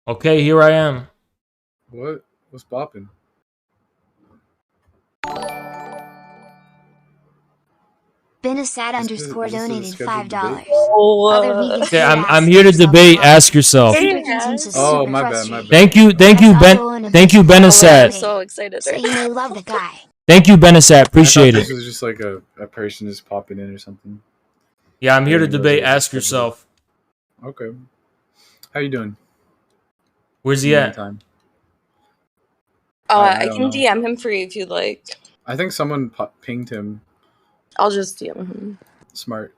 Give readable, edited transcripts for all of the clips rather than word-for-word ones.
Okay, here I am. What? What's popping? Benasat underscore Is this a donated scheduled $5. debate? Other vegans Okay, should I'm ask here to yourself debate. why. Ask yourself. Cedric seems Oh, super my bad, my frustrated. bad. Thank you, thank you, Benasat. So excited. So you may love the guy. Thank you, Benasat. I thought Appreciate this it. was just like a person just popping in or something. Yeah, I'm here to Didn't realize debate. it was a Ask scheduled- yourself. Okay. How you doing? Where's he at? Meantime. I don't can know. DM him for you if you'd like. I think someone pinged him. I'll just DM him. Smart.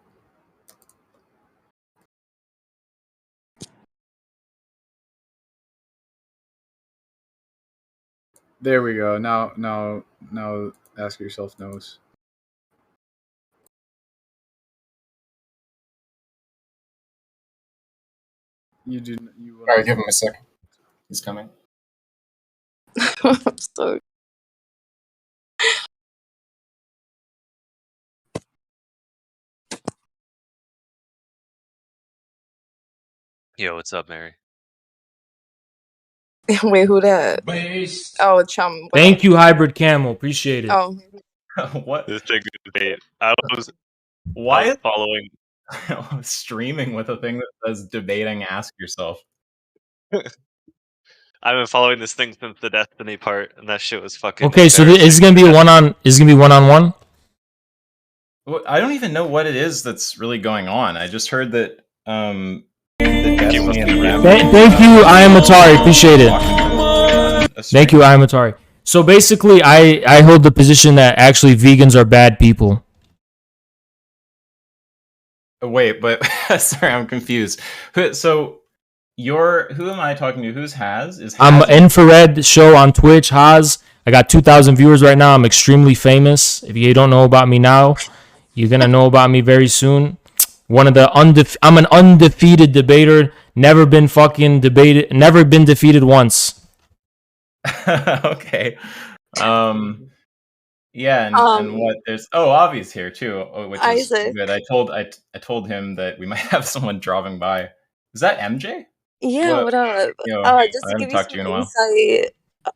There we go. Now, ask yourself knows. You do. You. Alright, give him a second. He's coming. So Yo, what's up, Mary? wait, who that? Based. Oh, Chum. What Thank up? you, Hybrid Camel. Appreciate it. Oh, What? This thing is debate. I was Why following. is streaming with a thing that says debating? Ask yourself. I've been following this thing since the Destiny part, and that shit was fucking. Okay, so is it gonna be a one-on? Is it gonna be one-on-one? Well, I don't even know what it is that's really going on. I just heard that the Destiny and Ram. Thank you, I am Atari. Appreciate it. Thank you, I am Atari. So basically, I hold the position that actually vegans are bad people. Wait, but sorry, I'm confused. So who am I talking to? Who's Haz? Is I'm Haz Infrared show on Twitch. Haz. I got 2,000 viewers right now. I'm extremely famous. If you don't know about me now, you're gonna know about me very soon. I'm an undefeated debater. Never been defeated once. Okay. Yeah, and what there's Avi's here too, which is Isaac. good. I told him that we might have someone dropping by. Is that MJ? yeah. What up? Yo, Just I to haven't give you talked to you in a some while. insight.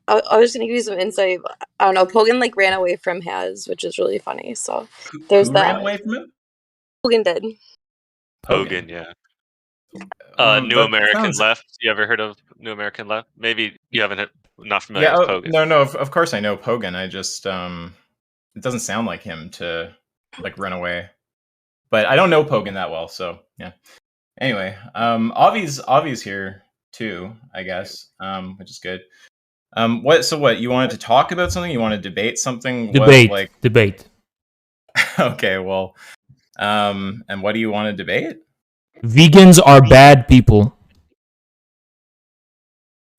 I was gonna give you some insight. I don't know. Pogan like ran away from Haz, which is really funny. So there's Who that. ran away from him? Pogan did. Hogan, yeah. New That American sounds- Left. You ever heard of New American Left? Maybe you haven't. Not familiar Yeah, with Hogan. no, of course I know Pogan. I just it doesn't sound like him to like run away. But I don't know Pogan that well, so yeah. Anyway, Avi's here too, I guess, which is good. What you wanted to talk about something? You want to debate something? Debate. Okay, well, and what do you want to debate? Vegans are bad people.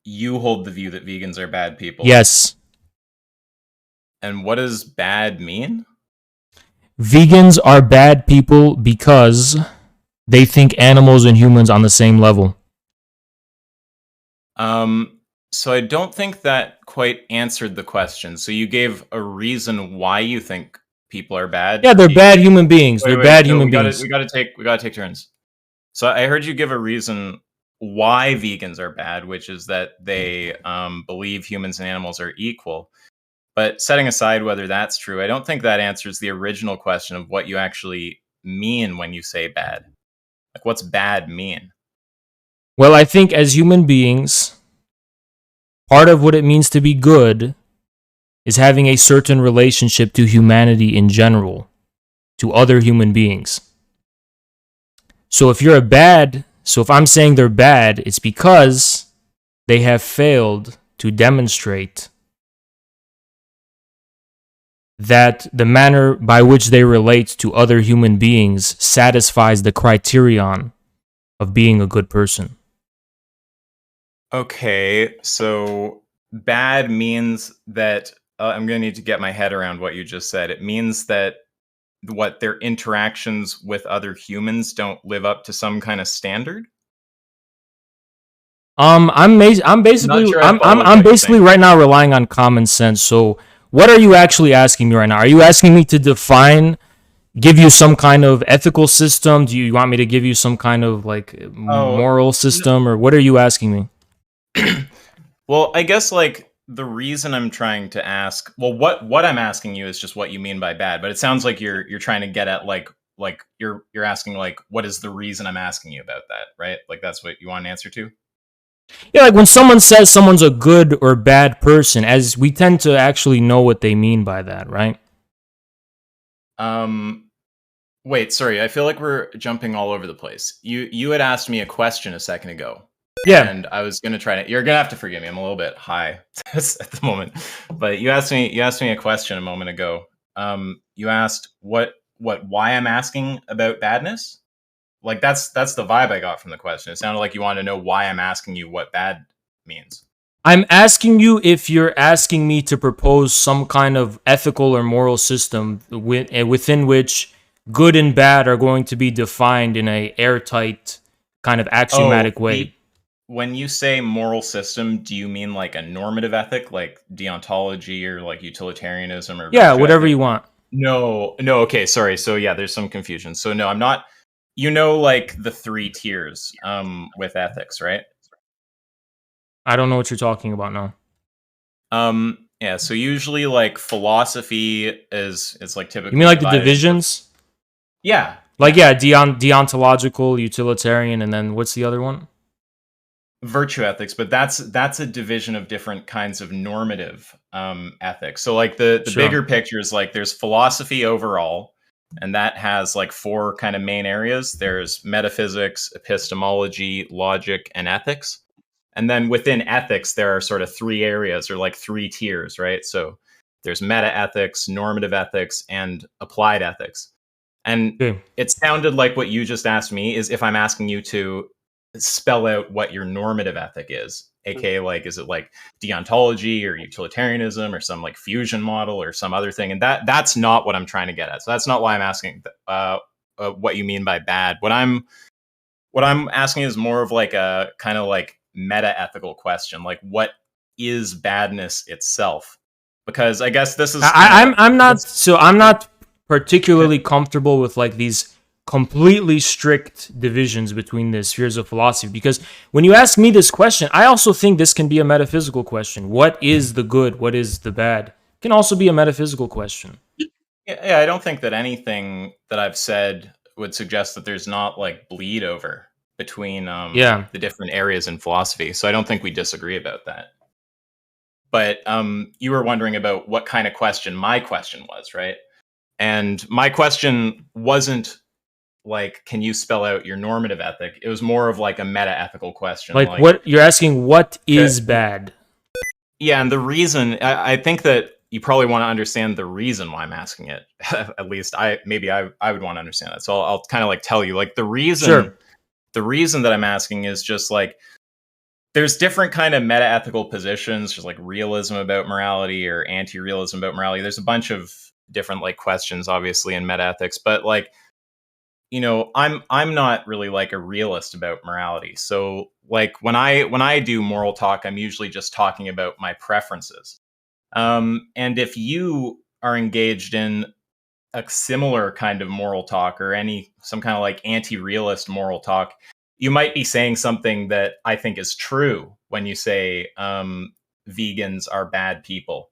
You hold the view that vegans are bad people. Yes. And what does bad mean? Vegans are bad people because they think animals and humans on the same level. So I don't think that quite answered the question. So you gave a reason why you think people are bad. Yeah, they're bad human beings. They're bad human beings. We gotta take turns. So I heard you give a reason why vegans are bad, which is that they believe humans and animals are equal. But setting aside whether that's true, I don't think that answers the original question of what you actually mean when you say bad. Like, what's bad mean? Well, I think as human beings, part of what it means to be good is having a certain relationship to humanity in general, to other human beings. So if I'm saying they're bad, it's because they have failed to demonstrate that the manner by which they relate to other human beings satisfies the criterion of being a good person. Okay, so bad means that I'm going to need to get my head around what you just said. It means that their interactions with other humans don't live up to some kind of standard. I'm basically right now relying on common sense. So what are you actually asking me right now? Are you asking me to give you some kind of ethical system? Do you want me to give you some kind of like moral system, or what are you asking me? Well, I guess like the reason I'm trying to ask, well, what I'm asking you is just what you mean by bad, but it sounds like you're trying to get at like you're asking like what is the reason I'm asking you about that, right? Like that's what you want an answer to? Yeah, like when someone says someone's a good or bad person, as we tend to actually know what they mean by that, right? Wait, sorry, I feel like we're jumping all over the place. You had asked me a question a second ago. Yeah. And I was gonna try to. You're gonna have to forgive me. I'm a little bit high at the moment. But you asked me a question a moment ago. You asked why I'm asking about badness. Like that's the vibe I got from the question. It sounded like you wanted to know why I'm asking you what bad means. I'm asking you if you're asking me to propose some kind of ethical or moral system within which good and bad are going to be defined in a airtight kind of axiomatic way. When you say moral system, do you mean like a normative ethic, like deontology or like utilitarianism or Yeah, virtue whatever ethic? you want. No. Okay, sorry. So yeah, there's some confusion. So no, I'm not. You know, like the 3 tiers with ethics, right? I don't know what you're talking about now. Yeah. So usually, like philosophy is like typically. You mean like the divided into- divisions? Yeah. Like yeah, deontological, utilitarian, and then what's the other one? Virtue ethics, but that's a division of different kinds of normative ethics. So like the Sure. bigger picture is like there's philosophy overall, and that has like 4 kind of main areas. There's metaphysics, epistemology, logic, and ethics. And then within ethics, there are sort of 3 areas or like 3 tiers, right? So there's meta ethics, normative ethics, and applied ethics. And Okay. it sounded like what you just asked me is if I'm asking you to spell out what your normative ethic is, aka like is it like deontology or utilitarianism or some like fusion model or some other thing, and that's not what I'm trying to get at. So that's not why I'm asking what you mean by bad. What I'm asking is more of like a kind of like meta ethical question, like what is badness itself? Because I guess this is I'm not particularly comfortable with like these completely strict divisions between the spheres of philosophy, because when you ask me this question, I also think this can be a metaphysical question. What is the good? What is the bad? It can also be a metaphysical question. Yeah, I don't think that anything that I've said would suggest that there's not like bleed over between the different areas in philosophy. So I don't think we disagree about that. But you were wondering about what kind of question my question was, right? And my question wasn't like, can you spell out your normative ethic? It was more of like a meta ethical question. Like what you're asking, what is bad? Yeah, and the reason I think that you probably want to understand the reason why I'm asking it. At least I would want to understand that. So I'll kind of like tell you like the reason. Sure. The reason that I'm asking is just like there's different kind of meta ethical positions. There's like realism about morality or anti-realism about morality. There's a bunch of different like questions, obviously, in meta ethics, but like, you know, I'm not really like a realist about morality. So like when I do moral talk, I'm usually just talking about my preferences. And if you are engaged in a similar kind of moral talk or some kind of like anti-realist moral talk, you might be saying something that I think is true when you say vegans are bad people,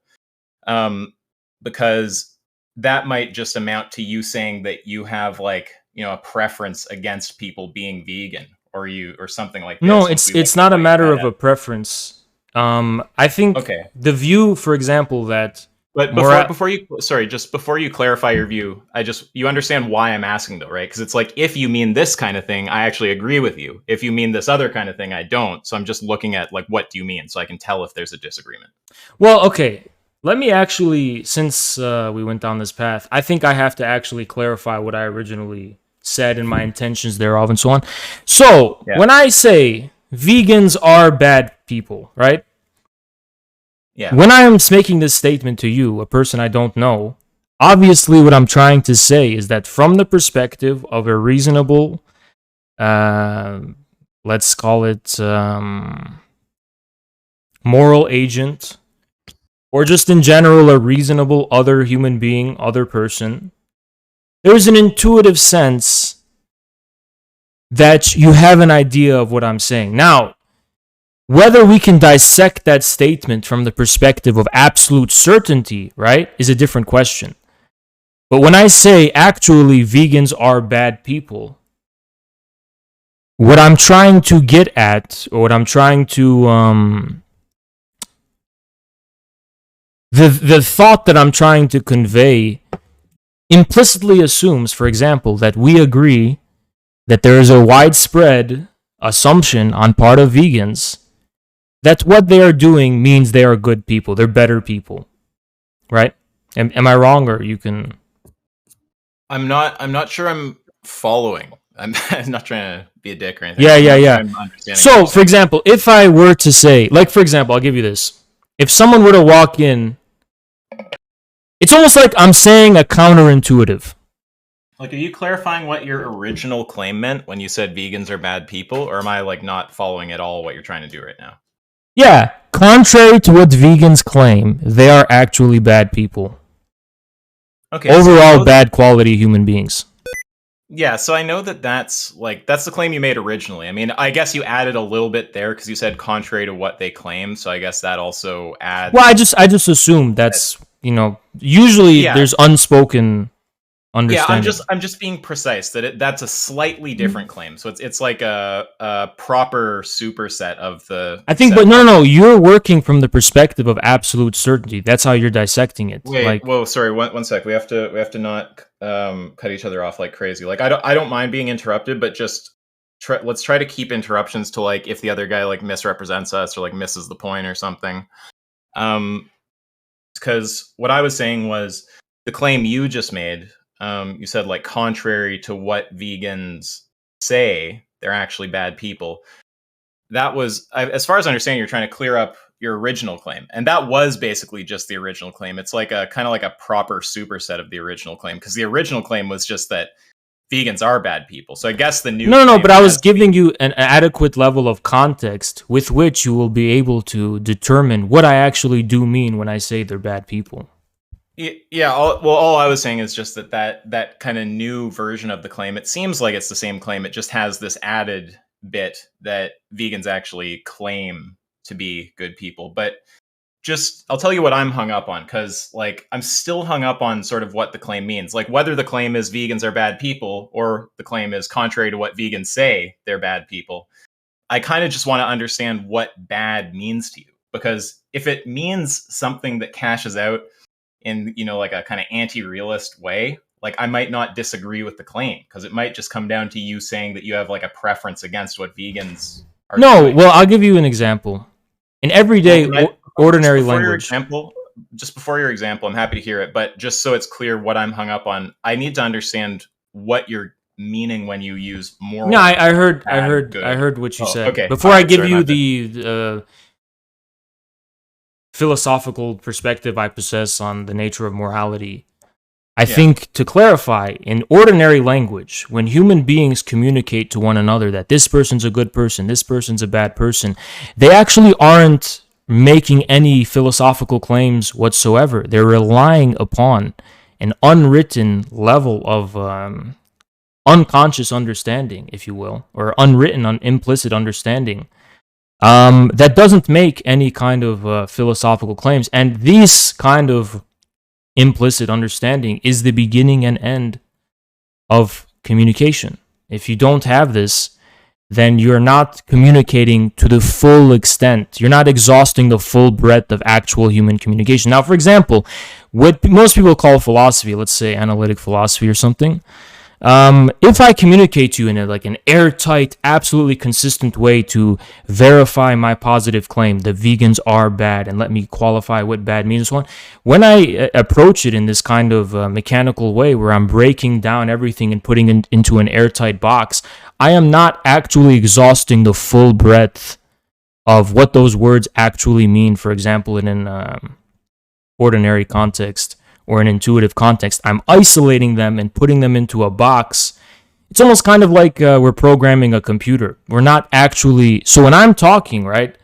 because that might just amount to you saying that you have like, you know, a preference against people being vegan or something like that. No, it's not a matter of a preference. I think the view, for example, that But before you clarify your view, you understand why I'm asking though, right? Because it's like if you mean this kind of thing, I actually agree with you. If you mean this other kind of thing, I don't. So I'm just looking at like what do you mean, so I can tell if there's a disagreement. Well, okay. Let me actually, since we went down this path, I think I have to actually clarify what I originally said and my intentions thereof and so on. So when I say vegans are bad people, right? Yeah. When I am making this statement to you, a person I don't know, obviously what I'm trying to say is that from the perspective of a reasonable, let's call it moral agent, or just in general a reasonable other human being, other person, there's an intuitive sense that you have an idea of what I'm saying. Now, Whether we can dissect that statement from the perspective of absolute certainty, right, is a different question. But when I say actually vegans are bad people, what I'm trying to get at, or what I'm trying to, the thought that I'm trying to convey implicitly assumes, for example, that we agree that there is a widespread assumption on part of vegans that what they are doing means they are good people, they're better people, right? Am I wrong, or you can... I'm not sure I'm following. I'm not trying to be a dick or anything. Yeah. I'm understanding So, for example, if I were to say, like, for example, I'll give you this. If someone were to walk in, it's almost like I'm saying a counterintuitive. Like, are you clarifying what your original claim meant when you said vegans are bad people, or am I like not following at all what you're trying to do right now? Yeah, contrary to what vegans claim, they are actually bad people. Okay. Overall, bad quality human beings. Yeah, so I know that's the claim you made originally. I mean, I guess you added a little bit there because you said contrary to what they claim. So I guess that also adds. Well, I just assume that's, usually there's unspoken understanding. Yeah, I'm just being precise that that's a slightly different claim. So it's like a proper superset of the. I think, but no, you're working from the perspective of absolute certainty. That's how you're dissecting it. Wait, whoa, sorry, one sec. We have to not cut each other off like crazy. Like I don't mind being interrupted, but just let's try to keep interruptions to like if the other guy like misrepresents us or like misses the point or something. Because what I was saying was the claim you just made. You said like contrary to what vegans say, they're actually bad people. That was, as far as I understand, you're trying to clear up your original claim, and that was basically just the original claim. It's like a kind of like a proper superset of the original claim, because the original claim was just that vegans are bad people. So I guess the new no, but I was giving you an adequate level of context with which you will be able to determine what I actually do mean when I say they're bad people. Yeah. All I was saying is just that kind of new version of the claim. It seems like it's the same claim. It just has this added bit that vegans actually claim to be good people. But just, I'll tell you what I'm hung up on, because like I'm still hung up on sort of what the claim means. Like whether the claim is vegans are bad people or the claim is contrary to what vegans say they're bad people. I kind of just want to understand what bad means to you, because if it means something that cashes out in like a kind of anti-realist way, like I might not disagree with the claim, because it might just come down to you saying that you have like a preference against what vegans are doing. Well, I'll give you an example. In everyday ordinary language. Just before your example, I'm happy to hear it, but just so it's clear what I'm hung up on, I need to understand what you're meaning when you use moral. No, I heard what you said. Okay. Before I give you the philosophical perspective I possess on the nature of morality, I think, to clarify, in ordinary language, when human beings communicate to one another that this person's a good person, this person's a bad person, they actually aren't making any philosophical claims whatsoever. They're relying upon an unwritten level of unconscious understanding, if you will, or unwritten, implicit understanding. That doesn't make any kind of philosophical claims. And this kind of implicit understanding is the beginning and end of communication. If you don't have this, then you're not communicating to the full extent. You're not exhausting the full breadth of actual human communication. Now, for example, what most people call philosophy, let's say analytic philosophy or something, if I communicate to you in an airtight, absolutely consistent way to verify my positive claim that vegans are bad, and let me qualify what bad means, so on, when I approach it in this kind of mechanical way where I'm breaking down everything and putting it into an airtight box, I am not actually exhausting the full breadth of what those words actually mean. For example, in an ordinary context or an intuitive context, I'm isolating them and putting them into a box. It's almost kind of like we're programming a computer. We're not actually... So when I'm talking, right,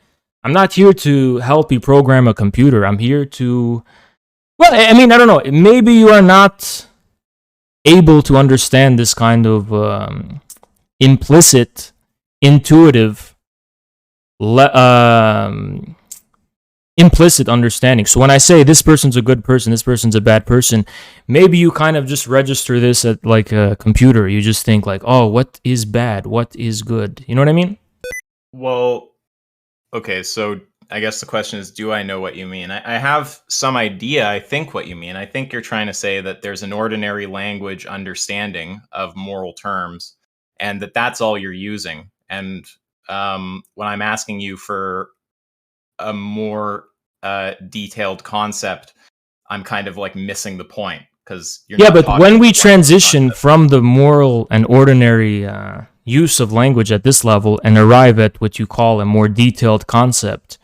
I'm not here to help you program a computer. I'm here to... Well, I mean, I don't know. Maybe you are not able to understand this kind of implicit, intuitive implicit understanding. So when I say this person's a good person, this person's a bad person, maybe you kind of just register this at like a computer. You just think like, oh, what is bad? What is good? You know what I mean? Well, okay, so I guess the question is, do I know what you mean? I have some idea, I think, what you mean. I think you're trying to say that there's an ordinary language understanding of moral terms, and that's all you're using. And when I'm asking you for a more detailed concept, I'm kind of like missing the point, because you're Yeah, not but talking when we about transition concept. from the moral and ordinary use of language at this level and arrive at what you call a more detailed concept,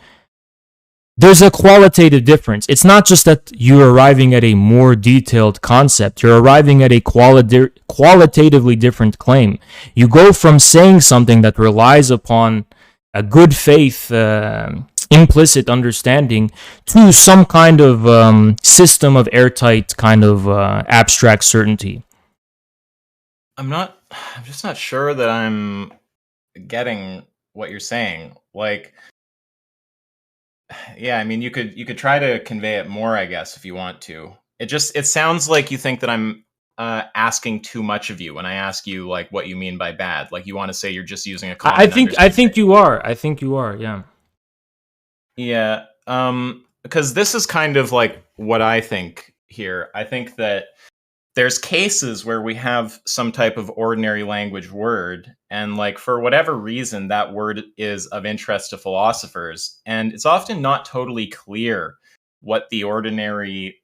there's a qualitative difference. It's not just that you're arriving at a more detailed concept, you're arriving at a qualitatively different claim. You go from saying something that relies upon a good faith, implicit understanding to some kind of system of airtight kind of abstract certainty. I'm just not sure that I'm getting what you're saying. Like, yeah, I mean, you could try to convey it more, I guess, if you want to. It sounds like you think that I'm asking too much of you when I ask you like what you mean by bad. Like you want to say you're just using a common I think understanding. you are. I think you are. Yeah. Yeah, because this is kind of like what I think here. I think that there's cases where we have some type of ordinary language word, and like for whatever reason that word is of interest to philosophers, and it's often not totally clear what the ordinary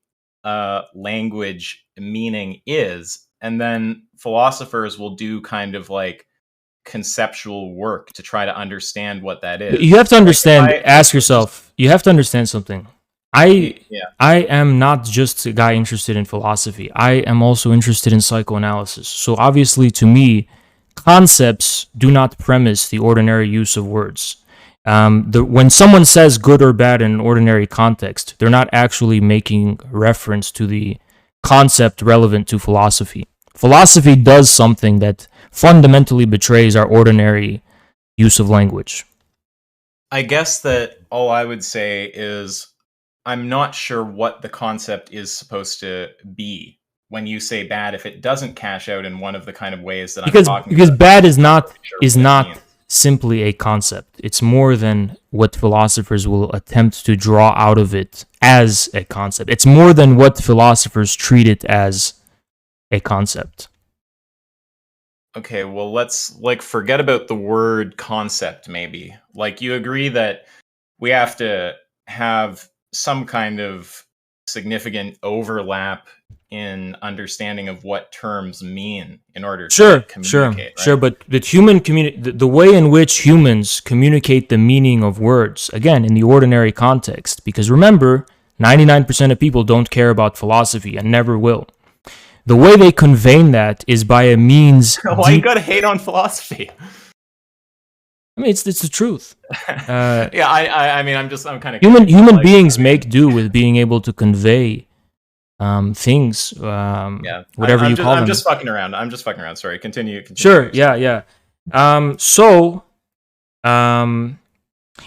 language meaning is, and then philosophers will do kind of like conceptual work to try to understand what that is. You have to Like, if understand, I- ask yourself, you have to understand something. I yeah. am not just a guy interested in philosophy. I am also interested in psychoanalysis. So obviously to me, concepts do not premise the ordinary use of words. When someone says good or bad in an ordinary context, they're not actually making reference to the concept relevant to philosophy. Philosophy does something that fundamentally betrays our ordinary use of language. I guess that all I would say is I'm not sure what the concept is supposed to be when you say bad if it doesn't cash out in one of the kind of ways that I'm talking Because about. bad is I'm not sure what it means. simply a concept. It's more than what philosophers will attempt to draw out of it as a concept. It's more than what philosophers treat it as a concept. Okay, well, let's like forget about the word concept maybe. Like you agree that we have to have some kind of significant overlap in understanding of what terms mean in order to communicate, right? Sure. But the way in which humans communicate the meaning of words, again, in the ordinary context, because remember, 99% of people don't care about philosophy and never will. The way they convey that is by a means. Why you gotta hate on philosophy? I mean, it's the truth. Yeah, I mean, I'm kind of human beings make do with being able to convey things. Yeah, whatever you call them. I'm just fucking around. Sorry, continue. Sure. Yeah.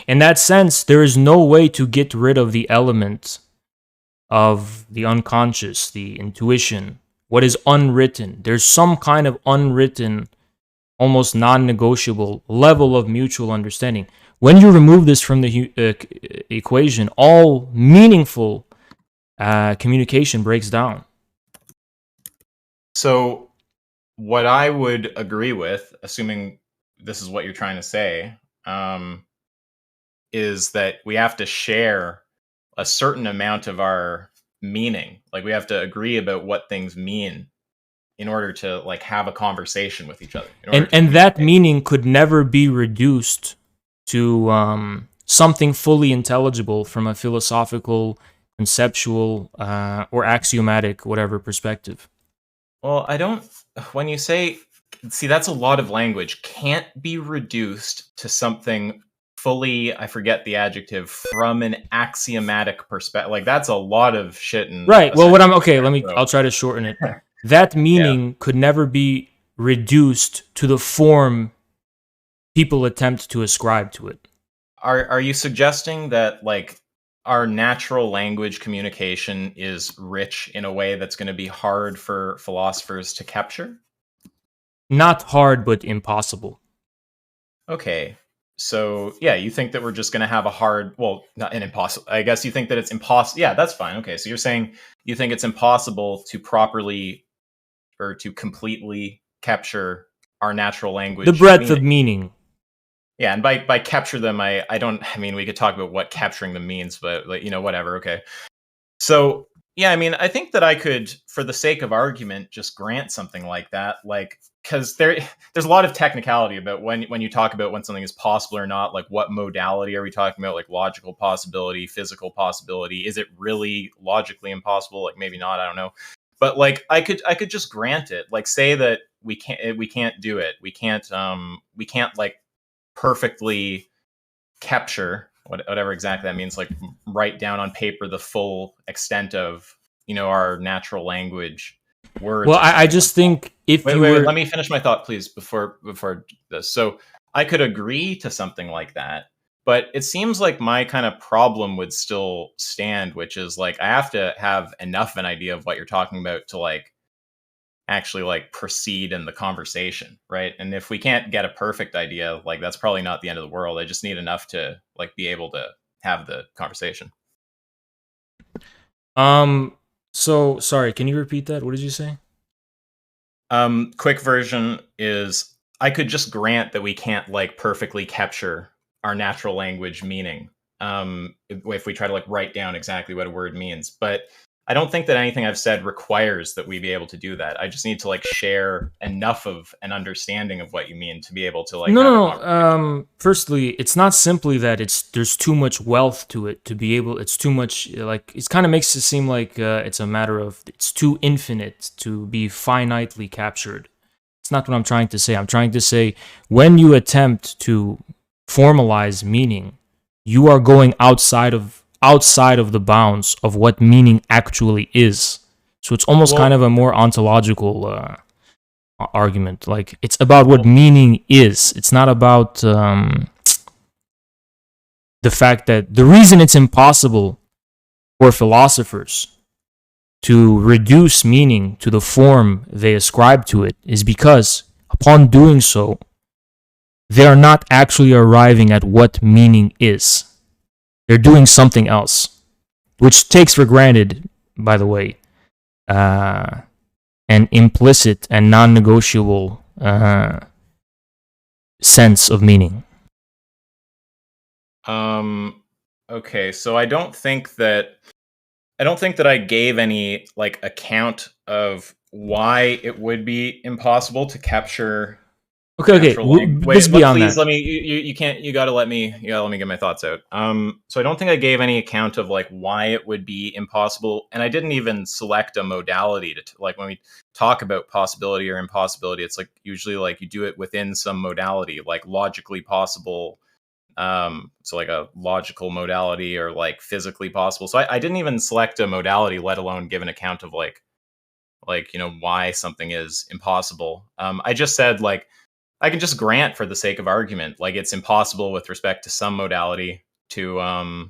In that sense, there is no way to get rid of the element of the unconscious, the intuition, what is unwritten. There's some kind of unwritten, almost non-negotiable level of mutual understanding. When you remove this from the equation, all meaningful communication breaks down. So, what I would agree with, assuming this is what you're trying to say, is that we have to share a certain amount of our meaning. Like we have to agree about what things mean in order to like have a conversation with each other. And that meaning could never be reduced to something fully intelligible from a philosophical, conceptual, or axiomatic, whatever perspective. Well, I don't. When you say, see, that's a lot of language. Can't be reduced to something fully, I forget the adjective, from an axiomatic perspective. Like that's a lot of shit. Right. Well, I'll try to shorten it. That meaning could never be reduced to the form people attempt to ascribe to it. are you suggesting that like our natural language communication is rich in a way that's going to be hard for philosophers to capture? Not hard, but impossible. Okay. So, yeah, you think that we're just going to have a hard, well, not an impossible. I guess you think that it's impossible. Yeah, that's fine. Okay. So you're saying you think it's impossible to properly or to completely capture our natural language. The breadth of meaning. Yeah, and by capture them, I mean, we could talk about what capturing them means, but like, whatever. Okay. So, yeah, I mean, I think that I could, for the sake of argument, just grant something like that, like, because there's a lot of technicality about when you talk about when something is possible or not, like what modality are we talking about, like logical possibility, physical possibility, is it really logically impossible? Like maybe not, I don't know. But like I could just grant it, like say that we can't do it, we can't like perfectly capture whatever exactly that means, like write down on paper the full extent of our natural language words. Well, I just think if wait, were... let me finish my thought, please, before this. So I could agree to something like that, but it seems like my kind of problem would still stand, which is like I have to have enough of an idea of what you're talking about to like actually like proceed in the conversation, right? And if we can't get a perfect idea, like that's probably not the end of the world. I just need enough to like be able to have the conversation. So sorry, can you repeat that? What did you say? Quick version is I could just grant that we can't like perfectly capture our natural language meaning if we try to like write down exactly what a word means, but I don't think that anything I've said requires that we be able to do that. I just need to like share enough of an understanding of what you mean to be able to like no. Firstly, it's not simply that there's too much wealth to it to be able. It's too much, like it kind of makes it seem like it's a matter of it's too infinite to be finitely captured. It's not what I'm trying to say. I'm trying to say when you attempt to formalize meaning, you are going outside of the bounds of what meaning actually is. So it's almost kind of a more ontological argument. Like it's about what meaning is. It's not about the fact that the reason it's impossible for philosophers to reduce meaning to the form they ascribe to it is because upon doing so, they are not actually arriving at what meaning is. They're doing something else, which takes for granted, by the way, an implicit and non-negotiable sense of meaning. Okay, so I don't think that I gave any like account of why it would be impossible to capture. Okay. Wait, beyond please that. let me. You gotta let me get my thoughts out. So I don't think I gave any account of like why it would be impossible, and I didn't even select a modality to like when we talk about possibility or impossibility. It's like usually like you do it within some modality, like logically possible. So like a logical modality or like physically possible. So I didn't even select a modality, let alone give an account of like why something is impossible. I just said like. I can just grant for the sake of argument, like it's impossible with respect to some modality to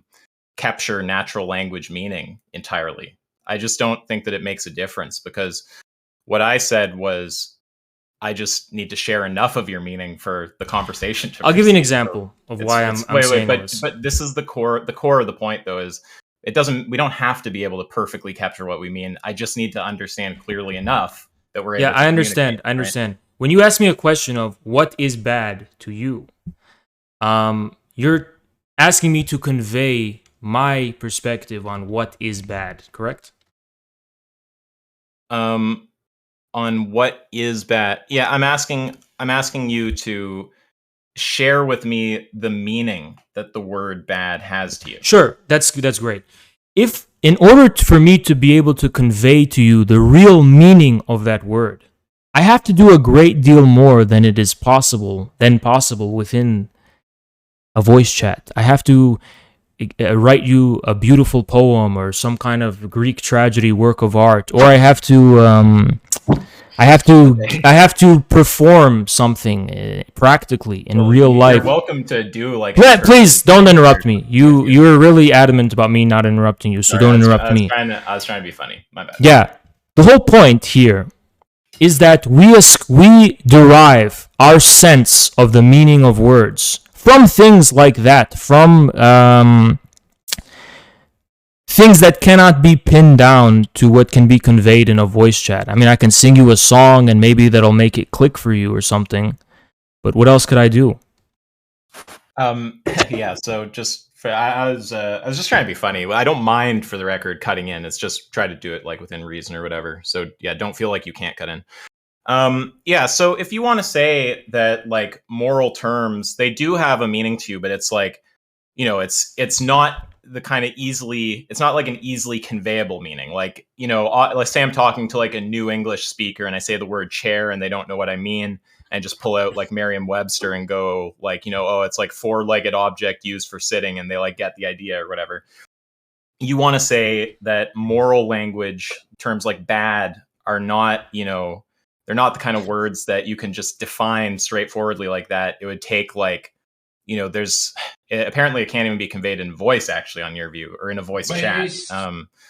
capture natural language meaning entirely. I just don't think that it makes a difference because what I said was I just need to share enough of your meaning for the conversation to I'll give you an proceed. example of why I'm saying this. But this is the core of the point though is we don't have to be able to perfectly capture what we mean. I just need to understand clearly enough that we're able to I understand. When you ask me a question of what is bad to you, you're asking me to convey my perspective on what is bad, correct? On what is bad? Yeah, I'm asking you to share with me the meaning that the word bad has to you. Sure, that's great. If in order for me to be able to convey to you the real meaning of that word, I have to do a great deal more than it is possible within a voice chat. write you a beautiful poem or some kind of Greek tragedy work of art, or I have to perform something practically in real life. You're welcome to do like. Please don't interrupt me. You're really adamant about me not interrupting you, so don't interrupt me. I was trying to be funny. My bad. Yeah, the whole point here is that we derive our sense of the meaning of words from things like that, from things that cannot be pinned down to what can be conveyed in a voice chat. I mean, I can sing you a song and maybe that'll make it click for you or something, but what else could I do? Yeah, so I was just trying to be funny. I don't mind, for the record, cutting in. It's just try to do it like within reason or whatever. So yeah, don't feel like you can't cut in. Yeah, so if you want to say that like moral terms, they do have a meaning to you, but it's like, you know, it's not the kind of it's not like an easily conveyable meaning. Like, you know, let's say I'm talking to like a new English speaker and I say the word chair and they don't know what I mean, and just pull out like Merriam-Webster and go like, you know, oh, it's like four-legged object used for sitting, and they like get the idea or whatever. You want to say that moral language terms like bad are not, you know, they're not the kind of words that you can just define straightforwardly like that. It would take like, you know, apparently it can't even be conveyed in voice, actually, on your view, or in a voice chat.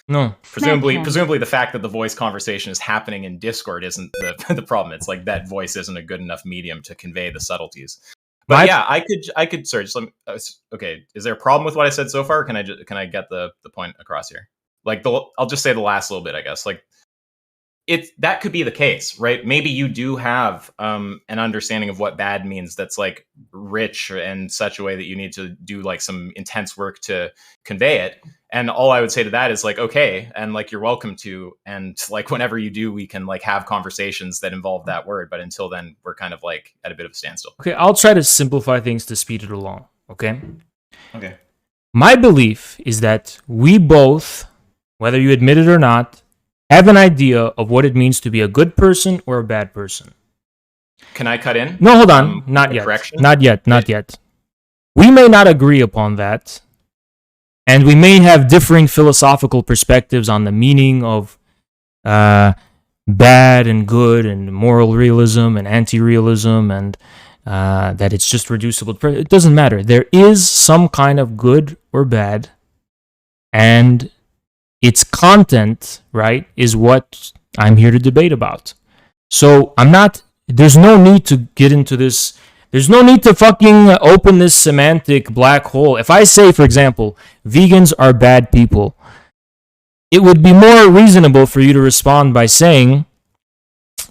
No. Presumably the fact that the voice conversation is happening in Discord isn't the problem. It's like that voice isn't a good enough medium to convey the subtleties. But yeah, I could search. Okay, is there a problem with what I said so far? Or can I get the point across here? Like I'll just say the last little bit, I guess. Like that could be the case, right? Maybe you do have an understanding of what bad means that's like rich in such a way that you need to do like some intense work to convey it. And all I would say to that is like, okay, and like you're welcome to, and like whenever you do, we can like have conversations that involve that word. But until then, we're kind of like at a bit of a standstill. Okay, I'll try to simplify things to speed it along, okay? Okay. My belief is that we both, whether you admit it or not, have an idea of what it means to be a good person or a bad person. Can I cut in? No, hold on. Not yet. Correction? Not yet. We may not agree upon that, and we may have differing philosophical perspectives on the meaning of bad and good and moral realism and anti-realism, and that it's just reducible. It doesn't matter. There is some kind of good or bad, and its content, right, is what I'm here to debate about. So there's no need to get into this. There's no need to fucking open this semantic black hole. If I say, for example, vegans are bad people, it would be more reasonable for you to respond by saying,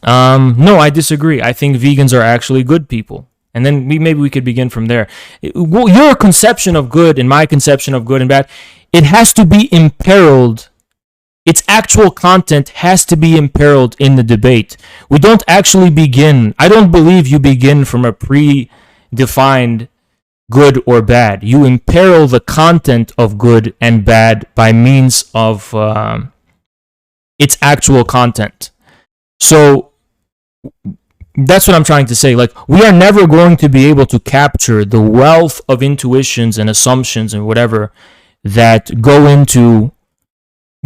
no, I disagree. I think vegans are actually good people. And then maybe we could begin from there. Your conception of good and my conception of good and bad, it has to be imperiled. Its actual content has to be imperiled in the debate. We don't actually begin. I don't believe you begin from a predefined good or bad. You imperil the content of good and bad by means of its actual content. So that's what I'm trying to say. Like, we are never going to be able to capture the wealth of intuitions and assumptions and whatever that go into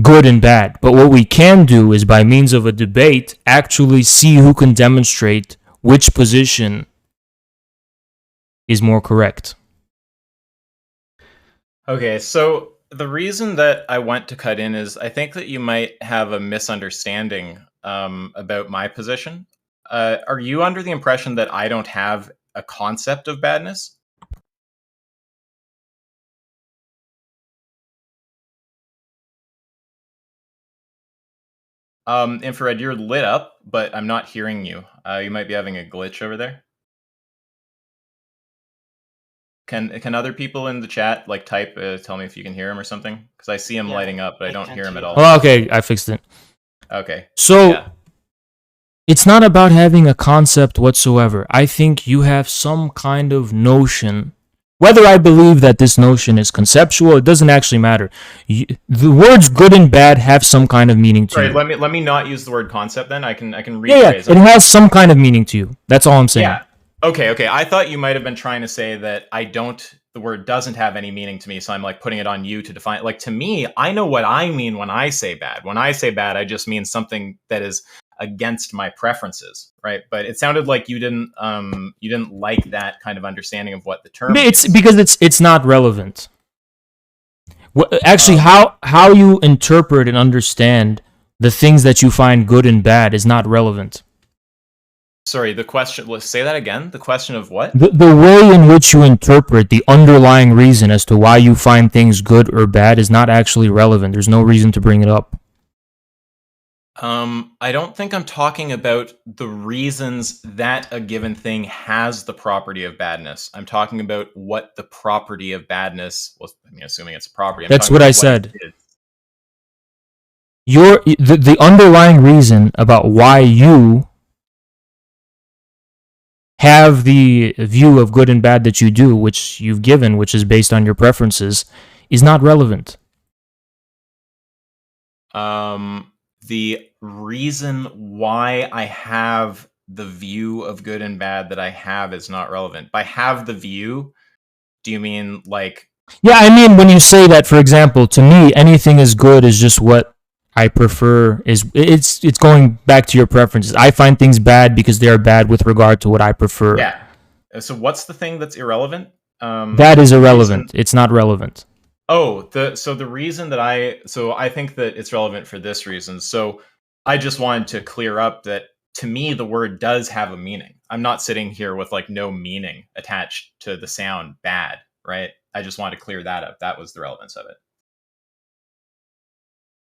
good and bad. But what we can do is, by means of a debate, actually see who can demonstrate which position is more correct. Okay, so the reason that I want to cut in is I think that you might have a misunderstanding about my position. Are you under the impression that I don't have a concept of badness? Infrared, you're lit up, but I'm not hearing you. You might be having a glitch over there. Can other people in the chat like type, tell me if you can hear him or something? Because I see him lighting up, but I don't hear him at all. Oh, okay, I fixed it. Okay. So, it's not about having a concept whatsoever. I think you have some kind of notion. Whether I believe that this notion is conceptual, it doesn't actually matter. The words good and bad have some kind of meaning to you. Let me not use the word concept then. I can rephrase it. It has some kind of meaning to you. That's all I'm saying. Yeah. Okay. I thought you might have been trying to say that I don't the word doesn't have any meaning to me, so I'm like putting it on you to define it. Like, to me, I know what I mean when I say bad. When I say bad, I just mean something that is against my preferences, right? But it sounded like you didn't like that kind of understanding of what the term It's is. because it's not relevant. Actually, how you interpret and understand the things that you find good and bad is not relevant. Sorry, the question, let's say that again. The question of what? The way in which you interpret the underlying reason as to why you find things good or bad is not actually relevant. There's no reason to bring it up. I don't think I'm talking about the reasons that a given thing has the property of badness. I'm talking about what the property of badness was. I mean, assuming it's a property. That's what I it said. is. The underlying reason about why you have the view of good and bad that you do, which you've given, which is based on your preferences, is not relevant. The reason why I have the view of good and bad that I have is not relevant. By have the view, do you mean like... Yeah, I mean, when you say that, for example, to me, anything is good is just what I prefer. It's going back to your preferences. I find things bad because they are bad with regard to what I prefer. Yeah. So what's the thing that's irrelevant? That is irrelevant. It's not relevant. Oh, the reason that I think that it's relevant for this reason. So I just wanted to clear up that, to me, the word does have a meaning. I'm not sitting here with like no meaning attached to the sound bad, right? I just wanted to clear that up. That was the relevance of it.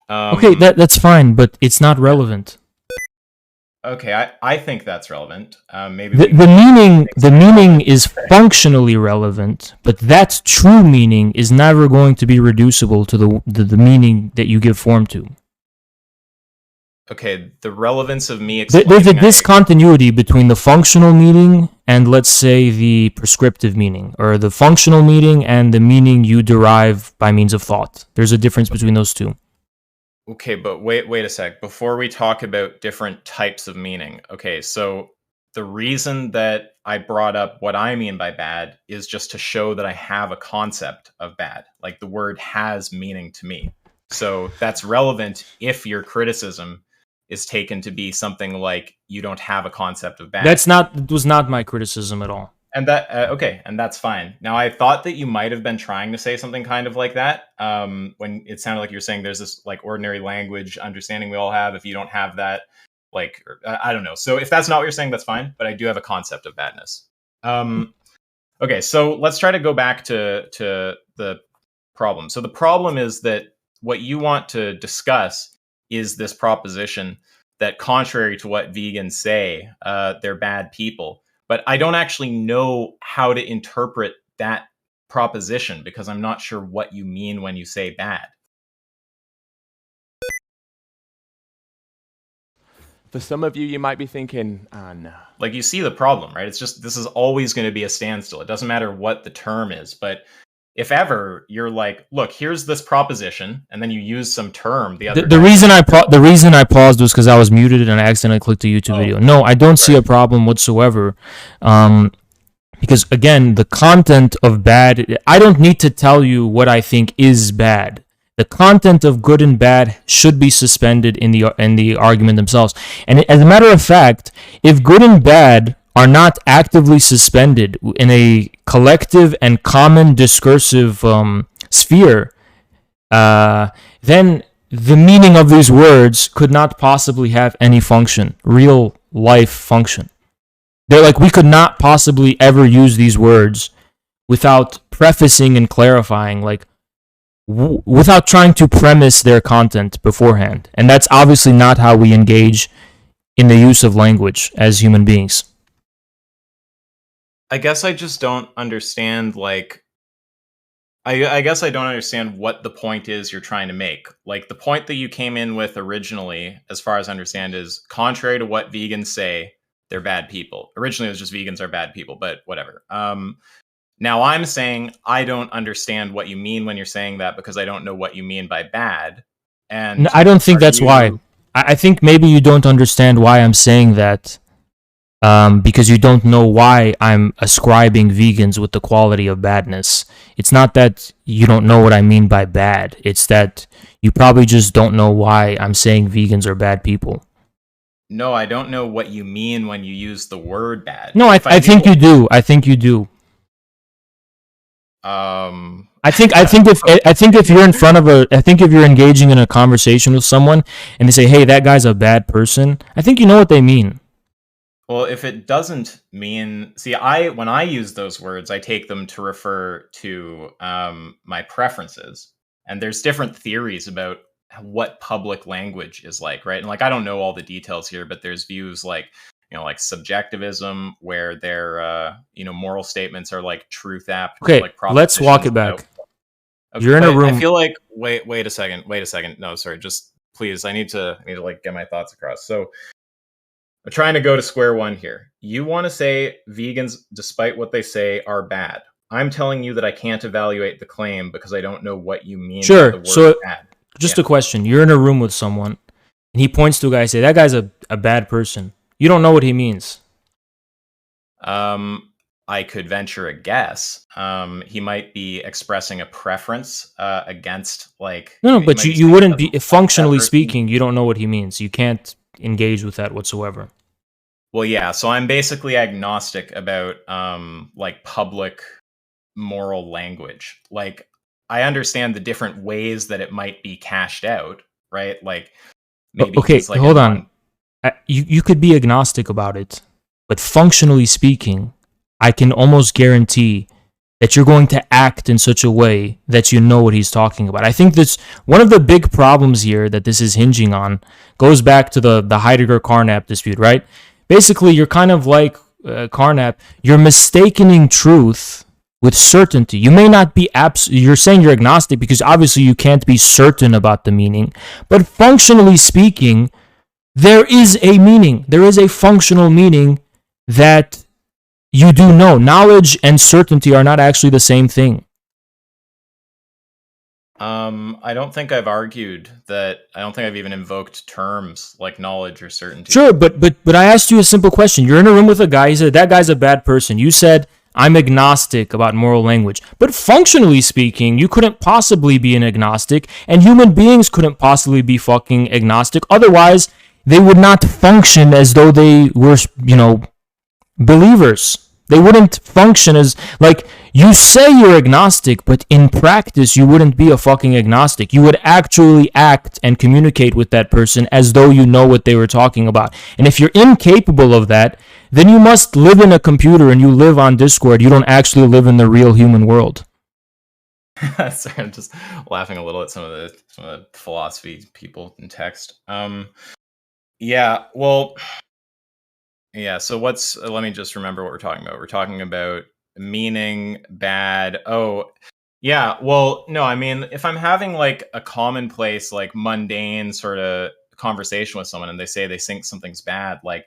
Okay, that's fine, but it's not relevant. Okay, I think that's relevant. Maybe The meaning is functionally relevant, but that true meaning is never going to be reducible to the meaning that you give form to. Okay, the relevance of me There's a explaining... discontinuity between the functional meaning and, let's say, the prescriptive meaning, or the functional meaning and the meaning you derive by means of thought. There's a difference between those two. Okay, but wait a sec. Before we talk about different types of meaning, okay, so the reason that I brought up what I mean by bad is just to show that I have a concept of bad. Like, the word has meaning to me. So that's relevant if your criticism is taken to be something like you don't have a concept of bad. That was not my criticism at all. And that okay, and that's fine. Now, I thought that you might have been trying to say something kind of like that, when it sounded like you're saying there's this like ordinary language understanding we all have. If you don't have that, like, I don't know. So if that's not what you're saying, that's fine. But I do have a concept of badness. Okay, so let's try to go back to the problem. So the problem is that what you want to discuss is this proposition that, contrary to what vegans say, they're bad people. But I don't actually know how to interpret that proposition because I'm not sure what you mean when you say bad. For some of you, you might be thinking, oh no. Like, you see the problem, right? It's just, this is always going to be a standstill. It doesn't matter what the term is. But if ever you're like, look, here's this proposition, and then you use some term, the reason I paused was because I was muted and I accidentally clicked a YouTube video. No, I don't see a problem whatsoever. Because again, the content of bad, I don't need to tell you what I think is bad. The content of good and bad should be suspended in the argument themselves. And as a matter of fact, if good and bad are not actively suspended in a collective and common discursive sphere, then the meaning of these words could not possibly have any function, real life function. They're like, we could not possibly ever use these words without prefacing and clarifying, like, without trying to premise their content beforehand. And that's obviously not how we engage in the use of language as human beings. I guess I just don't understand, like, I guess I don't understand what the point is you're trying to make. Like, the point that you came in with originally, as far as I understand, is contrary to what vegans say, they're bad people. Originally, it was just vegans are bad people, but whatever. Now I'm saying I don't understand what you mean when you're saying that because I don't know what you mean by bad. And no, I don't think that's why. I think maybe you don't understand why I'm saying that because you don't know why I'm ascribing vegans with the quality of badness. It's not that you don't know what I mean by bad. It's that you probably just don't know why I'm saying vegans are bad people. No, I don't know what you mean when you use the word bad. No, I think you do. I think you do. I think if you're in front of if you're engaging in a conversation with someone and they say, "Hey, that guy's a bad person," I think you know what they mean. Well, if it doesn't mean, see, when I use those words, I take them to refer to my preferences, and there's different theories about what public language is like, right? And like, I don't know all the details here, but there's views like, like subjectivism, where their moral statements are like truth apt. Okay, like let's walk it back. You're in a room. I feel like wait a second. No, sorry, just please. I need to like get my thoughts across. So I'm trying to go to square one here. You want to say vegans, despite what they say, are bad. I'm telling you that I can't evaluate the claim because I don't know what you mean by the word so bad. Just a question. You're in a room with someone, and he points to a guy and say, "That guy's a bad person." You don't know what he means. I could venture a guess. He might be expressing a preference against, like... No, but you wouldn't be... Functionally speaking, you don't know what he means. You can't engage with that whatsoever. Well, yeah, so I'm basically agnostic about, like, public moral language. Like, I understand the different ways that it might be cashed out, right? Like, maybe... Okay, like hold on. You could be agnostic about it, but functionally speaking... I can almost guarantee that you're going to act in such a way that you know what he's talking about. I think that's one of the big problems here that this is hinging on goes back to the Heidegger-Carnap dispute, right? Basically, you're kind of like Carnap. You're mistaking truth with certainty. You may not be you're saying you're agnostic because obviously you can't be certain about the meaning. But functionally speaking, there is a meaning. There is a functional meaning that you do know. Knowledge and certainty are not actually the same thing. I don't think I've argued that. I don't think I've even invoked terms like knowledge or certainty. Sure, but I asked you a simple question. You're in a room with a guy. He said, that guy's a bad person. You said, I'm agnostic about moral language. But functionally speaking, you couldn't possibly be an agnostic, and human beings couldn't possibly be fucking agnostic. Otherwise, they would not function as though they were, believers. They wouldn't function as, like, you say you're agnostic, but in practice, you wouldn't be a fucking agnostic. You would actually act and communicate with that person as though you know what they were talking about. And if you're incapable of that, then you must live in a computer and you live on Discord. You don't actually live in the real human world. Sorry, I'm just laughing a little at some of the philosophy people in text. Yeah, well... Yeah, so let me just remember what we're talking about. We're talking about meaning, bad. Oh, yeah, well, no, I mean, if I'm having like a commonplace, like mundane sort of conversation with someone and they say they think something's bad, like,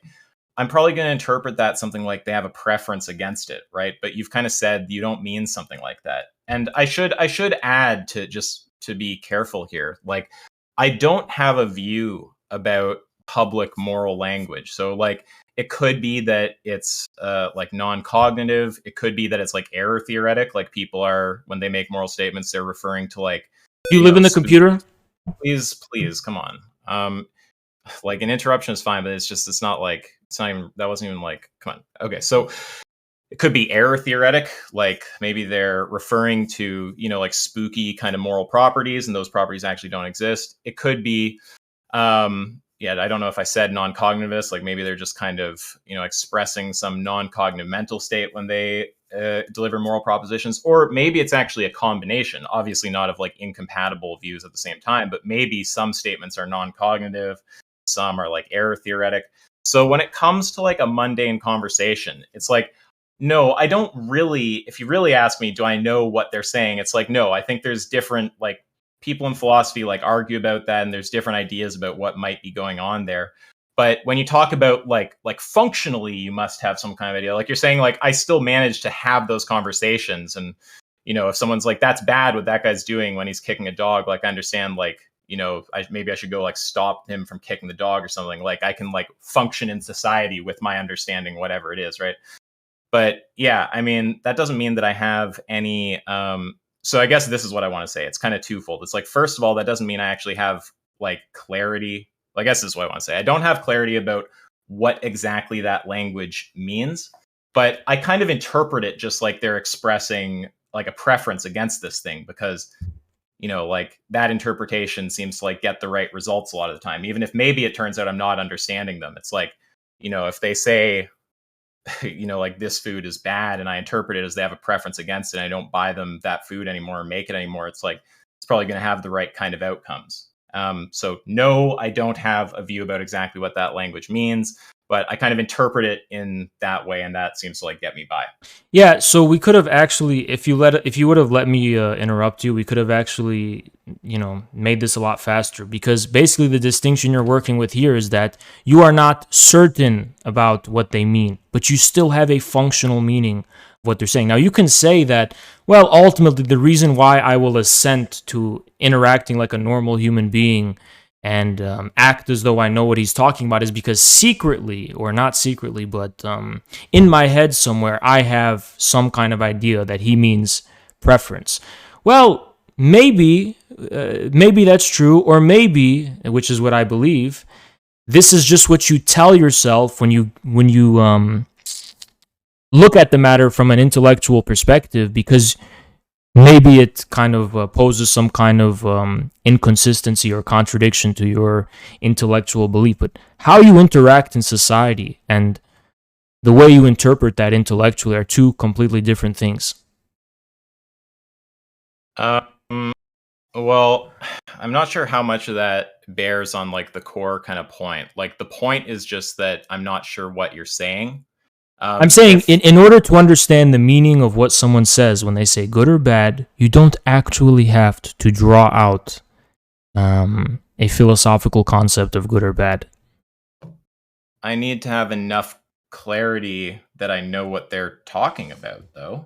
I'm probably going to interpret that something like they have a preference against it, right? But you've kind of said you don't mean something like that. And I should add to be careful here. Like, I don't have a view about public moral language. So like, it could be that it's like non-cognitive. It could be that it's like error theoretic. Like people are, when they make moral statements, they're referring to like... Do you live in the computer? Please, come on. Like an interruption is fine, but it's not even, that wasn't even like, come on. Okay, so it could be error theoretic. Like maybe they're referring to, like spooky kind of moral properties and those properties actually don't exist. It could be... yeah, I don't know if I said non-cognitivist, like maybe they're just kind of, expressing some non-cognitive mental state when they deliver moral propositions, or maybe it's actually a combination, obviously not of like incompatible views at the same time, but maybe some statements are non-cognitive, some are like error theoretic. So when it comes to like a mundane conversation, it's like, no, I don't really, if you really ask me, do I know what they're saying? It's like, no, I think there's different, like, people in philosophy like argue about that, and there's different ideas about what might be going on there. But when you talk about like functionally, you must have some kind of idea. Like you're saying, like I still manage to have those conversations, and if someone's like, that's bad what that guy's doing when he's kicking a dog, like I understand, like maybe I should go like stop him from kicking the dog or something. Like I can like function in society with my understanding, whatever it is, right? But yeah, I mean, that doesn't mean that I have any. So I guess this is what I want to say. It's kind of twofold. It's like, first of all, that doesn't mean I actually have like clarity. I guess this is what I want to say. I don't have clarity about what exactly that language means, but I kind of interpret it just like they're expressing like a preference against this thing, because like that interpretation seems to like get the right results a lot of the time, even if maybe it turns out I'm not understanding them. It's like, if they say, like this food is bad, and I interpret it as they have a preference against it, and I don't buy them that food anymore or make it anymore, it's like, it's probably going to have the right kind of outcomes. So no, I don't have a view about exactly what that language means, but I kind of interpret it in that way, and that seems to like get me by. Yeah, so we could have actually, if you would have let me interrupt you, we could have actually, made this a lot faster, because basically the distinction you're working with here is that you are not certain about what they mean, but you still have a functional meaning of what they're saying. Now, you can say that, well, ultimately the reason why I will assent to interacting like a normal human being and act as though I know what he's talking about is because secretly, or not secretly, but in my head somewhere, I have some kind of idea that he means preference. Well, maybe that's true, or maybe, which is what I believe, this is just what you tell yourself when you look at the matter from an intellectual perspective, because maybe it kind of poses some kind of inconsistency or contradiction to your intellectual belief. But how you interact in society and the way you interpret that intellectually are two completely different things. Well, I'm not sure how much of that bears on like the core kind of point. Like the point is just that I'm not sure what you're saying. I'm saying in order to understand the meaning of what someone says when they say good or bad, you don't actually have to draw out a philosophical concept of good or bad. I need to have enough clarity that I know what they're talking about, though.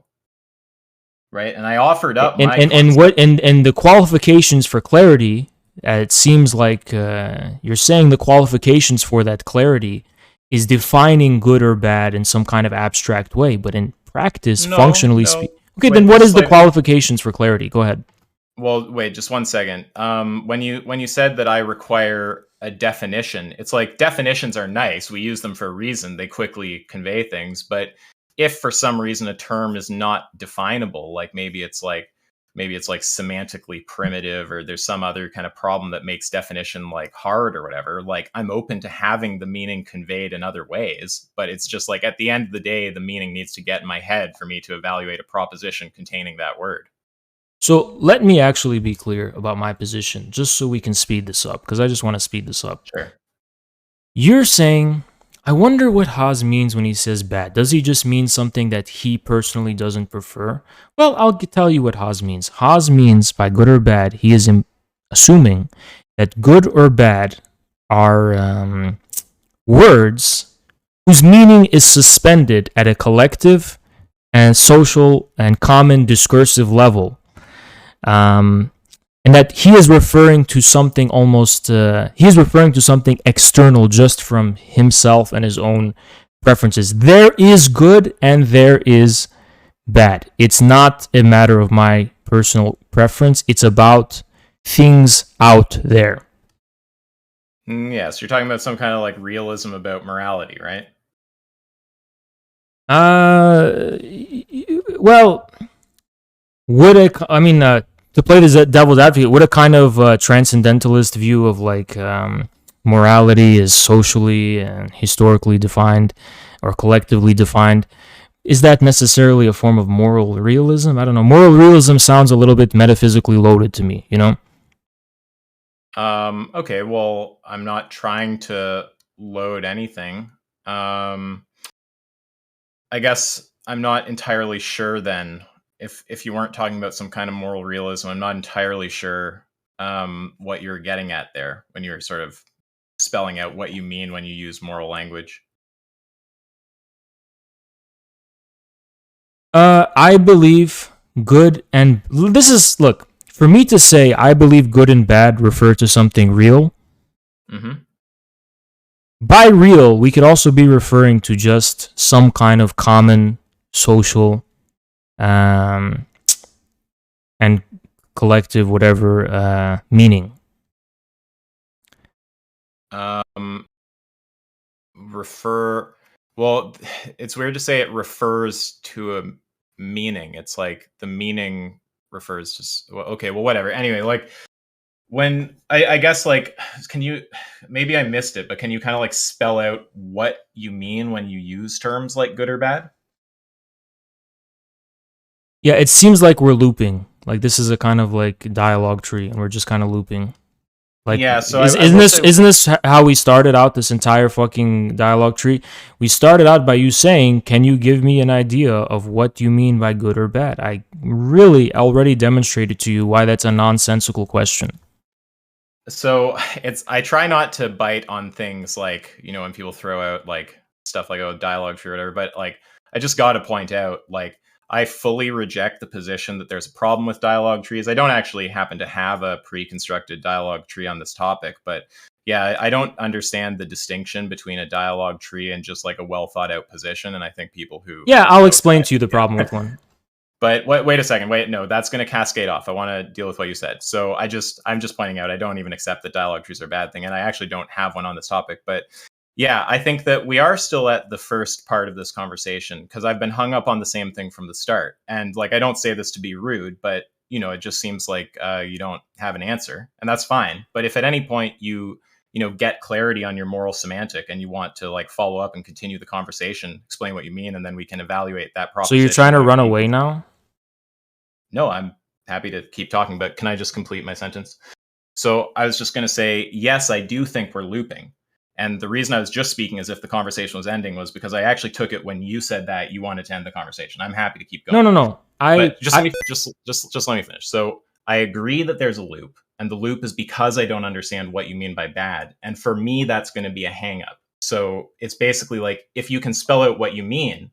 Right? And I offered up my and the qualifications for clarity, it seems like you're saying the qualifications for that clarity is defining good or bad in some kind of abstract way, but in practice, functionally speaking. Okay, then what is the qualifications for clarity? Go ahead. Well, wait, just 1 second. When you said that I require a definition, it's like definitions are nice. We use them for a reason. They quickly convey things. But if for some reason a term is not definable, like maybe it's like semantically primitive, or there's some other kind of problem that makes definition like hard or whatever, like I'm open to having the meaning conveyed in other ways, but it's just like at the end of the day, the meaning needs to get in my head for me to evaluate a proposition containing that word. So let me actually be clear about my position, just so we can speed this up, because I just want to speed this up. Sure. You're saying, I wonder what Haas means when he says bad. Does he just mean something that he personally doesn't prefer? Well, I'll tell you what Haas means. Haas means by good or bad, he is assuming that good or bad are words whose meaning is suspended at a collective and social and common discursive level. And that he is referring to something something external just from himself and his own preferences. There is good and there is bad. It's not a matter of my personal preference. It's about things out there. Yes, you're talking about some kind of like realism about morality, right? Well, to play the devil's advocate, would a kind of transcendentalist view of like morality is socially and historically defined or collectively defined, is that necessarily a form of moral realism? I don't know. Moral realism sounds a little bit metaphysically loaded to me, you know? Okay, well, I'm not trying to load anything. I guess I'm not entirely sure then. If you weren't talking about some kind of moral realism, I'm not entirely sure what you're getting at there when you're sort of spelling out what you mean when you use moral language. I believe good and this is, look, for me to say I believe good and bad refer to something real, Mm-hmm. by real, we could also be referring to just some kind of common social and collective, whatever, meaning. Well, it's weird to say it refers to a meaning. It's like the meaning refers to, okay, well, whatever. Anyway, like, when I guess, like, can you, maybe I missed it, but can you kind of like spell out what you mean when you use terms like good or bad? Yeah, it seems like we're looping. Like this is a kind of like dialogue tree, and we're just kind of looping. Like, Yeah, so isn't this how we started out this entire fucking dialogue tree? We started out by you saying, "Can you give me an idea of what you mean by good or bad?" I really already demonstrated to you why that's a nonsensical question. So I try not to bite on things like, when people throw out like stuff like, oh, dialogue tree or whatever, but like, I just got to point out, like, I fully reject the position that there's a problem with dialogue trees. I don't actually happen to have a pre-constructed dialogue tree on this topic, but yeah, I don't understand the distinction between a dialogue tree and just like a well thought out position. And I think people who... Yeah, I'll explain to you the problem with one. But wait a second. No, that's going to cascade off. I want to deal with what you said. So I'm just pointing out, I don't even accept that dialogue trees are a bad thing. And I actually don't have one on this topic. But yeah, I think that we are still at the first part of this conversation because I've been hung up on the same thing from the start. And like, I don't say this to be rude, but it just seems like you don't have an answer, and that's fine. But if at any point you get clarity on your moral semantic and you want to like follow up and continue the conversation, explain what you mean, and then we can evaluate that proposition. So you're trying to run away now? No, I'm happy to keep talking, but can I just complete my sentence? So I was just going to say, yes, I do think we're looping. And the reason I was just speaking as if the conversation was ending was because I actually took it when you said that you wanted to end the conversation. I'm happy to keep going. No. Just let me finish. So I agree that there's a loop, and the loop is because I don't understand what you mean by bad. And for me, that's going to be a hang up. So it's basically like, if you can spell out what you mean,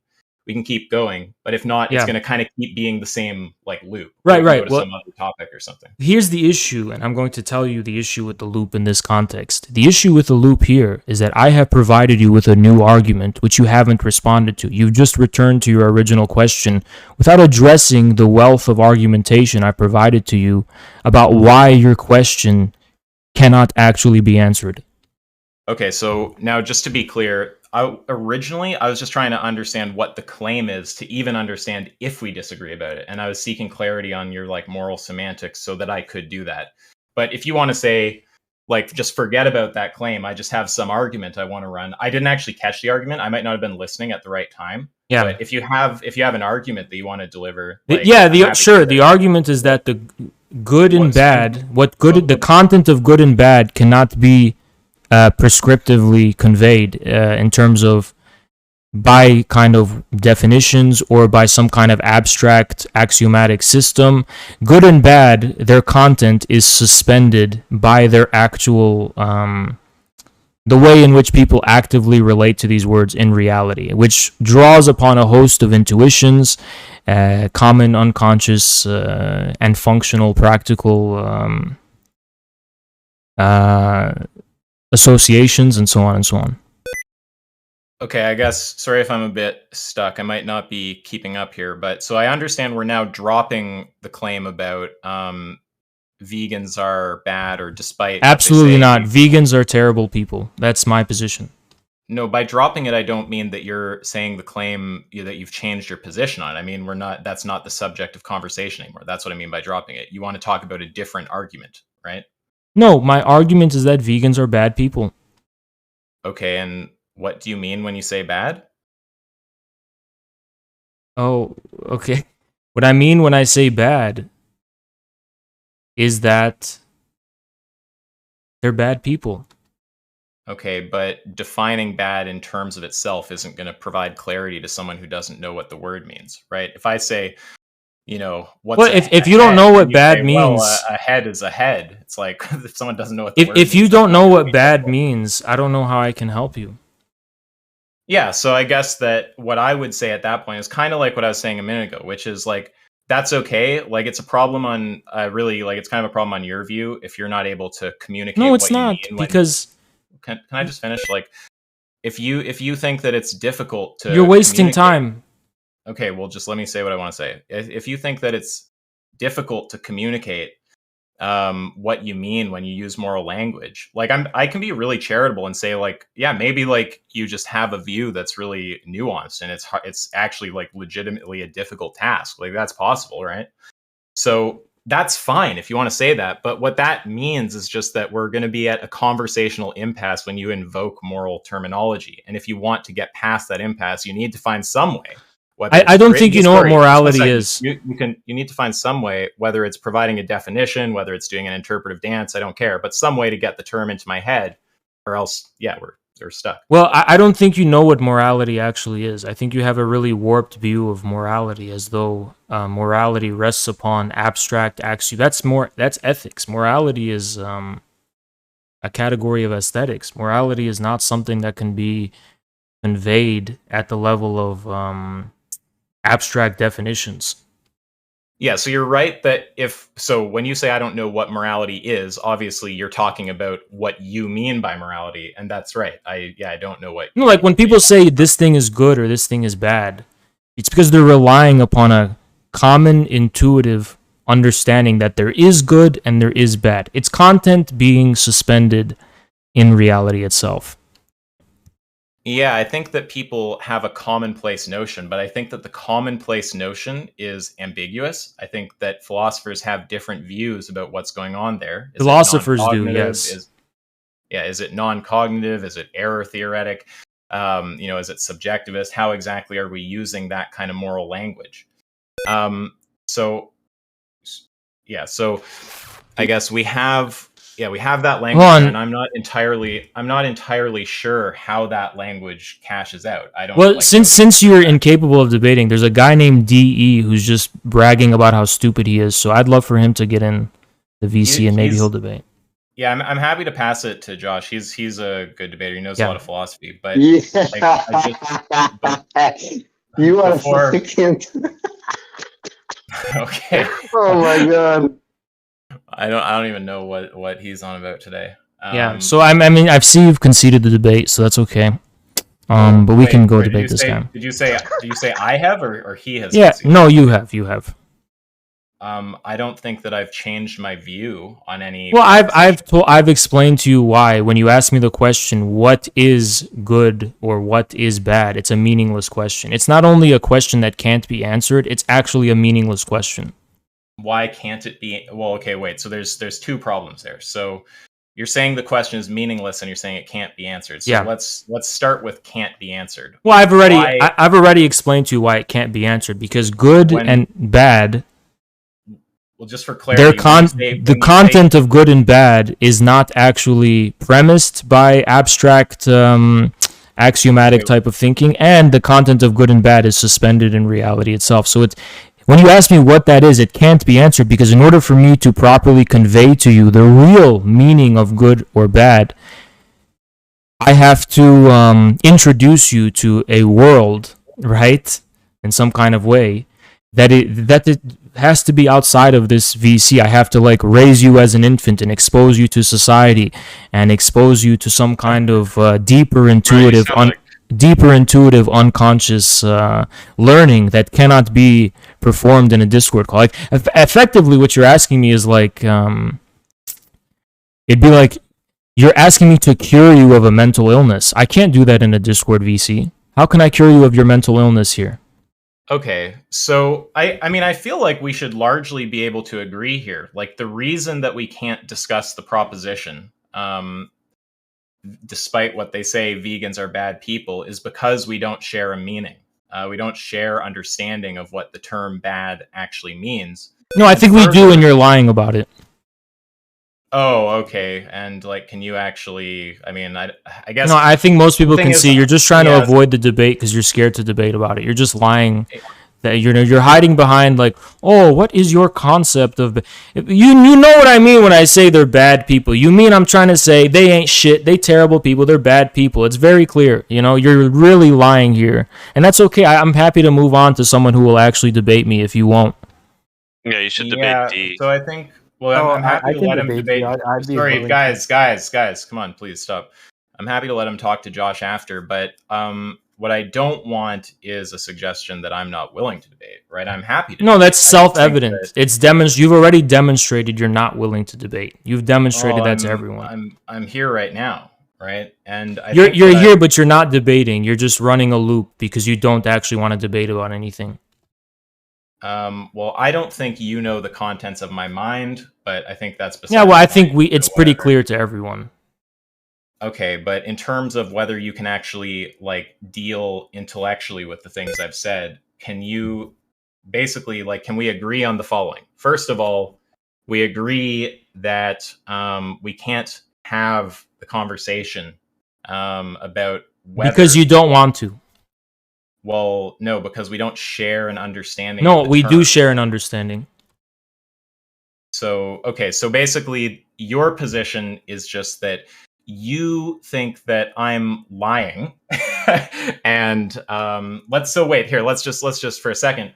we can keep going. But if not, it's going to kind of keep being the same like loop. Right. Go to some other topic or something. Here's the issue, and I'm going to tell you the issue with the loop in this context. The issue with the loop here is that I have provided you with a new argument which you haven't responded to. You've just returned to your original question without addressing the wealth of argumentation I provided to you about why your question cannot actually be answered. Okay, so now just to be clear, originally I was just trying to understand what the claim is to even understand if we disagree about it, and I was seeking clarity on your like moral semantics so that I could do that. But if you want to say like just forget about that claim, I just have some argument I want to run. I didn't actually catch the argument. I might not have been listening at the right time. Yeah. But if you have an argument that you want to deliver, the argument is that the good and bad, the content of good and bad cannot be prescriptively conveyed in terms of by kind of definitions or by some kind of abstract axiomatic system. Good and bad, their content is suspended by their actual the way in which people actively relate to these words in reality, which draws upon a host of intuitions, common, unconscious, and functional, practical associations, and so on and so on. Okay, I guess, sorry if I'm a bit stuck. I might not be keeping up here, but so I understand we're now dropping the claim about vegans are bad, or despite... Absolutely not. Vegans are terrible people. That's my position. No, by dropping it, I don't mean that you're saying the claim that you've changed your position on. I mean, that's not the subject of conversation anymore. That's what I mean by dropping it. You want to talk about a different argument, right? No, my argument is that vegans are bad people. Okay, and what do you mean when you say bad? Oh, okay. What I mean when I say bad is that they're bad people. Okay, but defining bad in terms of itself isn't going to provide clarity to someone who doesn't know what the word means, right? If I say, if you don't know what bad means, a head is a head. It's like if someone doesn't know what the word means, if you don't know what bad means, I don't know how I can help you. Yeah, so I guess that what I would say at that point is kind of like what I was saying a minute ago, which is like that's okay. Like it's a problem on really like it's kind of a problem on your view if you're not able to communicate. No, it's what you not, mean when- because can I just finish? Like if you think that it's difficult to you're wasting communicate- time. Okay, well, just let me say what I want to say. If you think that it's difficult to communicate what you mean when you use moral language, like I can be really charitable and say like, yeah, maybe like you just have a view that's really nuanced and it's actually like legitimately a difficult task. Like that's possible, right? So that's fine if you want to say that. But what that means is just that we're going to be at a conversational impasse when you invoke moral terminology. And if you want to get past that impasse, you need to find some way. I don't think you know what morality is. You need to find some way, whether it's providing a definition, whether it's doing an interpretive dance, I don't care, but some way to get the term into my head, or else, yeah, we're stuck. Well, I don't think you know what morality actually is. I think you have a really warped view of morality, as though morality rests upon abstract axioms. That's ethics. Morality is a category of aesthetics. Morality is not something that can be conveyed at the level of abstract definitions. Yeah, so you're right that when you say I don't know what morality is, obviously you're talking about what you mean by morality, and that's right. I don't know what. No, like when people say this thing is good or this thing is bad, it's because they're relying upon a common intuitive understanding that there is good and there is bad. It's content being suspended in reality itself. Yeah, I think that people have a commonplace notion, but I think that the commonplace notion is ambiguous. I think that philosophers have different views about what's going on there. Is it Philosophers do, non-cognitive? yes. Is it non-cognitive? Is it error theoretic? Is it subjectivist? How exactly are we using that kind of moral language? So I guess we have that language, and I'm not entirely sure how that language cashes out. I don't. Well, since you're incapable of debating, there's a guy named DE who's just bragging about how stupid he is. So I'd love for him to get in the VC and maybe he'll debate. Yeah, I'm happy to pass it to Josh. He's a good debater. He knows a lot of philosophy, but you want before- to fucking. Okay. Oh my god. I don't even know what he's on about today. Yeah. So I've seen you've conceded the debate, so that's okay. But we can go debate this time. Did you say I have or he has? Yeah. conceded? No, you have. I don't think that I've changed my view on any. Well, I've explained to you why. When you ask me the question, what is good or what is bad, it's a meaningless question. It's not only a question that can't be answered; it's actually a meaningless question. Why can't it be? Well, okay, wait. So there's two problems there. So you're saying the question is meaningless, and you're saying it can't be answered. So yeah. Let's start with can't be answered. Well, I've already explained to you why it can't be answered, because good and bad. Well, just for clarity, the content of good and bad is not actually premised by abstract axiomatic type of thinking, and the content of good and bad is suspended in reality itself. So it's when you ask me what that is, it can't be answered, because in order for me to properly convey to you the real meaning of good or bad, I have to introduce you to a world, right, in some kind of way, that it has to be outside of this VC. I have to raise you as an infant and expose you to society and expose you to some kind of deeper intuitive unconscious learning that cannot be performed in a Discord call. Effectively, what you're asking me is it'd be like you're asking me to cure you of a mental illness. I can't do that in a Discord VC. How can I cure you of your mental illness here? Okay, so I feel like we should largely be able to agree here. Like the reason that we can't discuss the proposition, despite what they say vegans are bad people, is because we don't share a meaning. We don't share understanding of what the term bad actually means. No, I think we do, and you're lying about it. Oh, okay. And can you actually? I guess. No, I think most people can see you're just trying to yeah, avoid the debate because you're scared to debate about it. You're just lying. That you're hiding behind what is your concept of? You know what I mean when I say they're bad people. You mean I'm trying to say they ain't shit. They terrible people. They're bad people. It's very clear. You're really lying here, and that's okay. I'm happy to move on to someone who will actually debate me if you won't. Yeah, you should Yeah, debate D. so I think. Well, Oh, I'm happy I to can let him debate debate. you. I'd be Sorry, willing guys, come on, please stop. I'm happy to let him talk to Josh after, but what I don't want is a suggestion that I'm not willing to debate. Right? I'm happy to. No, debate. that's I just think self-evident. that- It's you've already demonstrated you're not willing to debate. You've demonstrated Oh, that to everyone. I'm here right now, right? And You're think that here, but you're not debating. You're just running a loop because you don't actually want to debate about anything. Well, I don't think you know the contents of my mind, but I think that's beside Yeah, well, the I think point, it's so pretty whatever. clear to everyone. Okay, but in terms of whether you can actually like deal intellectually with the things I've said, can you basically like can we agree on the following? First of all, we agree that we can't have the conversation about whether Because you don't want to. Well, no, because we don't share an understanding. No, of the we do term. share an understanding. So, okay, so basically your position is just that you think that I'm lying. And let's just for a second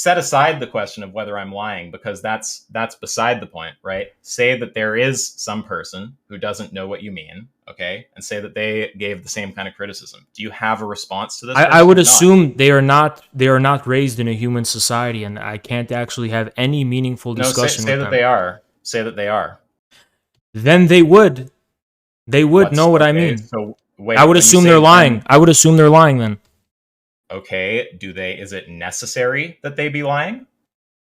set aside the question of whether I'm lying, because that's beside the point, right? Say that there is some person who doesn't know what you mean, okay, and say that they gave the same kind of criticism. Do you have a response to this? I would person or not? assume they are not raised in a human society, and I can't actually have any meaningful No, discussion say with that them. they are. Say that they are. Then they would. They would know what I okay, mean. So wait, I would when you assume say they're lying. then- I would assume they're lying then. Okay, is it necessary that they be lying?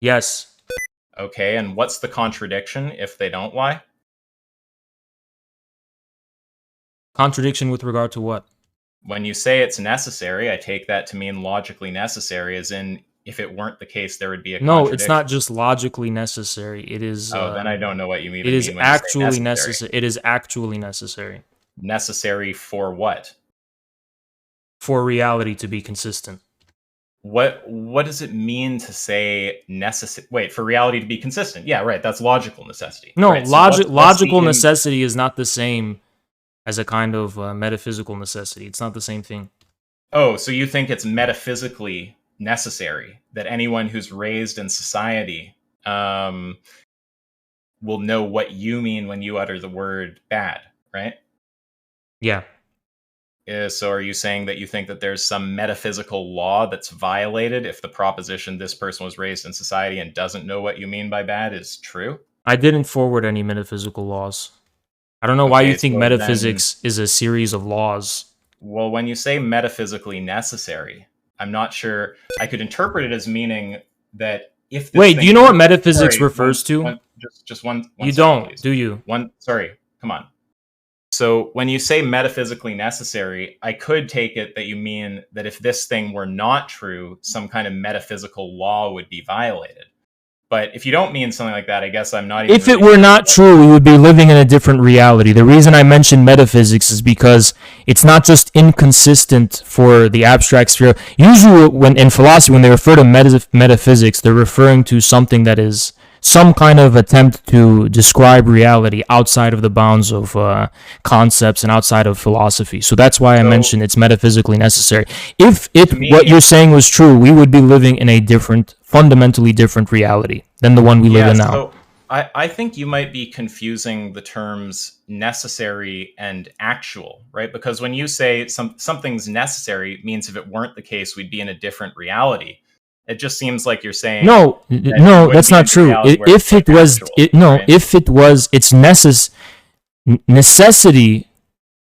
Yes. Okay, and what's the contradiction if they don't lie? Contradiction with regard to what? When you say it's necessary, I take that to mean logically necessary, as in if it weren't the case, there would be a No, contradiction. it's not just logically necessary. It is. Oh, then I don't know what you mean. It is mean when you say actually necessary. It is actually necessary Necessary for what? for reality to be consistent. What does it mean to say necessary? Wait, for reality to be consistent? Yeah, right. That's logical necessity. No, right, so what's logical the necessity is not the same as a kind of metaphysical necessity. It's not the same thing. Oh, so you think it's metaphysically necessary that anyone who's raised in society will know what you mean when you utter the word bad, right? Yeah. So are you saying that you think that there's some metaphysical law that's violated if the proposition this person was raised in society and doesn't know what you mean by bad is true? I didn't forward any metaphysical laws. I don't know why you Okay, think so metaphysics is a series of laws. Well, when you say metaphysically necessary, I'm not sure. I could interpret it as meaning that if this Wait, do thing- you know what metaphysics Sorry, refers to? Just one. You second, don't, please. do you? Sorry, come on. So when you say metaphysically necessary, I could take it that you mean that if this thing were not true, some kind of metaphysical law would be violated. But if you don't mean something like that, I guess I'm not even... If it were not true, we would be living in a different reality. The reason I mentioned metaphysics is because it's not just inconsistent for the abstract sphere. Usually when in philosophy, when they refer to metaphysics, they're referring to something that is some kind of attempt to describe reality outside of the bounds of concepts and outside of philosophy. So that's why I mentioned it's metaphysically necessary. If what you're saying was true, we would be living in a fundamentally different reality than the one we live in now. So I think you might be confusing the terms necessary and actual, right? Because when you say something's necessary, it means if it weren't the case, we'd be in a different reality. It just seems like you're saying no, that's not true. If it was, it's necessity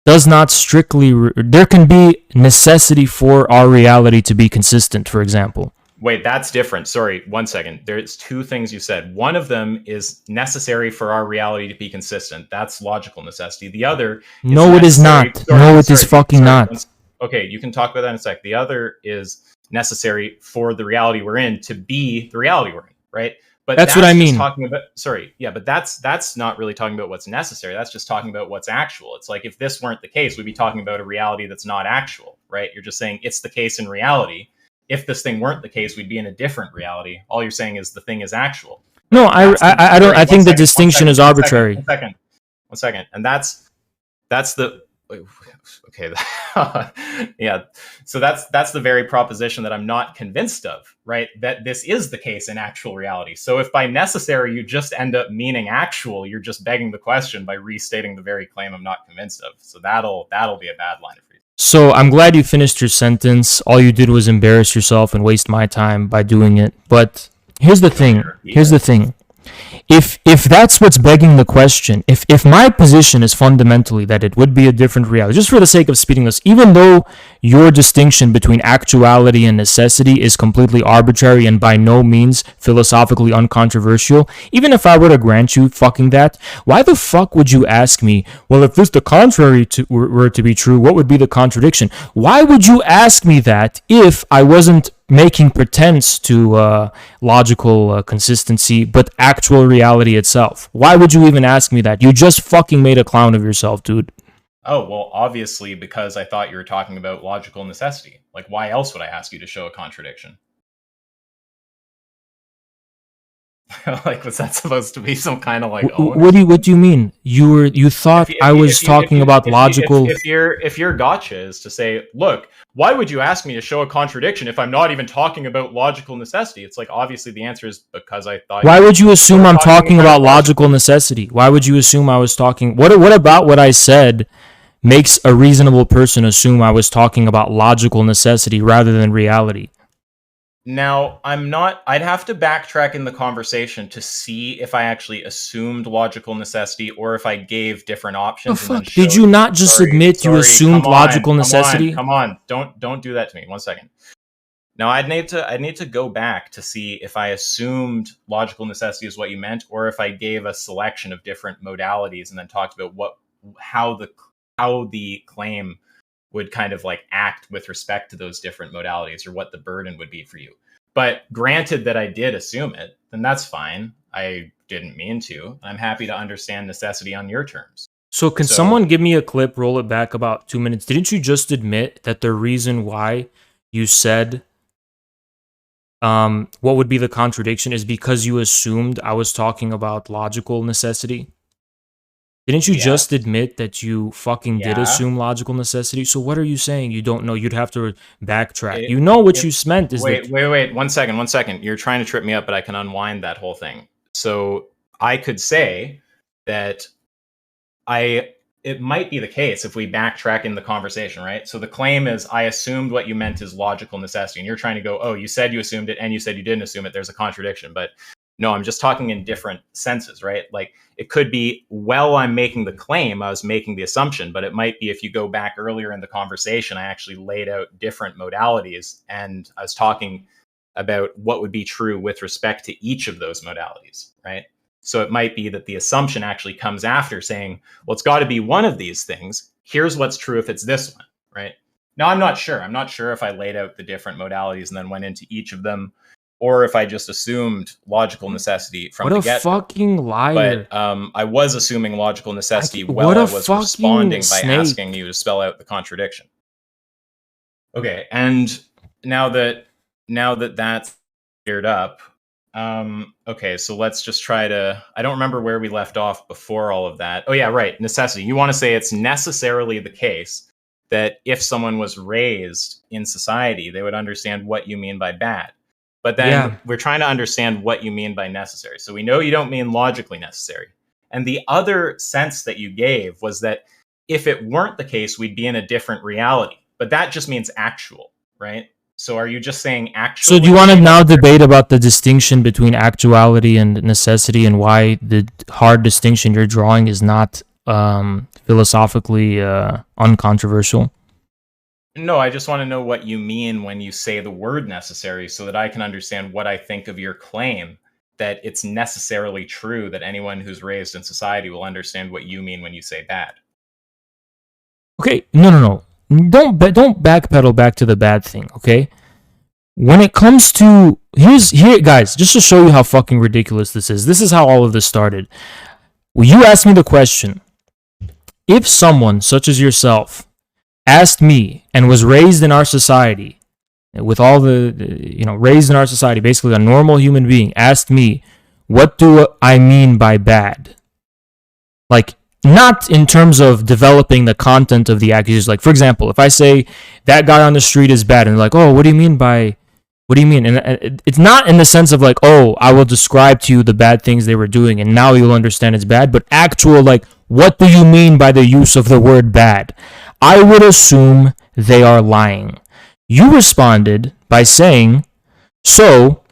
does not strictly. There can be necessity for our reality to be consistent. For example. Wait, that's different. Sorry, one second. There's two things you said. One of them is necessary for our reality to be consistent. That's logical necessity. The other, no, it is not. No, it is fucking not. Okay, you can talk about that in a sec. The other is necessary for the reality we're in to be the reality we're in, right? But that's what I mean. Talking about, but that's not really talking about what's necessary. That's just talking about what's actual. It's like if this weren't the case, we'd be talking about a reality that's not actual, right? You're just saying it's the case in reality. If this thing weren't the case, we'd be in a different reality. All you're saying is the thing is actual. No, I don't. I think the distinction is arbitrary. One second. And that's the okay, yeah. So that's the very proposition that I'm not convinced of, right? That this is the case in actual reality. So if by necessary you just end up meaning actual, you're just begging the question by restating the very claim I'm not convinced of. So that'll be a bad line of reasoning. So I'm glad you finished your sentence. All you did was embarrass yourself and waste my time by doing it. But here's the thing. If that's what's begging the question, if my position is fundamentally that it would be a different reality, just for the sake of speeding this, even though your distinction between actuality and necessity is completely arbitrary and by no means philosophically uncontroversial, even if I were to grant you fucking that, why the fuck would you ask me, well, if this the contrary were to be true, what would be the contradiction? Why would you ask me that if I wasn't making pretense to logical consistency, but actual reality itself? Why would you even ask me that? You just fucking made a clown of yourself, dude. Oh, well, obviously, because I thought you were talking about logical necessity. Like, why else would I ask you to show a contradiction? Like, was that supposed to be some kind of like? What do you mean? You thought I was talking about logical? If your gotcha is to say, look, why would you ask me to show a contradiction if I'm not even talking about logical necessity? It's like, obviously the answer is because I thought. Why would you assume I'm talking about logical necessity? Why would you assume I was talking? What about what I said makes a reasonable person assume I was talking about logical necessity rather than reality? Now, I'd have to backtrack in the conversation to see if I actually assumed logical necessity or if I gave different options. The fuck? Did you not just admit you assumed logical necessity? Come on. Don't do that to me. 1 second. Now, I'd need to go back to see if I assumed logical necessity is what you meant, or if I gave a selection of different modalities and then talked about how the claim would kind of like act with respect to those different modalities, or what the burden would be for you. But granted that I did assume it, then that's fine. I didn't mean to. I'm happy to understand necessity on your terms. So can someone give me a clip, roll it back about 2 minutes? Didn't you just admit that the reason why you said what would be the contradiction is because you assumed I was talking about logical necessity? Didn't you just admit that you fucking did assume logical necessity? So what are you saying? You don't know. You'd have to backtrack. You know what you meant is wait, 1 second. You're trying to trip me up, but I can unwind that whole thing. So I could say that it might be the case if we backtrack in the conversation, right? So the claim is I assumed what you meant is logical necessity, and you're trying to go, oh, you said you assumed it and you said you didn't assume it. There's a contradiction, but no, I'm just talking in different senses, right? Like it could be, well, I'm making the claim, I was making the assumption, but it might be if you go back earlier in the conversation, I actually laid out different modalities and I was talking about what would be true with respect to each of those modalities, right? So it might be that the assumption actually comes after saying, well, it's got to be one of these things. Here's what's true if it's this one, right? Now, I'm not sure. I'm not sure if I laid out the different modalities and then went into each of them, or if I just assumed logical necessity from the get-go. What a fucking liar. But I was assuming logical necessity while I was responding by asking you to spell out the contradiction. Okay, and now that that's cleared up, okay, so let's just try to... I don't remember where we left off before all of that. Oh yeah, right, necessity. You want to say it's necessarily the case that if someone was raised in society, they would understand what you mean by bad. But then we're trying to understand what you mean by necessary. So we know you don't mean logically necessary. And the other sense that you gave was that if it weren't the case, we'd be in a different reality. But that just means actual, right? So are you just saying actual? So do you want to now debate about the distinction between actuality and necessity and why the hard distinction you're drawing is not philosophically uncontroversial? No, I just want to know what you mean when you say the word necessary so that I can understand what I think of your claim that it's necessarily true that anyone who's raised in society will understand what you mean when you say bad. Okay, no. Don't backpedal back to the bad thing, okay? When it comes to... Here, guys, just to show you how fucking ridiculous this is how all of this started. Well, you asked me the question. If someone, such as yourself, asked me and was raised in our society with all raised in our society, basically a normal human being, asked me, what do I mean by bad? Like, not in terms of developing the content of the accusation. Like, for example, if I say that guy on the street is bad, and they're like, oh, what do you mean? And it's not in the sense of like, oh, I will describe to you the bad things they were doing, and now you'll understand it's bad, but actual, like, what do you mean by the use of the word bad? I would assume they are lying. You responded by saying, so,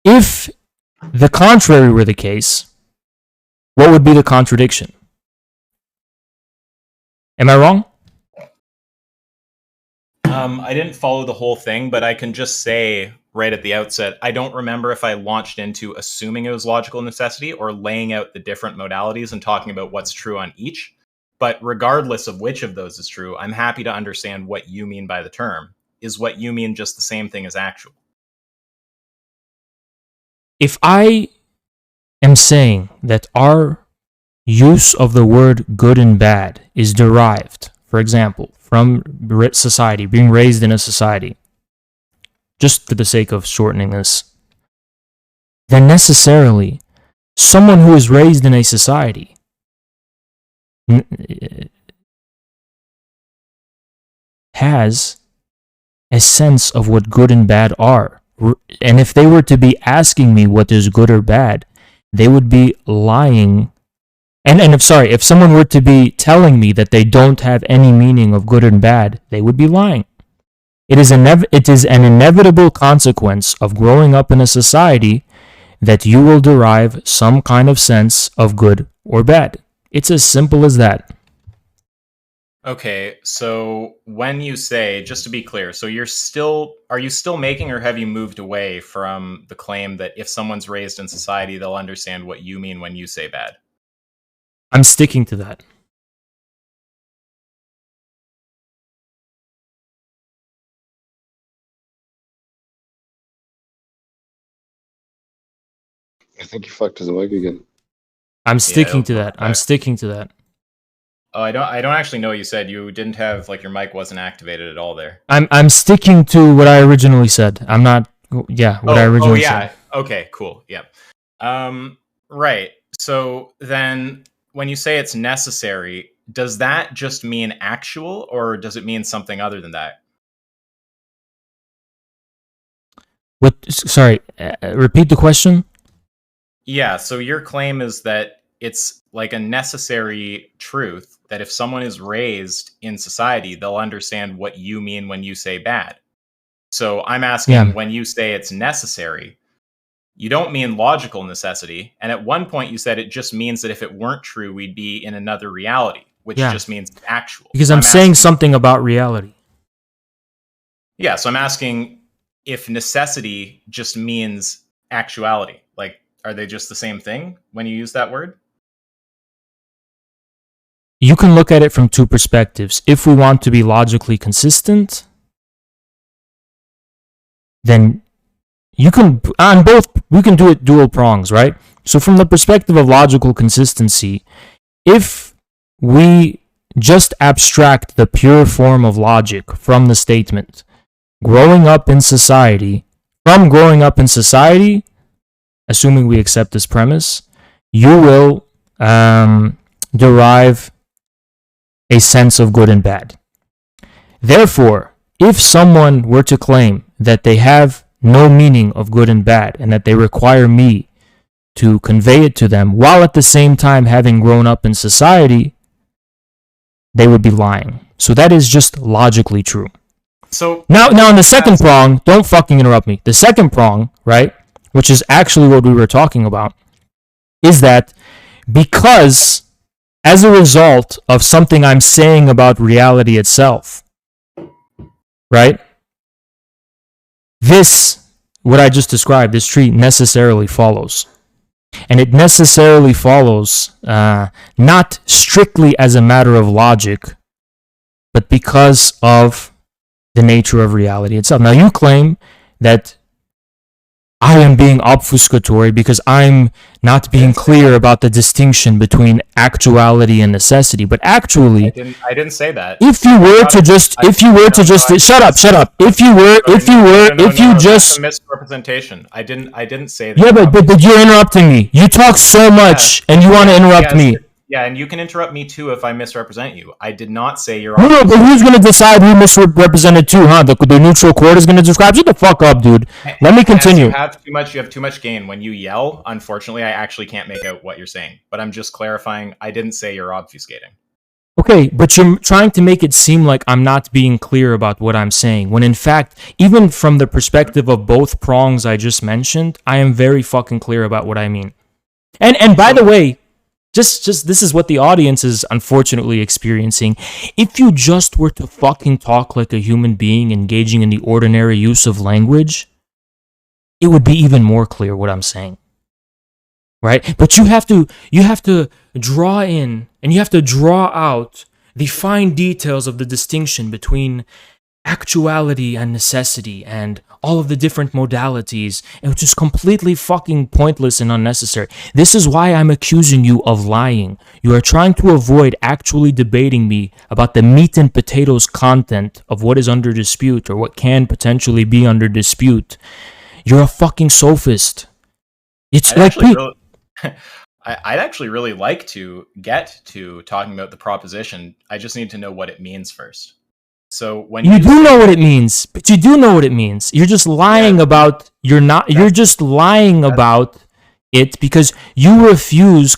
if the contrary were the case, what would be the contradiction? Am I wrong? I didn't follow the whole thing, but I can just say right at the outset, I don't remember if I launched into assuming it was logical necessity or laying out the different modalities and talking about what's true on each. But regardless of which of those is true, I'm happy to understand what you mean by the term. Is what you mean just the same thing as actual? If I am saying that our use of the word good and bad is derived, for example, from society, being raised in a society, just for the sake of shortening this, then necessarily someone who is raised in a society has a sense of what good and bad are. And if they were to be asking me what is good or bad, they would be lying. And if someone were to be telling me that they don't have any meaning of good and bad, they would be lying. It is an inevitable consequence of growing up in a society that you will derive some kind of sense of good or bad. It's as simple as that. Okay, so when you say, just to be clear, so are you still making, or have you moved away from the claim that if someone's raised in society, they'll understand what you mean when you say bad? I'm sticking to that. I think he fucked his mic again. I'm sticking to that. I'm sticking to that. Oh, I don't actually know what you said. You didn't have, like, your mic wasn't activated at all there. I'm sticking to what I originally said. I'm not. Yeah, what I originally said. Okay, cool. Yep. Right. So then, when you say it's necessary, does that just mean actual, or does it mean something other than that? What? Sorry. Repeat the question. Yeah. So your claim is that it's like a necessary truth that if someone is raised in society, they'll understand what you mean when you say bad. So I'm asking, when you say it's necessary, you don't mean logical necessity. And at one point you said it just means that if it weren't true, we'd be in another reality, which just means actual. Because I'm saying something about reality. Yeah, so I'm asking if necessity just means actuality. Like, are they just the same thing when you use that word? You can look at it from two perspectives. If we want to be logically consistent, then you can, on both, we can do it dual prongs, right? So from the perspective of logical consistency, if we just abstract the pure form of logic from the statement, growing up in society, assuming we accept this premise, you will derive a sense of good and bad. Therefore, if someone were to claim that they have no meaning of good and bad and that they require me to convey it to them while at the same time having grown up in society, they would be lying. So that is just logically true. So now in the second prong, don't fucking interrupt me. The second prong, right, which is actually what we were talking about, is that because as a result of something I'm saying about reality itself, right, this, what I just described, this tree necessarily follows. And it necessarily follows not strictly as a matter of logic, but because of the nature of reality itself. Now, you claim that I am being obfuscatory because I'm not being clear about the distinction between actuality and necessity. But actually, I didn't say that. If you were to just shut up. If you just misrepresentation. I didn't say that. Yeah, but you're interrupting me. You talk so much, and you want to interrupt me. Yeah, and you can interrupt me too if I misrepresent you. I did not say you're. No, but who's gonna decide who misrepresented too, huh? The neutral court is gonna describe. Shut the fuck up, dude. Let me continue. You have too much gain when you yell. Unfortunately, I actually can't make out what you're saying. But I'm just clarifying. I didn't say you're obfuscating. Okay, but you're trying to make it seem like I'm not being clear about what I'm saying, when in fact, even from the perspective of both prongs I just mentioned, I am very fucking clear about what I mean. And by the way, just this is what the audience is unfortunately experiencing. If you just were to fucking talk like a human being engaging in the ordinary use of language, it would be even more clear what I'm saying. Right? But you have to draw in and you have to draw out the fine details of the distinction between actuality and necessity and all of the different modalities, which is completely fucking pointless and unnecessary. This is why I'm accusing you of lying. You are trying to avoid actually debating me about the meat and potatoes content of what is under dispute or what can potentially be under dispute. You're a fucking sophist. It's like I'd actually really like to get to talking about the proposition. I just need to know what it means first. So when you do know what it means, but you do know what it means. You're just lying about you're just lying about it because you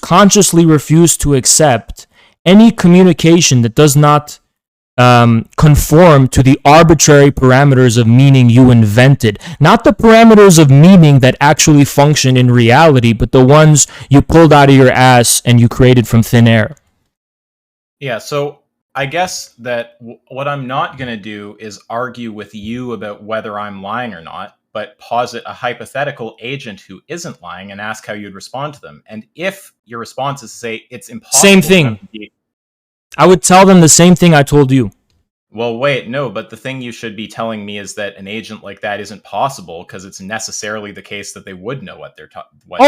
consciously refuse to accept any communication that does not conform to the arbitrary parameters of meaning you invented. Not the parameters of meaning that actually function in reality, but the ones you pulled out of your ass and you created from thin air. Yeah, so I guess that what I'm not going to do is argue with you about whether I'm lying or not, but posit a hypothetical agent who isn't lying and ask how you'd respond to them. And if your response is to say it's impossible... Same thing. I would tell them the same thing I told you. Well, wait, no, but the thing you should be telling me is that an agent like that isn't possible because it's necessarily the case that they would know what they're talking about.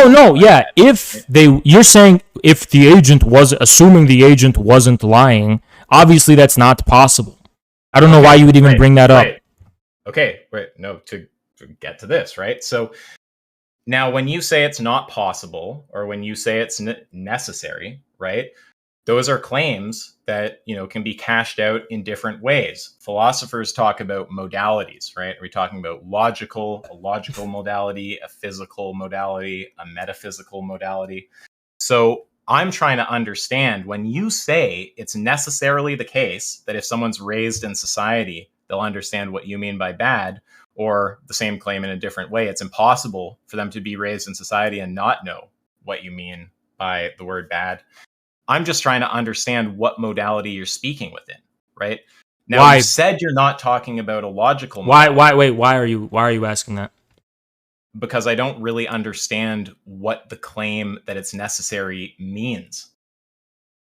You're saying if the agent assuming the agent wasn't lying, obviously that's not possible. I don't know why you would even bring that up. Okay, right, no, to get to this, right? So now when you say it's not possible or when you say it's necessary, right? Those are claims that, can be cashed out in different ways. Philosophers talk about modalities, right? We're talking about a logical modality, a physical modality, a metaphysical modality. So I'm trying to understand when you say it's necessarily the case that if someone's raised in society, they'll understand what you mean by bad, or the same claim in a different way. It's impossible for them to be raised in society and not know what you mean by the word bad. I'm just trying to understand what modality you're speaking within, right? Now, you said you're not talking about a logical modality. Why are you asking that? Because I don't really understand what the claim that it's necessary means.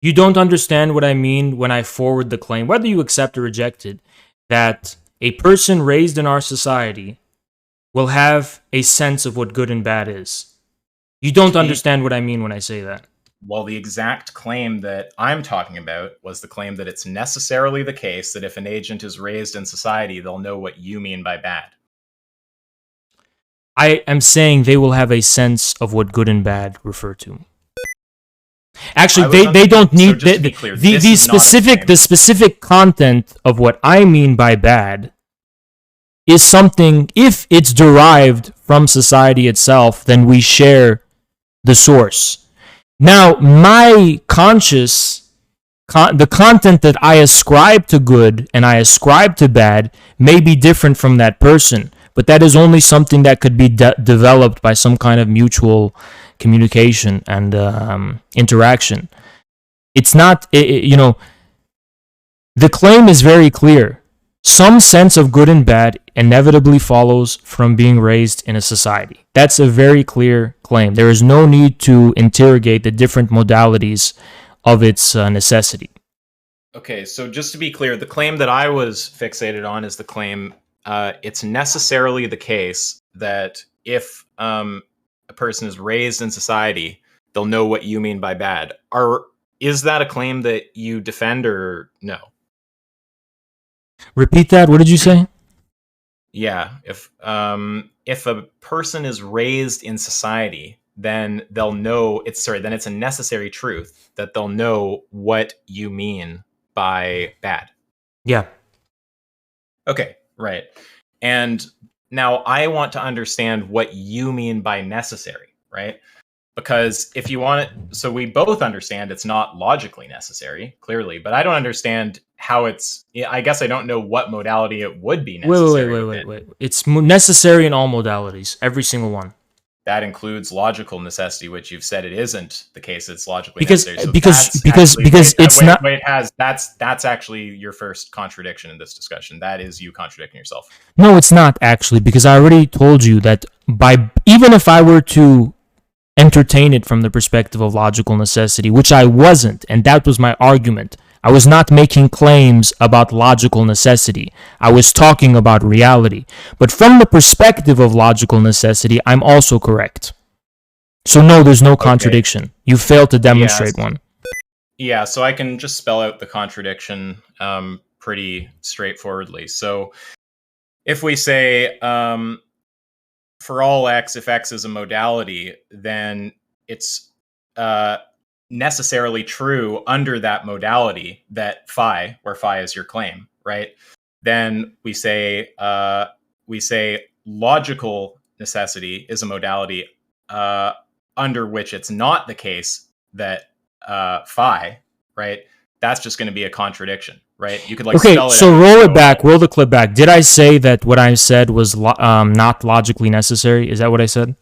You don't understand what I mean when I forward the claim, whether you accept or reject it, that a person raised in our society will have a sense of what good and bad is. You don't understand what I mean when I say that. Well, the exact claim that I'm talking about was the claim that it's necessarily the case that if an agent is raised in society, they'll know what you mean by bad. I am saying they will have a sense of what good and bad refer to. Actually, they don't need the specific content of what I mean by bad is something, if it's derived from society itself, then we share the source. Now, my the content that I ascribe to good and I ascribe to bad may be different from that person, but that is only something that could be developed by some kind of mutual communication and interaction. It's not, the claim is very clear. Some sense of good and bad inevitably follows from being raised in a society. That's a very clear claim. There is no need to interrogate the different modalities of its necessity. Okay, so just to be clear, the claim that I was fixated on is the claim it's necessarily the case that if a person is raised in society, they'll know what you mean by bad. Is that a claim that you defend or no? Repeat that. What did you say? Yeah, if a person is raised in society, then they'll know then it's a necessary truth that they'll know what you mean by bad. Yeah. Okay, right. And now I want to understand what you mean by necessary, right? Because if you want it, so we both understand it's not logically necessary, clearly, but I don't understand how I guess I don't know what modality it would be necessary. Wait. It's necessary in all modalities, every single one. That includes logical necessity, which you've said it isn't the case. It's logically Because necessary. So because it's not. That's actually your first contradiction in this discussion. That is you contradicting yourself. No, it's not actually, because I already told you that even if I were to entertain it from the perspective of logical necessity, which I wasn't, and that was my argument. I was not making claims about logical necessity. I was talking about reality. But from the perspective of logical necessity, I'm also correct. So no, there's no contradiction. You failed to demonstrate one. Yeah, so I can just spell out the contradiction pretty straightforwardly. So if we say for all x, if x is a modality, then it's necessarily true under that modality that phi, where phi is your claim, right? Then we say logical necessity is a modality under which it's not the case that phi, right? That's just going to be a contradiction, right? You could like spell it so out. roll the clip back. Did I say that what I said was not logically necessary? Is that what I said?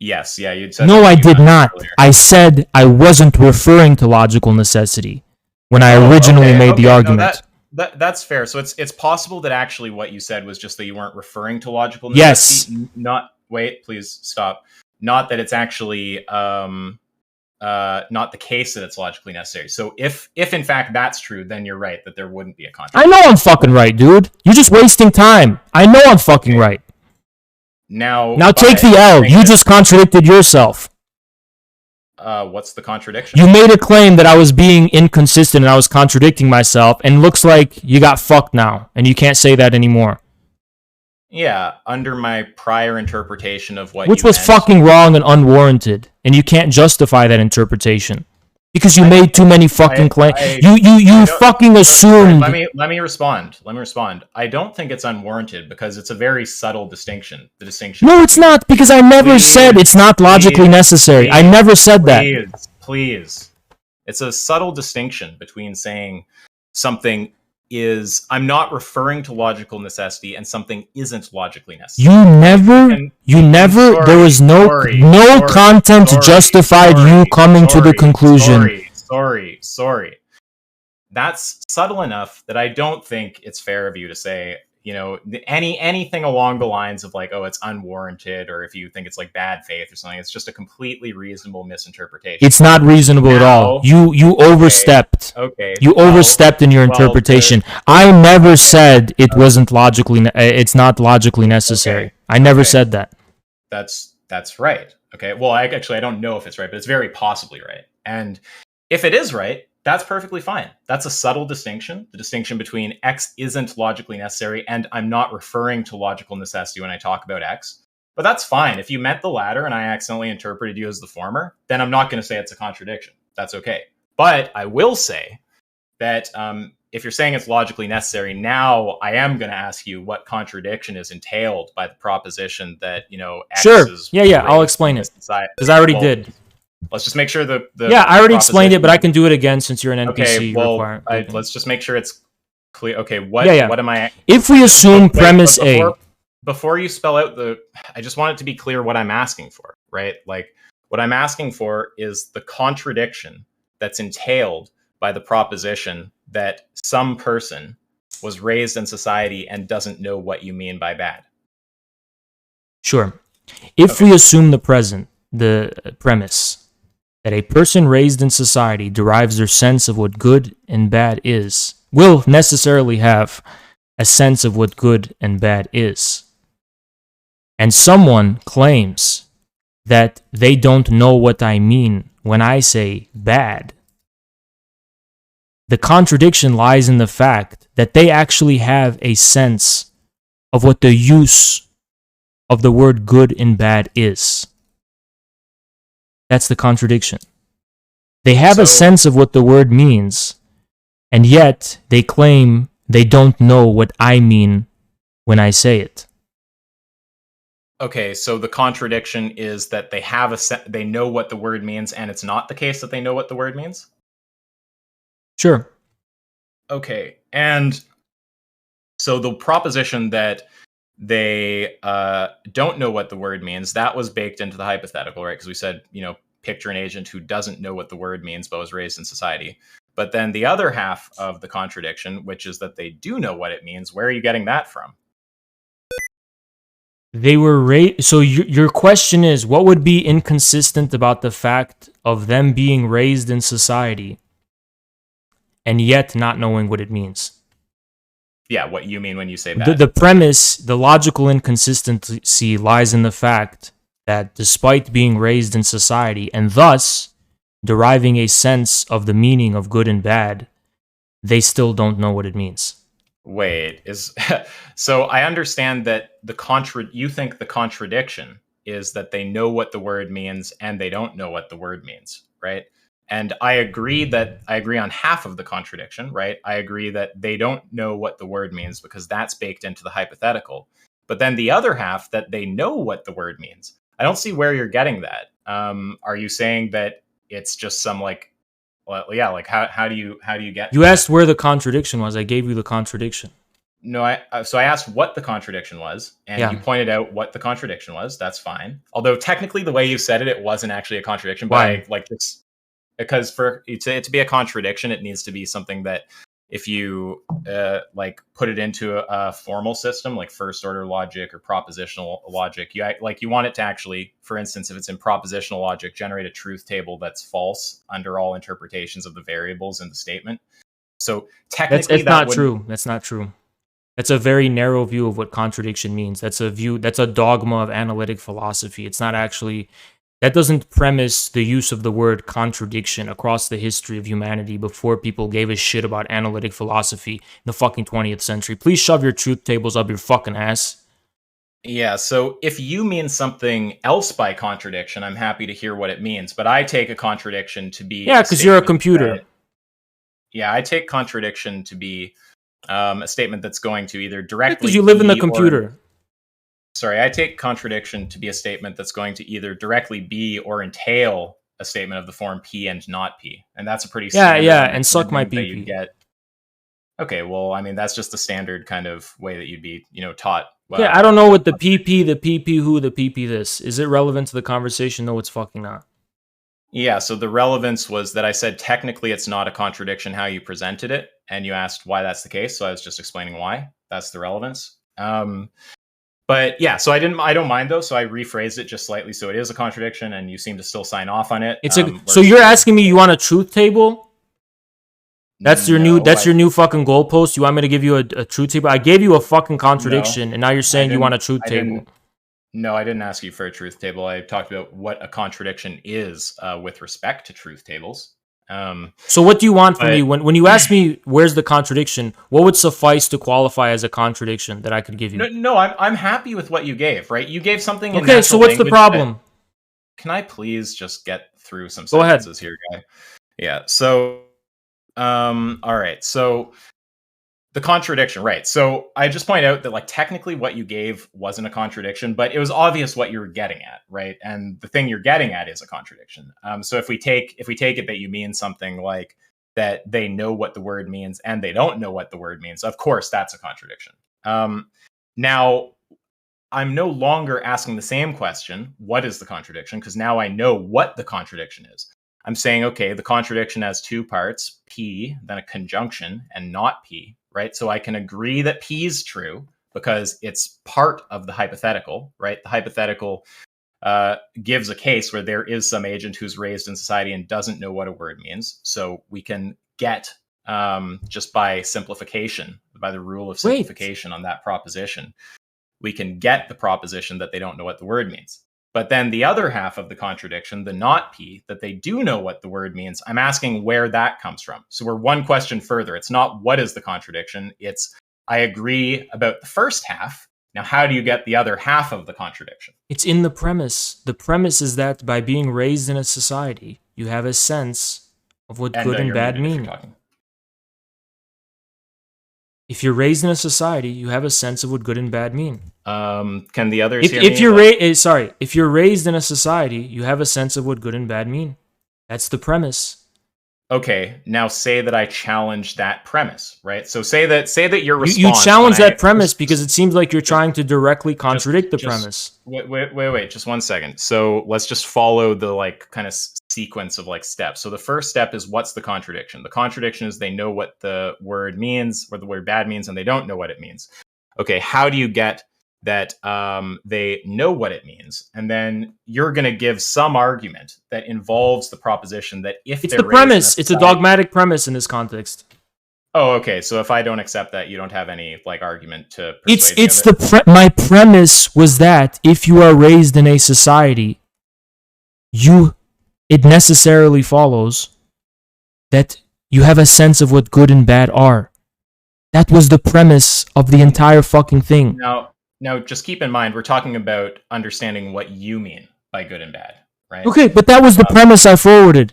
Yes, yeah, you'd said. No, I did not. Earlier. I said I wasn't referring to logical necessity when I originally made the argument. No, that's fair. So it's possible that actually what you said was just that you weren't referring to logical Yes. necessity. Wait, please stop. Not that it's actually not the case that it's logically necessary. So if in fact that's true, then you're right that there wouldn't be a contradiction. I know I'm fucking right, dude. You're just wasting time. I know I'm fucking right. Now take the L. You just contradicted yourself. What's the contradiction? You made a claim that I was being inconsistent and I was contradicting myself, and looks like you got fucked now, and you can't say that anymore. Yeah, under my prior interpretation of what Which you was meant. fucking wrong and unwarranted, and you can't justify that interpretation. Because you made too many fucking claims. You fucking assumed. Let me respond. I don't think it's unwarranted because it's a very subtle distinction. The distinction. No, it's not, because I never said it's not logically necessary. I never said that. Please. It's a subtle distinction between saying something is I'm not referring to logical necessity and something isn't logically necessary. There was no content justified you coming to the conclusion. Sorry. That's subtle enough that I don't think it's fair of you to say, anything along the lines of like, oh, it's unwarranted, or if you think it's like bad faith or something. It's just a completely reasonable misinterpretation. It's not reasonable at all. You overstepped. Okay. You overstepped in your interpretation. I never said it wasn't logically. It's not logically necessary. Okay. I never said that. That's right. Okay. Well, I don't know if it's right, but it's very possibly right. And if it is right, that's perfectly fine. That's a subtle distinction, the distinction between X isn't logically necessary and I'm not referring to logical necessity when I talk about X. But that's fine. If you meant the latter and I accidentally interpreted you as the former, then I'm not going to say it's a contradiction. That's okay. But I will say that if you're saying it's logically necessary, now I am going to ask you what contradiction is entailed by the proposition that, X is... Yeah, I'll explain it. Because I already did. Let's just make sure I already explained it, but I can do it again since you're an NPC. Okay, let's just make sure it's clear. Okay, what am I... If we assume premise A... Before you spell out I just want it to be clear what I'm asking for, right? Like, what I'm asking for is the contradiction that's entailed by the proposition that some person was raised in society and doesn't know what you mean by bad. Sure. If we assume the premise that a person raised in society derives their sense of what good and bad is, will necessarily have a sense of what good and bad is, and someone claims that they don't know what I mean when I say bad, the contradiction lies in the fact that they actually have a sense of what the use of the word good and bad is. That's the contradiction. They have a So- sense of what the word means, and yet they claim they don't know what I mean when I say it. Okay, so the contradiction is that they have they know what the word means, and it's not the case that they know what the word means? Sure. Okay, and so the proposition that they don't know what the word means, that was baked into the hypothetical, right? Because we said, picture an agent who doesn't know what the word means but was raised in society. But then the other half of the contradiction, which is that they do know what it means, where are you getting that from? They were raised. So your question is, what would be inconsistent about the fact of them being raised in society and yet not knowing what it means? Yeah, what you mean when you say that. The premise, the logical inconsistency lies in the fact that despite being raised in society and thus deriving a sense of the meaning of good and bad, they still don't know what it means. Wait, so I understand that you think the contradiction is that they know what the word means and they don't know what the word means, right? And I agree on half of the contradiction, right? I agree that they don't know what the word means because that's baked into the hypothetical. But then the other half, that they know what the word means, I don't see where you're getting that. Are you saying that it's just some how do you get? You asked where the contradiction was. I gave you the contradiction. No, so I asked what the contradiction was, and you pointed out what the contradiction was. That's fine. Although technically, the way you said it wasn't actually a contradiction. But Why? Because for it to be a contradiction, it needs to be something that if you put it into a formal system like first order logic or propositional logic, you want it to actually, for instance, if it's in propositional logic, generate a truth table that's false under all interpretations of the variables in the statement. So technically, That's not true. That's a very narrow view of what contradiction means. That's a dogma of analytic philosophy. It's not actually. That doesn't premise the use of the word contradiction across the history of humanity before people gave a shit about analytic philosophy in the fucking 20th century. Please shove your truth tables up your fucking ass. Yeah, so if you mean something else by contradiction, I'm happy to hear what it means. But I take a contradiction to be... Yeah, because you're a computer. I take contradiction to be a statement that's going to either directly... Because you live in the computer. I take contradiction to be a statement that's going to either directly be or entail a statement of the form P and not P. And that's a pretty standard... and suck my PP. Okay, well, I mean, that's just the standard kind of way that you'd be, taught. Well, I don't know what the PP who, the PP this. Is it relevant to the conversation? No, it's fucking not. Yeah, so the relevance was that I said technically it's not a contradiction how you presented it, and you asked why that's the case, so I was just explaining why. That's the relevance. But yeah, so I don't mind though, so I rephrased it just slightly so it is a contradiction, and you seem to still sign off on it. So you're asking me you want a truth table? That's your new fucking goalpost. You want me to give you a truth table? I gave you a fucking contradiction, and now you're saying you want a truth table. No, I didn't ask you for a truth table. I talked about what a contradiction is with respect to truth tables. So what do you want from me? When you ask me where's the contradiction, what would suffice to qualify as a contradiction that I could give you? No, I'm happy with what you gave, right? You gave something in Okay, so what's the problem? Can I please just get through some sentences here, guy? Yeah, so... all right, so the contradiction, right? So I just point out that technically what you gave wasn't a contradiction, but it was obvious what you were getting at, right? And the thing you're getting at is a contradiction. So if we take it that you mean something like that they know what the word means and they don't know what the word means, of course that's a contradiction. Now I'm no longer asking the same question, what is the contradiction? Because now I know what the contradiction is. I'm saying, okay, the contradiction has two parts, P, then a conjunction, and not P, right? So I can agree that P is true because it's part of the hypothetical, right? The hypothetical gives a case where there is some agent who's raised in society and doesn't know what a word means. So we can get, just by simplification, by the rule of simplification on that proposition, we can get the proposition that they don't know what the word means. But then the other half of the contradiction, the not P, that they do know what the word means, I'm asking where that comes from. So we're one question further. It's not what is the contradiction. It's I agree about the first half. Now, how do you get the other half of the contradiction? It's in the premise. The premise is that by being raised in a society, you have a sense of what good and you're bad muted if you're mean. talking. If you're raised in a society, you have a sense of what good and bad mean. Can the others If, hear if me? you're if you're raised in a society, you have a sense of what good and bad mean. That's the premise. Okay, now say that I challenge that premise, right? So say that your response. You challenge when I- that premise because it seems like you're trying to directly contradict the premise. Wait, just 1 second. So let's just follow the like kind of sequence of like steps. So the first step is, what's the contradiction? The contradiction is they know what the word means, or the word bad means, and they don't know what it means. Okay, how do you get that they know what it means? And then you're going to give some argument that involves the proposition that if It's they're the raised in premise. It's a society- dogmatic premise in this context. Oh, okay. So if I don't accept that, you don't have any like argument to It's persuade me it's of it? my premise was that if you are raised in a society, it necessarily follows that you have a sense of what good and bad are. That was the premise of the entire fucking thing. Now, just keep in mind, we're talking about understanding what you mean by good and bad, right? Okay, but that was the premise I forwarded.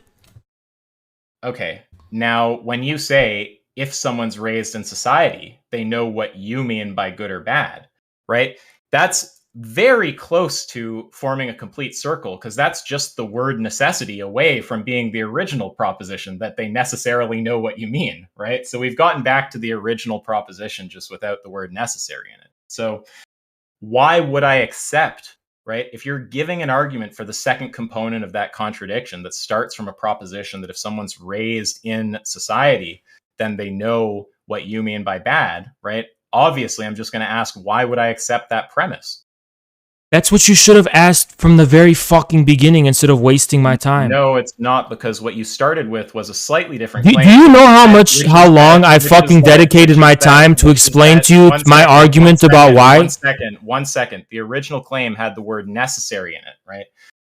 Okay. Now, when you say if someone's raised in society, they know what you mean by good or bad, right? That's very close to forming a complete circle, because that's just the word necessity away from being the original proposition that they necessarily know what you mean, right? So we've gotten back to the original proposition just without the word necessary in it. So why would I accept, right? If you're giving an argument for the second component of that contradiction that starts from a proposition that if someone's raised in society, then they know what you mean by bad, right? Obviously, I'm just going to ask, why would I accept that premise? That's what you should have asked from the very fucking beginning instead of wasting my time. No, it's not, because what you started with was a slightly different Do claim. you know how long I fucking dedicated my time to explain to you my argument about why? 1 second. The original claim had the word necessary in it, right?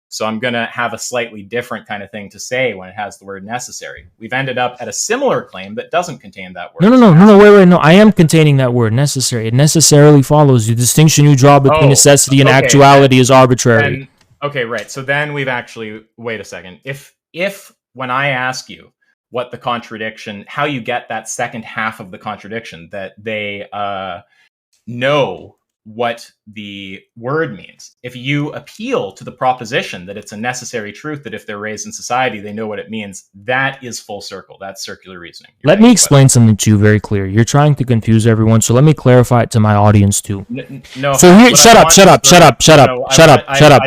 So I'm going to have a slightly different kind of thing to say when it has the word necessary. We've ended up at a similar claim that doesn't contain that word. No, wait, no. I am containing that word, necessary. It necessarily follows. The distinction you draw between necessity and actuality is arbitrary. Okay, right. So then we've actually, wait a second. If when I ask you what the contradiction, how you get that second half of the contradiction, that they know what the word means, if you appeal to the proposition that it's a necessary truth that if they're raised in society, they know what it means, that is full circle. That's circular reasoning. Let me explain something to you very clear. You're trying to confuse everyone, so let me clarify it to my audience too. No. So here, shut up. I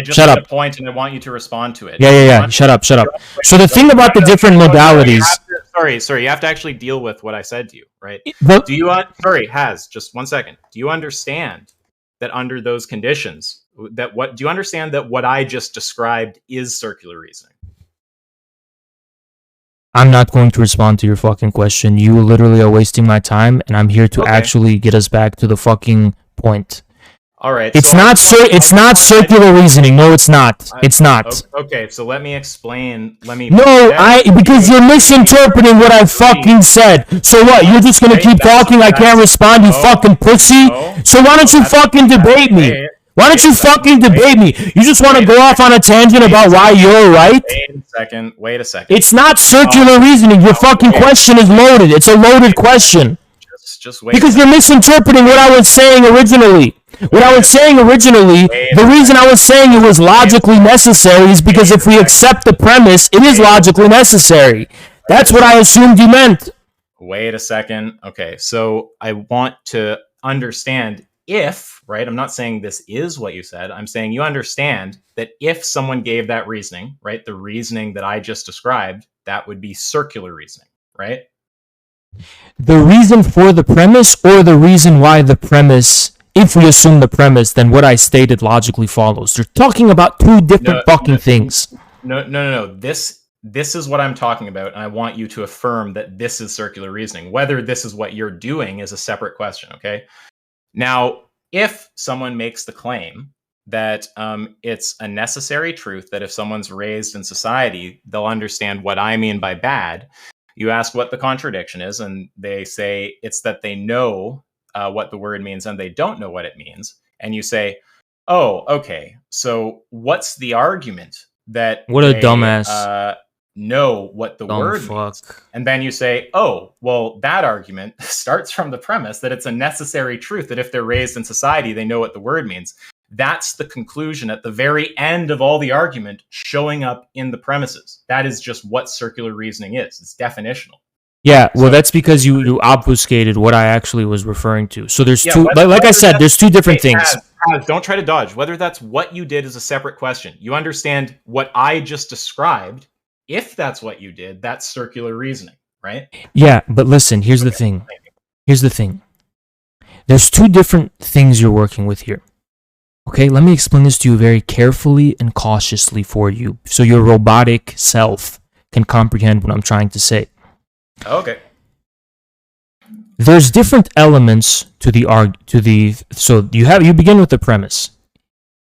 just made a point, and I want you to respond to it. Yeah. Shut up. So the thing about the different modalities. Sorry. You have to actually deal with what I said to you, right? But, Just 1 second. Do you understand that under those conditions, do you understand that what I just described is circular reasoning? I'm not going to respond to your fucking question. You literally are wasting my time, and I'm here to actually get us back to the fucking point. All right. It's not circular reasoning. No, it's not. It's not. Okay, so let me explain. Because you're misinterpreting what I fucking said. So what? You're just gonna keep talking? I can't respond, you fucking pussy. So why don't you fucking debate me? Why don't you fucking debate me? You just want to go off on a tangent about why you're right? Wait a second. It's not circular reasoning. Your fucking question is loaded. It's a loaded question. Just wait. Because you're misinterpreting what I was saying originally. What I was saying originally, the reason I was saying it was logically necessary is because if we accept the premise, it is logically necessary. That's what I assumed you meant. Wait a second. Okay, so I want to understand if, right? I'm not saying this is what you said. I'm saying you understand that if someone gave that reasoning, right, the reasoning that I just described, that would be circular reasoning, right? The reason for the premise or the reason why the premise, if we assume the premise, then what I stated logically follows. You're talking about two different things. No. This is what I'm talking about, and I want you to affirm that this is circular reasoning. Whether this is what you're doing is a separate question, okay? Now, if someone makes the claim that it's a necessary truth that if someone's raised in society, they'll understand what I mean by bad, you ask what the contradiction is, and they say it's that they know what the word means and they don't know what it means. and you say, "Oh, okay. So what's the argument that What a they, dumbass. know what the Dumb word fuck. means?" And then you say, "Oh, well, that argument starts from the premise that it's a necessary truth that if they're raised in society, they know what the word means." That's the conclusion at the very end of all the argument showing up in the premises. That is just what circular reasoning is. It's definitional. Yeah, well, So- that's because you obfuscated what I actually was referring to. So there's Yeah, two, whether- like I whether said, that's- there's two different Hey, things.Az, don't try to dodge. Whether that's what you did is a separate question. You understand what I just described. If that's what you did, that's circular reasoning, right? Yeah, but listen, here's the thing. Here's the thing. There's two different things you're working with here. Okay, let me explain this to you very carefully and cautiously for you, so your robotic self can comprehend what I'm trying to say. Okay. There's different elements to the so you begin with the premise.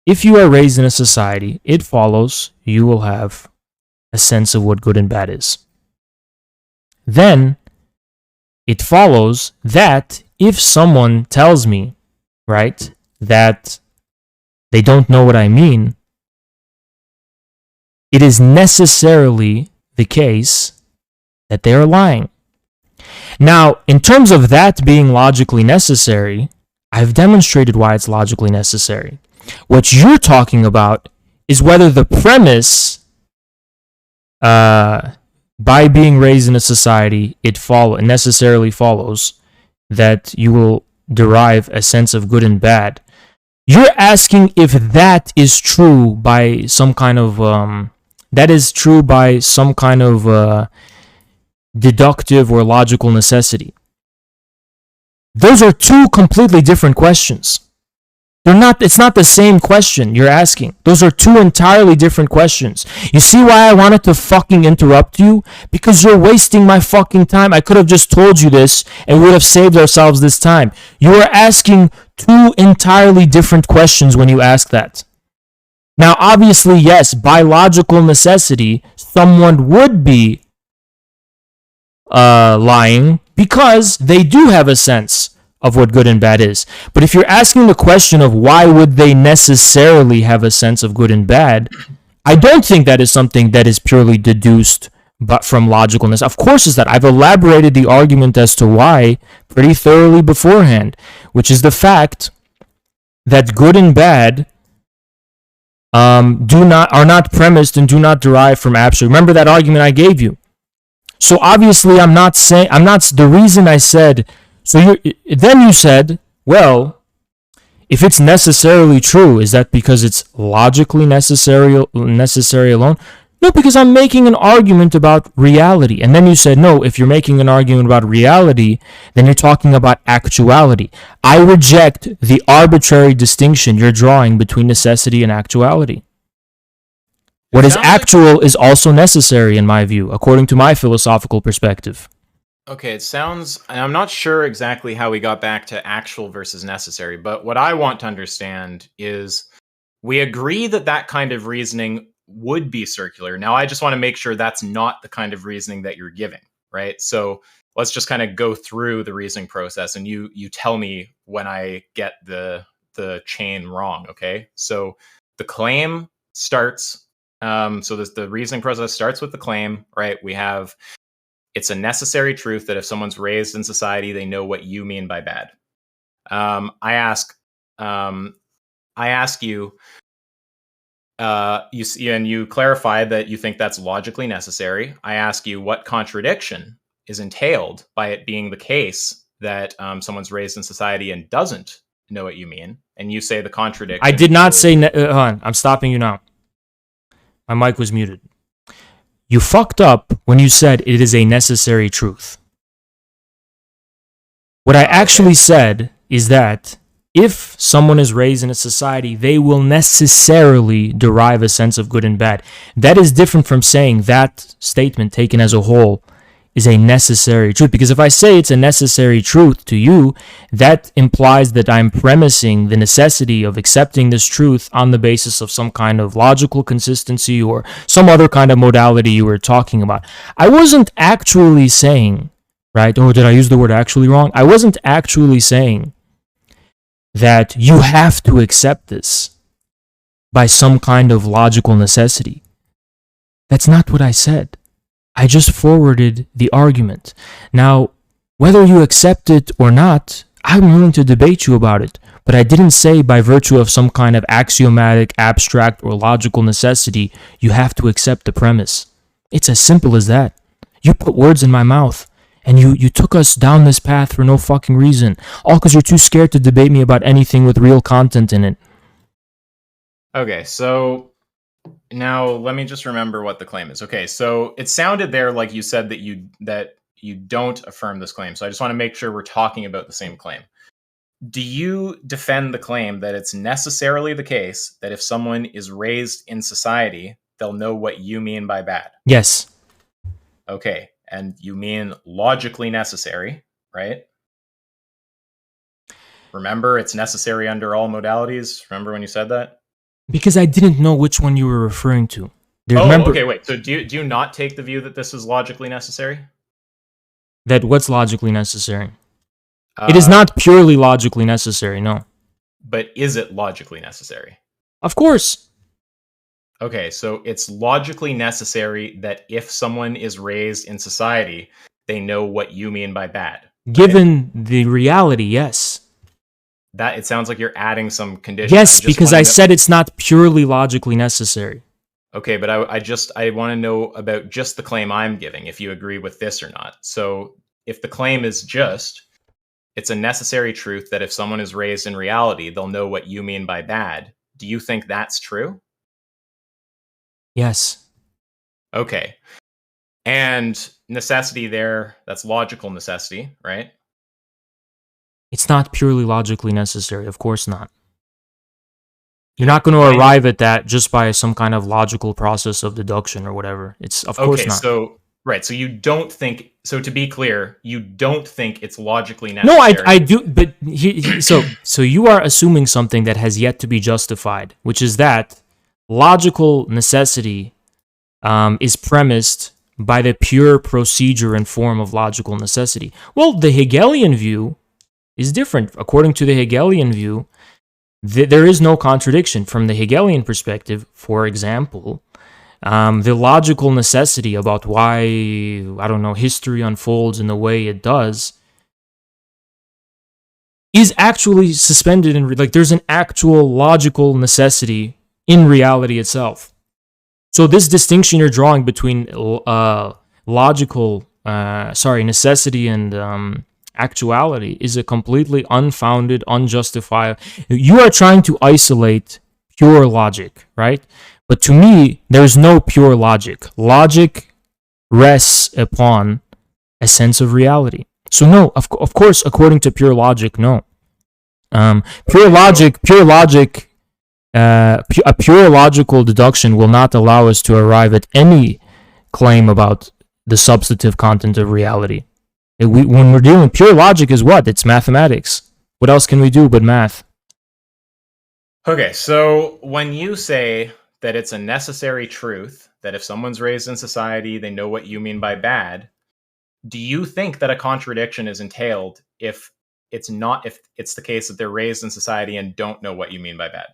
If you are raised in a society, it follows you will have a sense of what good and bad is. Then it follows that if someone tells me, right, that they don't know what I mean, it is necessarily the case that they are lying. Now, in terms of that being logically necessary, I've demonstrated why it's logically necessary. What you're talking about is whether the premise, by being raised in a society, it necessarily follows that you will derive a sense of good and bad. You're asking if that is true by some kind of deductive or logical necessity. Those are two completely different questions. It's not the same question you're asking. Those are two entirely different questions. You see why I wanted to fucking interrupt you? Because you're wasting my fucking time. I could have just told you this and we would have saved ourselves this time. You are asking two entirely different questions when you ask that. Now, obviously, yes, by logical necessity, someone would be lying because they do have a sense of what good and bad is. But if you're asking the question of why would they necessarily have a sense of good and bad, I don't think that is something that is purely deduced but from logicalness. Of course is that. I've elaborated the argument as to why pretty thoroughly beforehand, which is the fact that good and bad are not premised and do not derive from absolute. Remember that argument I gave you. So obviously the reason I said, then you said, well, if it's necessarily true, is that because it's logically necessary alone? No, because I'm making an argument about reality. And then you said, no, if you're making an argument about reality, then you're talking about actuality. I reject the arbitrary distinction you're drawing between necessity and actuality. What is actual is also necessary, in my view, according to my philosophical perspective. Okay, it sounds, and I'm not sure exactly how we got back to actual versus necessary, but what I want to understand is we agree that that kind of reasoning would be circular. Now, I just want to make sure that's not the kind of reasoning that you're giving, right? So let's just kind of go through the reasoning process, and you tell me when I get the chain wrong, okay? So the claim starts, the reasoning process starts with the claim, right? We have, it's a necessary truth that if someone's raised in society, they know what you mean by bad. I ask you, and you clarify that you think that's logically necessary. I ask you what contradiction is entailed by it being the case that someone's raised in society and doesn't know what you mean, and you say the contradiction. I did not say. Hold on, I'm stopping you now. My mic was muted. You fucked up when you said it is a necessary truth. What I actually said is that if someone is raised in a society, they will necessarily derive a sense of good and bad. That is different from saying that statement taken as a whole is a necessary truth. Because if I say it's a necessary truth to you, that implies that I'm premising the necessity of accepting this truth on the basis of some kind of logical consistency or some other kind of modality you were talking about. I wasn't actually saying, right? Or did I use the word actually wrong? I wasn't actually saying that you have to accept this by some kind of logical necessity. That's not what I said. I just forwarded the argument. Now, whether you accept it or not, I'm willing to debate you about it, but I didn't say by virtue of some kind of axiomatic, abstract, or logical necessity, you have to accept the premise. It's as simple as that. You put words in my mouth, and you took us down this path for no fucking reason, all because you're too scared to debate me about anything with real content in it. Okay, so now let me just remember what the claim is. Okay, so it sounded there like you said that you don't affirm this claim. So I just want to make sure we're talking about the same claim. Do you defend the claim that it's necessarily the case that if someone is raised in society, they'll know what you mean by bad? Yes. Okay, and you mean logically necessary, right? Remember, it's necessary under all modalities. Remember when you said that? Because I didn't know which one you were referring to. Okay, wait. So do you not take the view that this is logically necessary? That what's logically necessary? It is not purely logically necessary, no. But is it logically necessary? Of course. Okay, so it's logically necessary that if someone is raised in society, they know what you mean by bad. Given the reality, yes. That it sounds like you're adding some conditions. Yes, because I said it's not purely logically necessary. Okay, but I want to know about just the claim I'm giving, if you agree with this or not. So if the claim is just, it's a necessary truth that if someone is raised in reality, they'll know what you mean by bad. Do you think that's true? Yes. Okay. And necessity there, that's logical necessity, right? It's not purely logically necessary, of course not. You're not going to arrive at that just by some kind of logical process of deduction or whatever. It's of course not. So you don't think, so to be clear, you don't think it's logically necessary. No, I do, but so you are assuming something that has yet to be justified, which is that logical necessity is premised by the pure procedure and form of logical necessity. Well, the Hegelian view is different. According to the Hegelian view, there is no contradiction. From the Hegelian perspective, for example, the logical necessity about why, I don't know, history unfolds in the way it does is actually suspended in, like, there's an actual logical necessity in reality itself. So this distinction you're drawing between necessity and actuality is a completely unfounded, unjustified. You are trying to isolate pure logic, right? But to me, there's no pure logic. Logic rests upon a sense of reality. So no, of course, according to pure logic, no. A pure logical deduction will not allow us to arrive at any claim about the substantive content of reality. When we're dealing, pure logic is what? It's mathematics. What else can we do but math? Okay, so when you say that it's a necessary truth that if someone's raised in society, they know what you mean by bad, do you think that a contradiction is entailed if it's the case that they're raised in society and don't know what you mean by bad?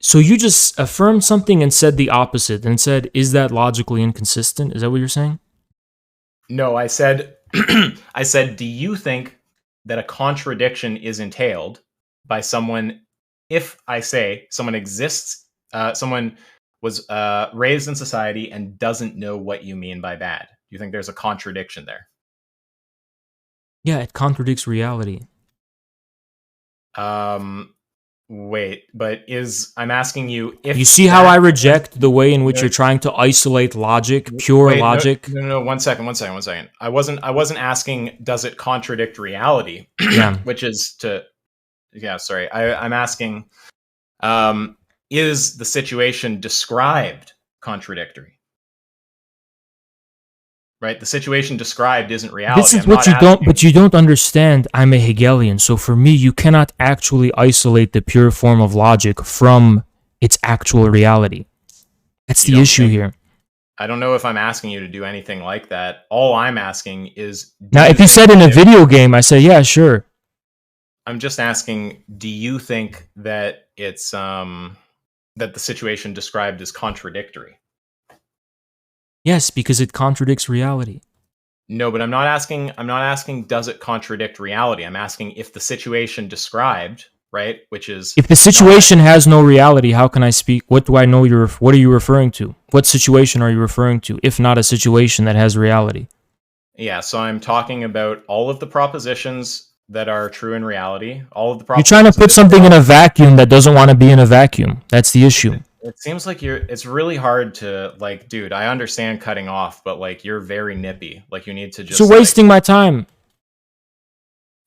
So you just affirmed something and said the opposite, and said, is that logically inconsistent? Is that what you're saying? No, I said, do you think that a contradiction is entailed by someone, if I say someone exists, someone was raised in society and doesn't know what you mean by bad? Do you think there's a contradiction there? Yeah, it contradicts reality. Wait, but I'm asking you if you see how I reject the way in which you're trying to isolate logic, pure logic. No, one second. I wasn't asking, does it contradict reality? Yeah. I'm asking, is the situation described contradictory? Right? The situation described isn't reality. This is what you don't, but you don't understand. I'm a Hegelian, so for me, you cannot actually isolate the pure form of logic from its actual reality. That's the issue here. I don't know if I'm asking you to do anything like that. All I'm asking is... Now, if you said in a video game, I say, yeah, sure. I'm just asking, do you think that it's that the situation described is contradictory? Yes, because it contradicts reality. No, but I'm not asking does it contradict reality? I'm asking if the situation described, right, which is... If the situation has no reality, how can I speak? What do I know what are you referring to? What situation are you referring to, if not a situation that has reality? Yeah, so I'm talking about all of the propositions that are true in reality, all of the You're trying to put something in a vacuum that doesn't want to be in a vacuum. That's the issue. It seems like it's really hard to, like, dude, I understand cutting off, but, like, you're very nippy. Like, you need to just... You're wasting my time.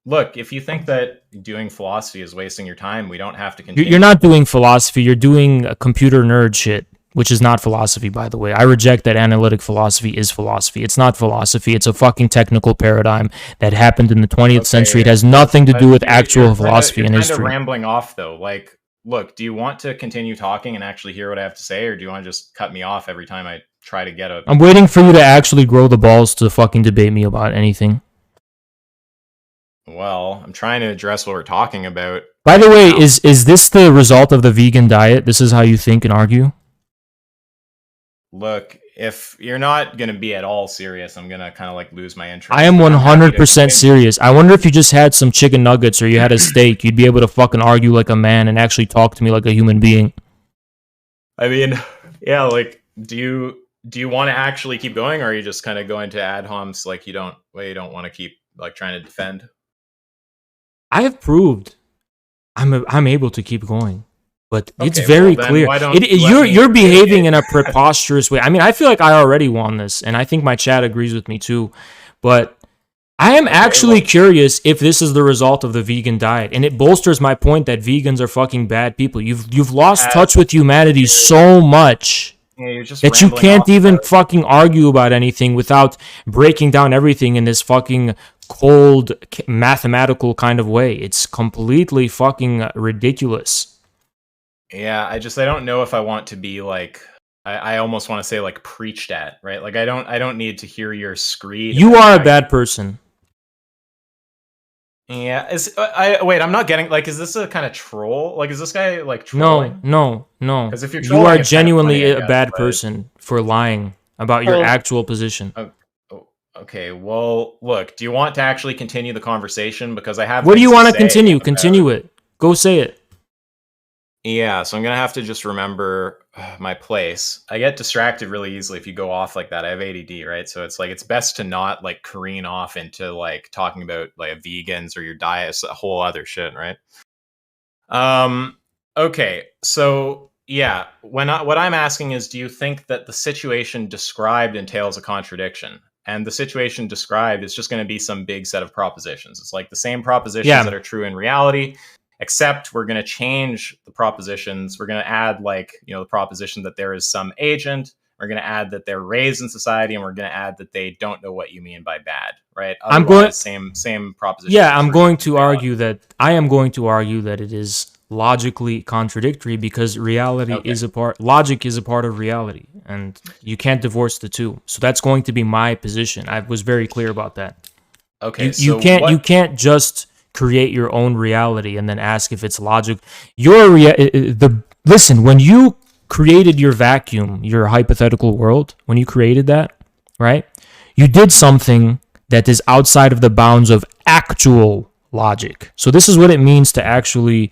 Look, if you think that doing philosophy is wasting your time, we don't have to continue. You're not doing philosophy. You're doing computer nerd shit, which is not philosophy, by the way. I reject that analytic philosophy is philosophy. It's not philosophy. It's a fucking technical paradigm that happened in the 20th century. It has nothing to do with actual philosophy and history. You're kind of rambling off, though. Like, look, do you want to continue talking and actually hear what I have to say, or do you want to just cut me off every time I try to get a... I'm waiting for you to actually grow the balls to fucking debate me about anything. Well, I'm trying to address what we're talking about. By the way, is this the result of the vegan diet? This is how you think and argue? Look, if you're not going to be at all serious, I'm going to kind of like lose my interest. I am 100% serious. I wonder if you just had some chicken nuggets or you had a steak, you'd be able to fucking argue like a man and actually talk to me like a human being. I mean, yeah, like, do you want to actually keep going, or are you just kind of going to ad homs like you don't want to keep like trying to defend? I have proved I'm able to keep going. But it's Okay, very well, then clear. why don't you let You're me behaving in a preposterous way. I mean, I feel like I already won this, and I think my chat agrees with me too. But I am actually curious if this is the result of the vegan diet, and it bolsters my point that vegans are fucking bad people. You've lost touch with humanity so much that you can't even fucking argue about anything without breaking down everything in this fucking cold mathematical kind of way. It's completely fucking ridiculous. Yeah, I don't know if I want to be like, I almost want to say like preached at, right? Like I don't need to hear your screed. You are a bad person. Yeah, wait, I'm not getting, like, is this a kind of troll? Like, is this guy like trolling? No. Because if you are genuinely a bad person for lying about your actual position. Okay, well, look, do you want to actually continue the conversation? Because I have... What do you want to continue? Continue it. Go say it. Yeah, so I'm going to have to just remember my place. I get distracted really easily if you go off like that. I have ADD, right? So it's like, it's best to not like careen off into like talking about like vegans or your diet, a whole other shit, right? Okay, so yeah, what I'm asking is, do you think that the situation described entails a contradiction? And the situation described is just going to be some big set of propositions. It's like the same propositions that are true in reality, except we're going to change the propositions. We're going to add, like, the proposition that there is some agent. We're going to add that they're raised in society, and we're going to add that they don't know what you mean by bad, right? Otherwise, same proposition. Yeah, I am going to argue that it is logically contradictory because reality logic is a part of reality, and you can't divorce the two. So that's going to be my position. I was very clear about that. Okay, you can't just create your own reality and then ask if it's logic. Listen, when you created your vacuum, your hypothetical world, when you created that, right? You did something that is outside of the bounds of actual logic. So this is what it means to actually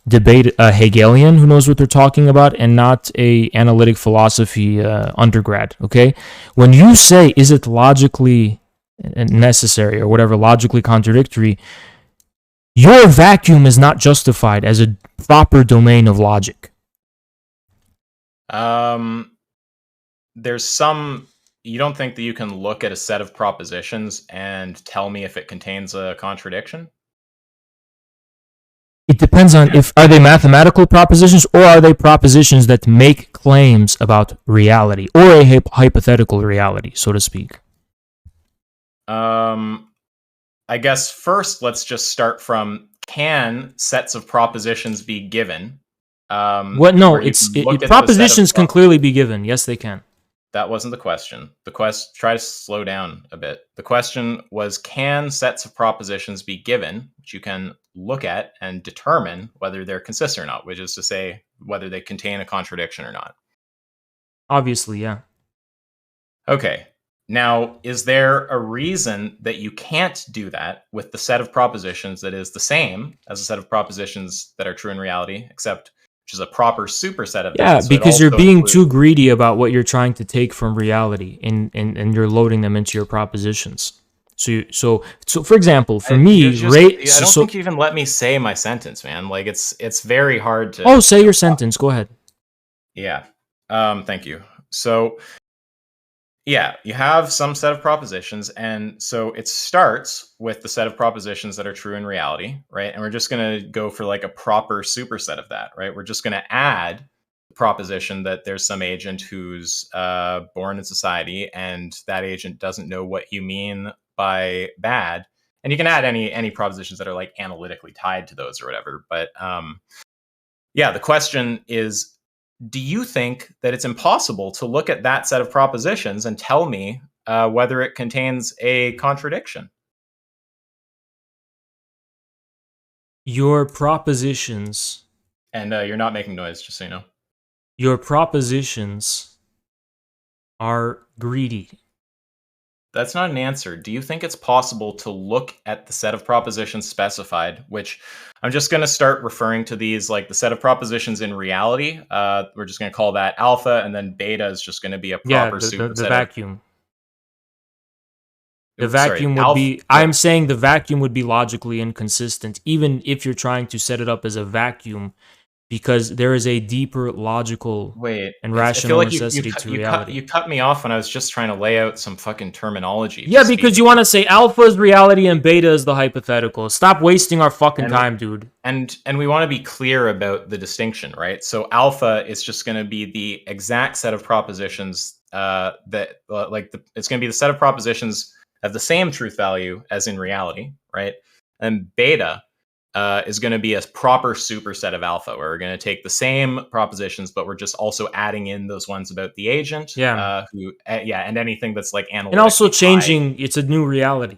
debate a Hegelian who knows what they're talking about and not a analytic philosophy undergrad, okay? When you say, is it logically necessary or whatever, logically contradictory, your vacuum is not justified as a proper domain of logic. There's some... You don't think that you can look at a set of propositions and tell me if it contains a contradiction? It depends on are they mathematical propositions or are they propositions that make claims about reality or a hypothetical reality, so to speak. I guess first let's just start from, can sets of propositions be given? Propositions can clearly be given. Yes, they can. That wasn't the question. Try to slow down a bit. The question was, can sets of propositions be given, which you can look at and determine whether they're consistent or not, which is to say whether they contain a contradiction or not. Obviously, yeah. Okay. Now, is there a reason that you can't do that with the set of propositions that is the same as a set of propositions that are true in reality, except which is a proper superset of Yeah, that? So it because you're also being includes- too greedy about what you're trying to take from reality, and you're loading them into your propositions. So for example, for me, You're just- rate. I don't think you even let me say my sentence, man. Like it's very hard to. Oh, say your sentence. Go ahead. Yeah. Thank you. So, yeah, you have some set of propositions, and so it starts with the set of propositions that are true in reality, right? And we're just going to go for like a proper superset of that, right? We're just going to add the proposition that there's some agent who's born in society, and that agent doesn't know what you mean by bad. And you can add any propositions that are like analytically tied to those or whatever. But yeah, the question is, do you think that it's impossible to look at that set of propositions and tell me whether it contains a contradiction? Your propositions. And you're not making noise, just so you know. Your propositions are greedy. That's not an answer. Do you think it's possible to look at the set of propositions specified, which I'm just going to start referring to these like the set of propositions in reality? We're just going to call that alpha, and then beta is just going to be a proper superset. The vacuum. The Sorry, vacuum would be... I'm saying the vacuum would be logically inconsistent, even if you're trying to set it up as a vacuum, because there is a deeper logical and rational necessity to reality. You cut me off when I was just trying to lay out some fucking terminology. Yeah, because you want to say alpha is reality and beta is the hypothetical. Stop wasting our fucking time, dude. And we want to be clear about the distinction, right? So alpha is just going to be the exact set of propositions it's going to be the set of propositions have the same truth value as in reality, right? And beta is going to be a proper superset of alpha, where we're going to take the same propositions, but we're just also adding in those ones about the agent, and anything that's like analytic. And also changing, it's a new reality.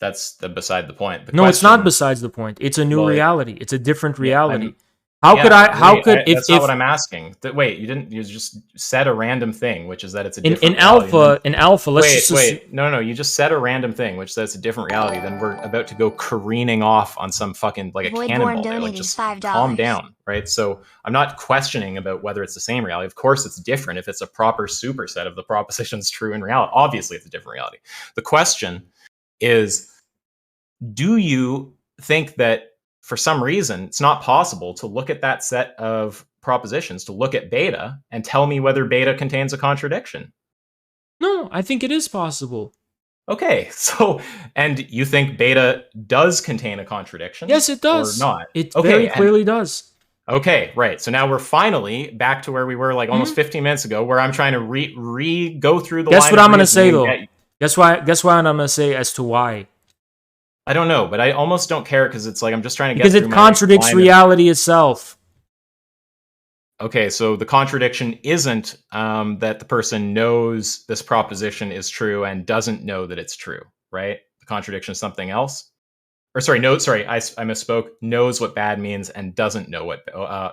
That's beside the point. It's not besides the point. It's a new reality. It's a different reality. That's not what I'm asking. Wait, you just said a random thing, which is that it's a different reality. In alpha, No, you just said a random thing, which says it's a different reality. Then we're about to go careening off on some fucking like a cannonball. Like, just calm down, right? So I'm not questioning about whether it's the same reality. Of course, it's different if it's a proper superset of the propositions true in reality. Obviously, it's a different reality. The question is, do you think that for some reason, it's not possible to look at that set of propositions, to look at beta, and tell me whether beta contains a contradiction? No, I think it is possible. Okay, so, and you think beta does contain a contradiction? Yes, it does. Or not? It very clearly does. Okay, right. So now we're finally back to where we were like almost 15 minutes ago, where I'm trying to go through the Guess what I'm going to say, though? Guess what I'm going to say as to why? I don't know, but I almost don't care because it's like I'm just trying to get because it contradicts reality itself. Okay, so the contradiction isn't that the person knows this proposition is true and doesn't know that it's true, right? The contradiction is something else. Or I misspoke. Knows what bad means and doesn't know what... I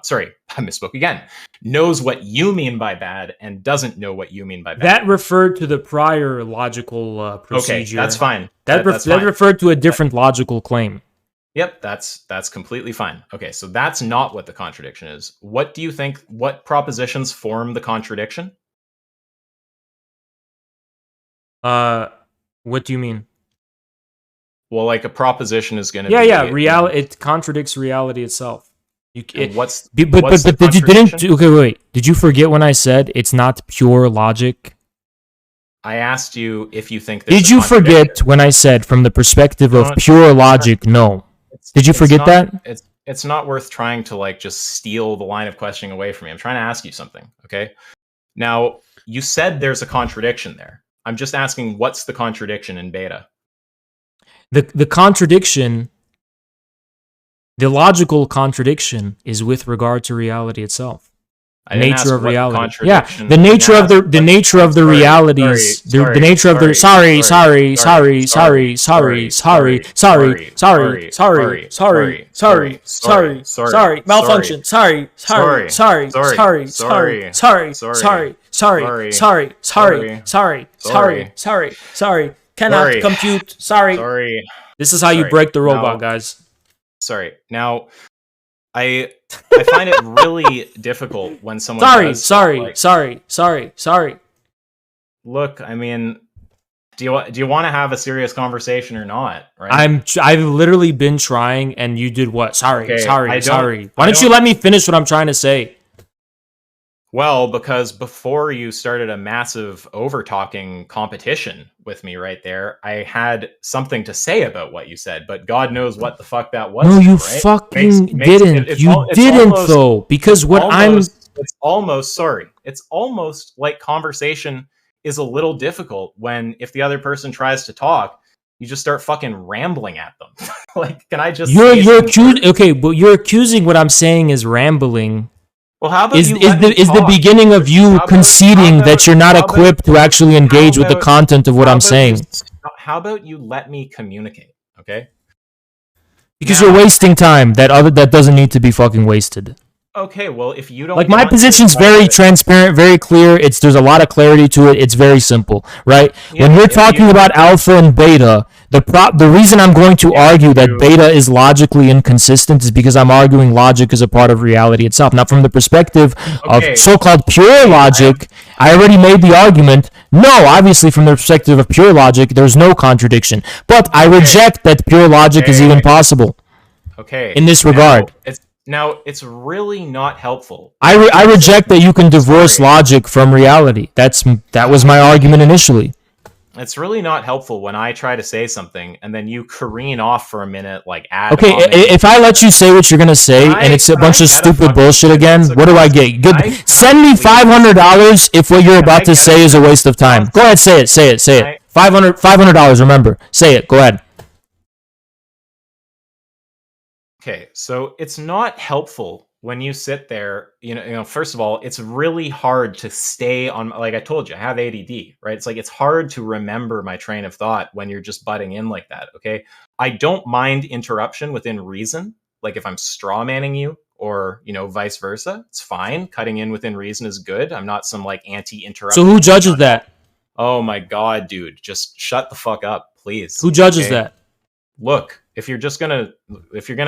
misspoke again. Knows what you mean by bad and doesn't know what you mean by bad. That referred to the prior logical procedure. Okay, that's fine. That referred to a different logical claim. Yep, that's completely fine. Okay, so that's not what the contradiction is. What do you think, what propositions form the contradiction? What do you mean? Well, like a proposition is going to be... it contradicts reality itself. Did you forget when I said it's not pure logic? I asked you if you think Did you forget when I said from the perspective of pure logic, no? Did you forget that? It's not worth trying to like just steal the line of questioning away from me. I'm trying to ask you something, okay? Now, you said there's a contradiction there. I'm just asking, what's the contradiction in beta? The contradiction, the logical contradiction is with regard to reality itself. I didn't ask Nature of what the reality. Yeah, contradiction- the nature I of the didn't ask nature of the sorry, realities. sorry, The nature of the sorry, sorry, sorry, sorry, sorry, sorry, sorry, sorry, sorry, sorry, sorry, sorry, sorry, sorry, sorry, malfunction. Sorry, sorry, sorry, sorry, sorry, sorry, sorry, sorry, sorry, sorry, sorry, sorry, sorry. Cannot Sorry. compute. Sorry. Sorry. This is how you Sorry. break the robot, No. guys. Sorry. Now, I find it really difficult when someone Sorry, does stuff sorry, like, sorry. look, I mean, do you want to have a serious conversation or not? Right. I've literally been trying, and you did what? Sorry, Okay, sorry, sorry. Why I don't you don't- let me finish what I'm trying to say? Well, because before you started a massive over-talking competition with me right there, I had something to say about what you said, but God knows what the fuck that was. No, you right? fucking didn't. it's You al- it's didn't almost- though, because what it's almost like conversation is a little difficult when if the other person tries to talk, you just start fucking rambling at them. Like, can I just you're say something accusing. first? Okay, but you're accusing what I'm saying is rambling. Well, how about Is you is let the me is the talk? beginning of you How about- conceding how that you're not about- how equipped to actually engage with the about- content of what how I'm about you saying? How about you let me communicate, okay? Because Now- you're wasting time that doesn't need to be fucking wasted. Okay, well, if you don't Like my want to position's follow very it- transparent, very clear. There's a lot of clarity to it. It's very simple, right? Yeah, when we're if talking you- about alpha and beta, the reason I'm going to argue that you- beta is logically inconsistent is because I'm arguing logic is a part of reality itself. Now, from the perspective Okay. of so-called pure logic, I already made the argument. No, obviously, from the perspective of pure logic, there's no contradiction. But I reject that pure logic is Okay. even possible. Okay. in this regard. It's really not helpful. I reject that you can divorce Sorry. logic from reality. That was my argument initially. It's really not helpful when I try to say something and then you careen off for a minute like ad Okay, hominem. if I let you say what you're gonna say Can I- and it's a can bunch I of get a stupid fucking bullshit again, sentence what do I across? get? Good. Can I- Send me please? $500 if what you're Can I about to get say a is a waste of time. sentence? Go ahead, say it. Can I- $500. Remember, say it. Go ahead. Okay, so it's not helpful when you sit there, first of all, it's really hard to stay on, like I told you, I have ADD, right? It's like, it's hard to remember my train of thought when you're just butting in like that, okay? I don't mind interruption within reason, like if I'm straw manning you or, vice versa, it's fine. Cutting in within reason is good. I'm not some like anti-interruption. So who judges that? Oh my God, dude, just shut the fuck up, please. Who judges okay? that? Look, if you're gonna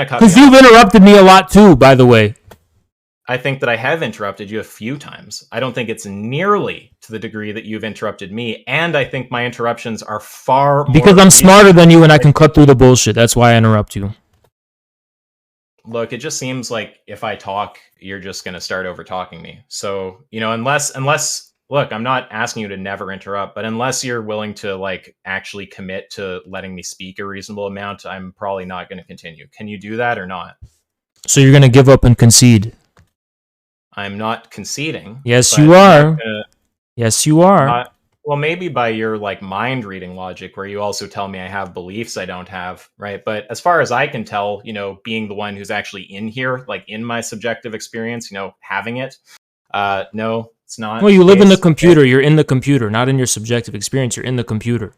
cut Because me off, you've interrupted me a lot too, by the way. I think that I have interrupted you a few times. I don't think it's nearly to the degree that you've interrupted me, and I think my interruptions are far more Because I'm reasonable. smarter than you and I can cut through the bullshit. That's why I interrupt you. Look, it just seems like if I talk, you're just gonna start over talking me. So, unless look, I'm not asking you to never interrupt, but unless you're willing to like actually commit to letting me speak a reasonable amount, I'm probably not gonna continue. Can you do that or not? So you're gonna give up and concede? I'm not conceding. Yes, but you I'm are. not gonna- Yes, you are. Well, maybe by your like mind reading logic, where you also tell me I have beliefs I don't have, right? But as far as I can tell, being the one who's actually in here, like in my subjective experience, having it, no, it's not. Well, you live in the case. computer. You're in the computer, not in your subjective experience. You're in the computer.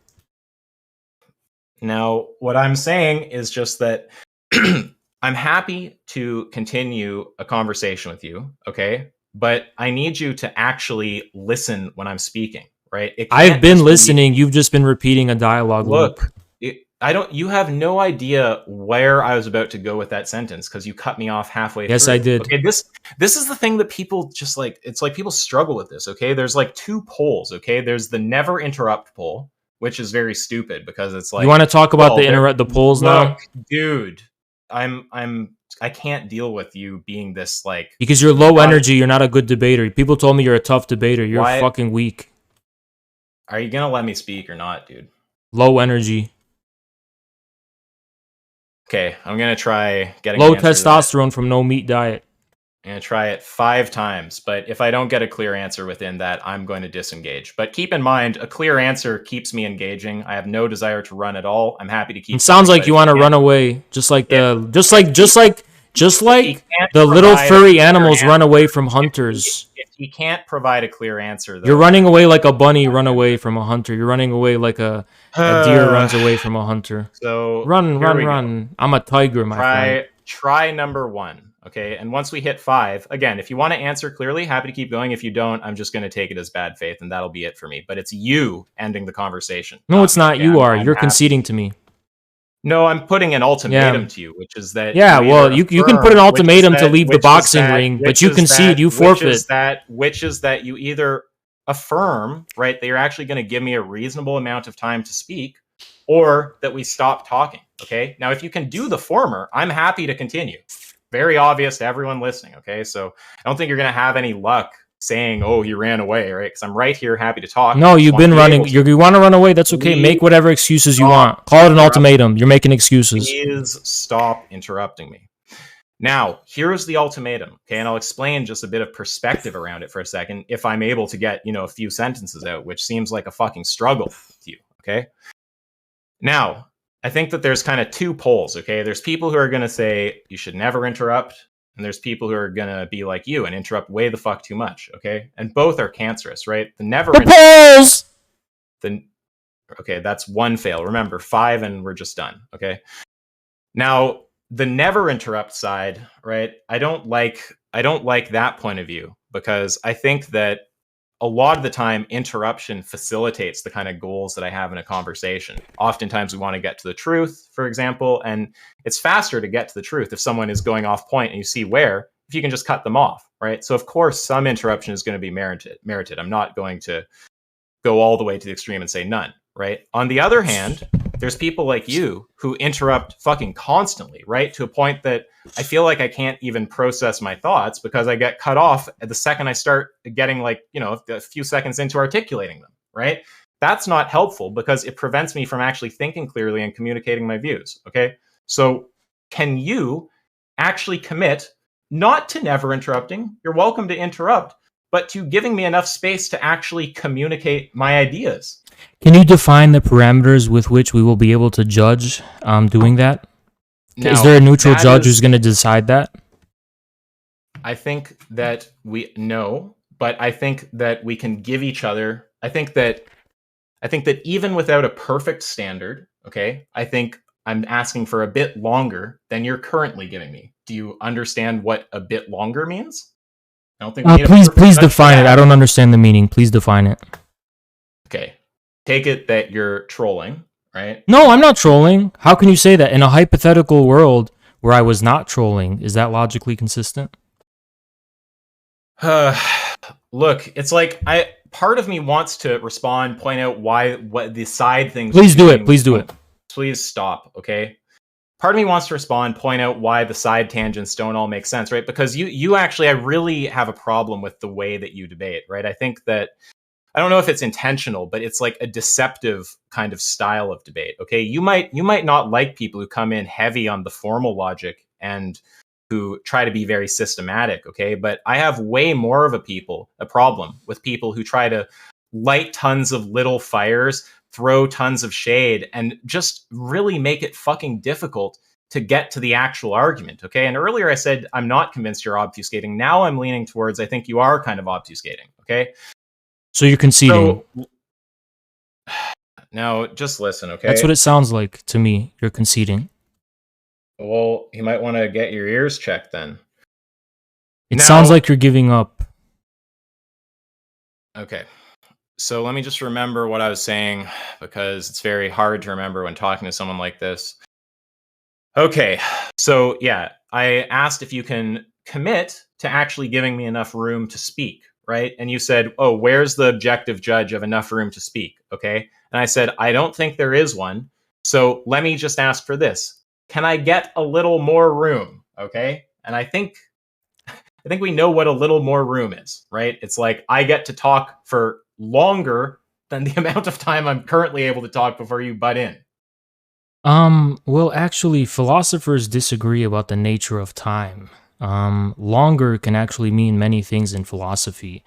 Now, what I'm saying is just that I'm happy to continue a conversation with you, okay? But I need you to actually listen when I'm speaking, right? It I've can't been just be- listening. You've just been repeating a dialogue loop. Look, you have no idea where I was about to go with that sentence because you cut me off halfway Yes, through. I did. Okay, this is the thing that people just like, it's like people struggle with this, okay? There's like two poles, okay? There's the never interrupt pole, which is very stupid because it's like, You want to talk about well, the polls now? look, dude, I can't deal with you being this like, Because you're low Why- energy. You're not a good debater. People told me you're a tough debater. You're Why- fucking weak. are you gonna let me speak or not, dude? Low energy. Okay, I'm gonna try getting Low an answer to that. testosterone from no meat diet. I'm going to try it 5 times, but if I don't get a clear answer within that, I'm going to disengage. But keep in mind, a clear answer keeps me engaging. I have no desire to run at all. I'm happy to keep. It sounds going, like but you if want to can't- run away, just like If you the can't little provide a furry clear animals answer- run away from hunters. he can't provide a clear answer. Though. You're running away like a bunny run away from a hunter. You're running away like a deer runs away from a hunter. So Run, here we run. I'm a tiger, my friend. Try number 1, okay? And once we hit 5, again, if you want to answer clearly, happy to keep going. If you don't, I'm just going to take it as bad faith, and that'll be it for me. But it's you ending the conversation. No, it's not. Okay? You are. I'm You're happy. conceding to me. No, I'm putting an ultimatum to you, which is that. Yeah, well, either you can affirm- put an which is ultimatum to that- leave the which is boxing that- ring, but which you is concede, that- you forfeit. Which is that you either affirm, right, that you're actually going to give me a reasonable amount of time to speak, or that we stop talking. Okay. Now, if you can do the former, I'm happy to continue. Very obvious to everyone listening. Okay. So I don't think you're going to have any luck saying, "Oh, he ran away," right? Because I'm right here, happy to talk. No, Just you've want to been be running. able to- You want to run away? That's okay. Please Make whatever excuses you stop want. Call it an interrupting. ultimatum. You're making excuses. Please stop interrupting me. Now, here's the ultimatum, okay? And I'll explain just a bit of perspective around it for a second, if I'm able to get, a few sentences out, which seems like a fucking struggle to you, okay? Now, I think that there's kind of 2 poles, okay? There's people who are going to say you should never interrupt, and there's people who are going to be like you and interrupt way the fuck too much, okay? And both are cancerous, right? The polls! Okay, that's 1 fail. Remember, 5 and we're just done, okay? Now, the never interrupt side, right? I don't like that point of view, because I think that a lot of the time interruption facilitates the kind of goals that I have in a conversation. Oftentimes we want to get to the truth, for example, and it's faster to get to the truth if someone is going off point and you see where, if you can just cut them off, right? So of course some interruption is going to be merited. I'm not going to go all the way to the extreme and say none, right? On the other hand, there's people like you who interrupt fucking constantly, right? To a point that I feel like I can't even process my thoughts because I get cut off at the second I start getting a few seconds into articulating them, right? That's not helpful because it prevents me from actually thinking clearly and communicating my views, okay? So can you actually commit not to never interrupting? You're welcome to interrupt, but to giving me enough space to actually communicate my ideas. Can you define the parameters with which we will be able to judge doing that? Now, is there a neutral that judge is- who's going to decide that? I think that but I think that we can give each other. I think that even without a perfect standard, okay, I think I'm asking for a bit longer than you're currently giving me. Do you understand what a bit longer means? I don't think. We need a Please perfect judge for define it. that. I don't understand the meaning. Please define it. Okay, take it that you're trolling, right? No, I'm not trolling. How can you say that? In a hypothetical world where I was not trolling, is that logically consistent? Look, it's like part of me wants to respond, point out what the side things. Please do it. doing- Please do it. Please stop, okay? Part of me wants to respond, point out why the side tangents don't all make sense, right? Because you actually, I really have a problem with the way that you debate, right? I think that, I don't know if it's intentional, but it's like a deceptive kind of style of debate, okay? You might not like people who come in heavy on the formal logic and who try to be very systematic, okay? But I have way more of a problem with people who try to light tons of little fires, throw tons of shade, and just really make it fucking difficult to get to the actual argument, okay? And earlier I said, I'm not convinced you're obfuscating. Now I'm leaning towards, I think you are kind of obfuscating, okay? So you're conceding. So, now, just listen, okay? That's what it sounds like to me. You're conceding. Well, you might want to get your ears checked then. It Now- sounds like you're giving up. Okay. So let me just remember what I was saying, because it's very hard to remember when talking to someone like this. Okay. So yeah, I asked if you can commit to actually giving me enough room to speak, right? And you said, "Oh, where's the objective judge of enough room to speak?" Okay. And I said, "I don't think there is one. So let me just ask for this. Can I get a little more room?" Okay. And I think we know what a little more room is, right? It's like I get to talk for longer than the amount of time I'm currently able to talk before you butt in. Well, actually, philosophers disagree about the nature of time. Longer can actually mean many things in philosophy.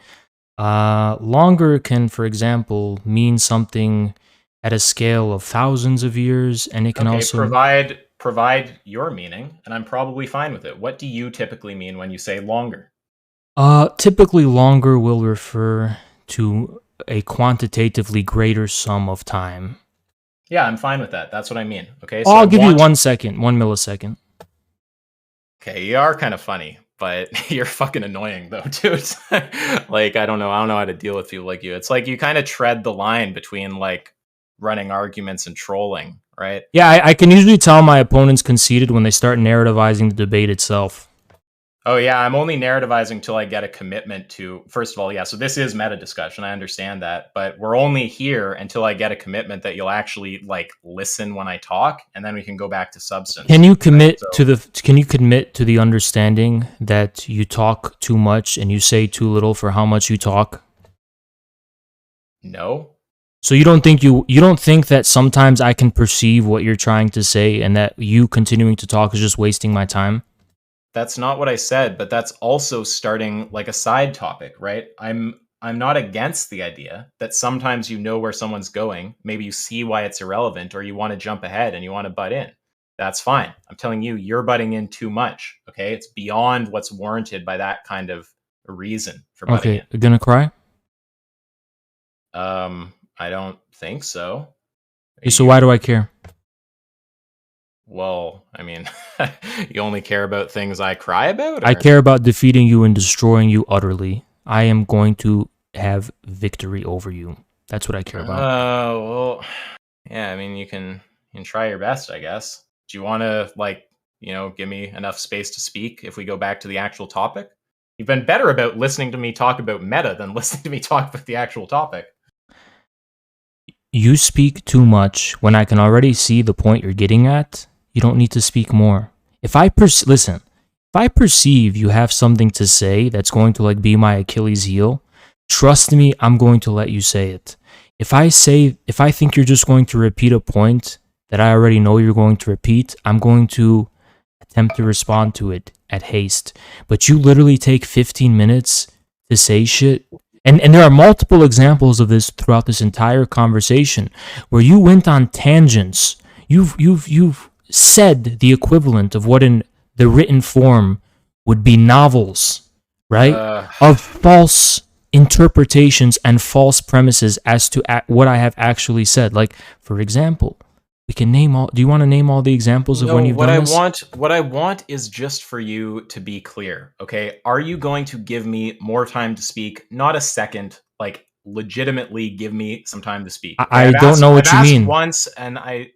Longer can, for example, mean something at a scale of thousands of years, and it can Okay, also provide your meaning, and I'm probably fine with it. What do you typically mean when you say longer? Typically longer will refer to a quantitatively greater sum of time. Yeah, I'm fine with that. That's what I mean. Okay, Oh, I'll give you want- 1 second, 1 millisecond. Okay, you are kind of funny, but you're fucking annoying though, dude. Like, I don't know how to deal with people like you. It's like you kind of tread the line between like running arguments and trolling, right? Yeah, I can usually tell my opponents conceded when they start narrativizing the debate itself. Oh yeah, I'm only narrativizing till I get a commitment to. First of all, yeah. So this is meta discussion. I understand that, but we're only here until I get a commitment that you'll actually like listen when I talk, and then we can go back to substance. Can you commit So- to the? Can you commit to the understanding that you talk too much and you say too little for how much you talk? No. So you don't think that sometimes I can perceive what you're trying to say and that you continuing to talk is just wasting my time? That's not what I said, but that's also starting like a side topic, right? I'm not against the idea that sometimes you know where someone's going, maybe you see why it's irrelevant, or you want to jump ahead and you want to butt in. That's fine. I'm telling you, you're butting in too much. Okay, it's beyond what's warranted by that kind of reason for butting Okay, you gonna cry? in. I don't think so. Okay, so why do I care? Well, I mean, you only care about things I cry about? I or- care about defeating you and destroying you utterly. I am going to have victory over you. That's what I care about. Well, yeah, I mean, you can try your best, I guess. Do you want to, like, give me enough space to speak if we go back to the actual topic? You've been better about listening to me talk about meta than listening to me talk about the actual topic. You speak too much when I can already see the point you're getting at. You don't need to speak more. If I perceive you have something to say that's going to like be my Achilles heel, trust me, I'm going to let you say it. If I think you're just going to repeat a point that I already know you're going to repeat, I'm going to attempt to respond to it at haste. But you literally take 15 minutes to say shit. And there are multiple examples of this throughout this entire conversation where you went on tangents. You've said the equivalent of what in the written form would be novels, right? Of false interpretations and false premises as to what I have actually said. Like, for example, we can name all. Do you want to name all the examples of when you've done this? What I want is just for you to be clear, okay? Are you going to give me more time to speak? Not a second, like legitimately give me some time to speak. I don't know what you mean. Once, and I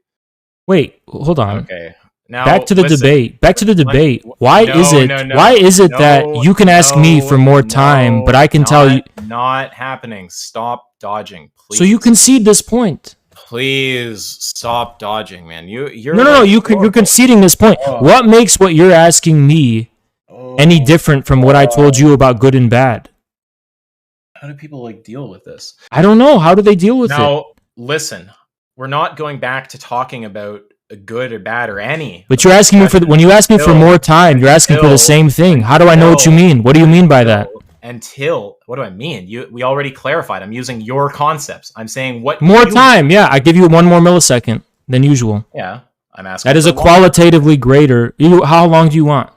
wait. Hold on. okay. Now Back to the listen, debate. Back to the debate. Why No, is it? no, Why is it that no, you can ask me for more time, but I can tell you? Not happening. Stop dodging, please. So you concede this point. Please stop dodging, man. You're No. like You're horrible. conceding this point. Oh. What makes what you're asking me any different from what I told you about good and bad? How do people like deal with this? I don't know. How do they deal with it? Now, listen, we're not going back to talking about a good or bad or any. But you're asking me for when you ask me for more time, you're asking for the same thing. How do I know what you mean? What do you mean by that? Until what do I mean? We already clarified. I'm using your concepts. I'm saying what More you- time. Yeah, I give you 1 more millisecond than usual. Yeah, I'm asking. That is for a more. qualitatively greater. How long do you want?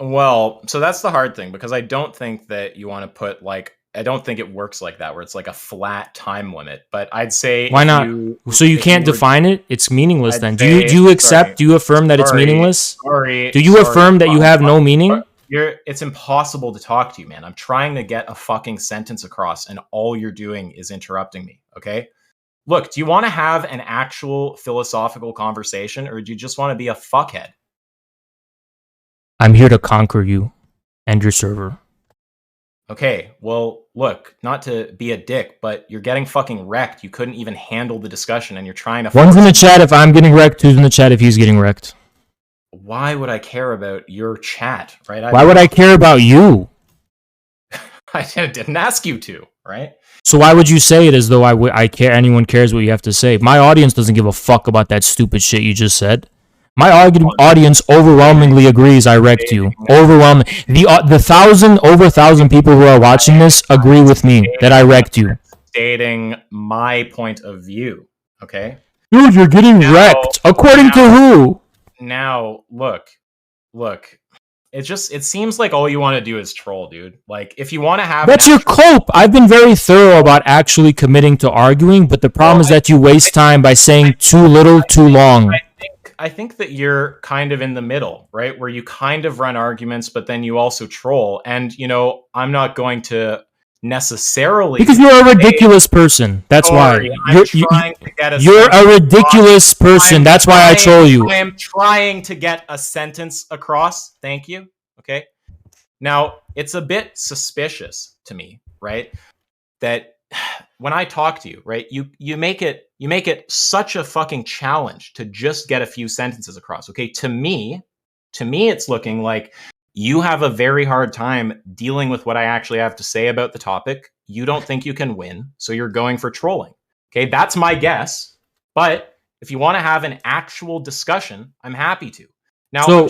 Well, so that's the hard thing because I don't think that you want to put like I don't think it works like that where it's like a flat time limit. But I'd say Why if not? So you if can't were- define it? It's meaningless I'd then. say- Do you accept? sorry. Do you affirm that it's Sorry. meaningless? Sorry. Do you sorry, affirm that you have no meaning? It's impossible to talk to you, man. I'm trying to get a fucking sentence across, and all you're doing is interrupting me. Okay. Look, do you want to have an actual philosophical conversation, or do you just want to be a fuckhead? I'm here to conquer you and your server. Okay, well, look, not to be a dick, but you're getting fucking wrecked. You couldn't even handle the discussion, and you're trying to. One's in the force- chat if I'm getting wrecked. Who's in the chat if he's getting wrecked? Why would I care about your chat, right? Why would I care about you? I didn't ask you to, right? So why would you say it as though I care? Anyone cares what you have to say? My audience doesn't give a fuck about that stupid shit you just said. My audience overwhelmingly agrees I wrecked you. Overwhelming. The over 1,000 people who are watching this agree with me that I wrecked you. Stating my point of view, okay? Dude, you're getting wrecked. According to who? Now, look. it seems like all you want to do is troll, dude. Like, if you want to have That's your cope. I've been very thorough about actually committing to arguing, but the problem is that you waste time by saying too little, too long. I think that you're kind of in the middle, right? Where you kind of run arguments, but then you also troll. And, you know, I'm not going to necessarily... Because you're a ridiculous person. That's why. You're a ridiculous person. That's why I troll you. I am trying to get a sentence across. Thank you. Okay. Now, it's a bit suspicious to me, right? That when I talk to you, right, you make it such a fucking challenge to just get a few sentences across. Okay, to me, it's looking like you have a very hard time dealing with what I actually have to say about the topic. You don't think you can win, so you're going for trolling. Okay, that's my guess. But if you want to have an actual discussion, I'm happy to. Now, I'm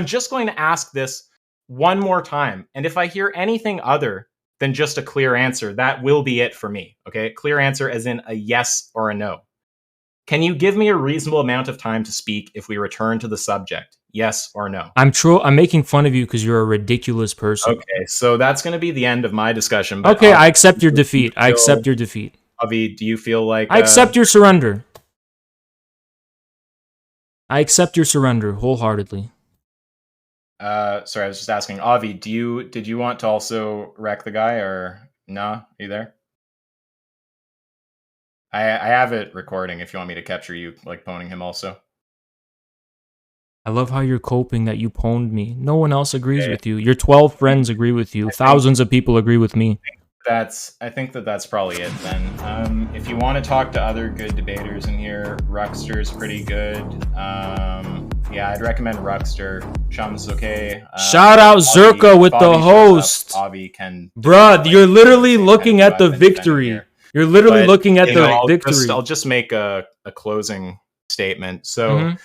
just going to ask this one more time, and if I hear anything other than just a clear answer, that will be it for me. Okay, clear answer as in a yes or a no. Can you give me a reasonable amount of time to speak if we return to the subject? Yes or no? I'm making fun of you because you're a ridiculous person. Okay, so that's going to be the end of my discussion. But okay, I accept your defeat. I accept your defeat. Avi, do you feel like... I accept your surrender. I accept your surrender wholeheartedly. Sorry, I was just asking. Avi, did you want to also wreck the guy, or no? Are you there? I have it recording if you want me to capture you like pwning him also. I love how you're coping that you pwned me. No one else agrees with you. Your 12 friends agree with you. Thousands of people agree with me. I think that's probably it then. If you want to talk to other good debaters in here, Ruckster's pretty good. Yeah, I'd recommend Ruckster. Chum's okay. Shout out Zerka with the host. Bobby can. Bruh, you're literally looking at the victory. You're literally looking at the victory. I'll just make a closing statement. So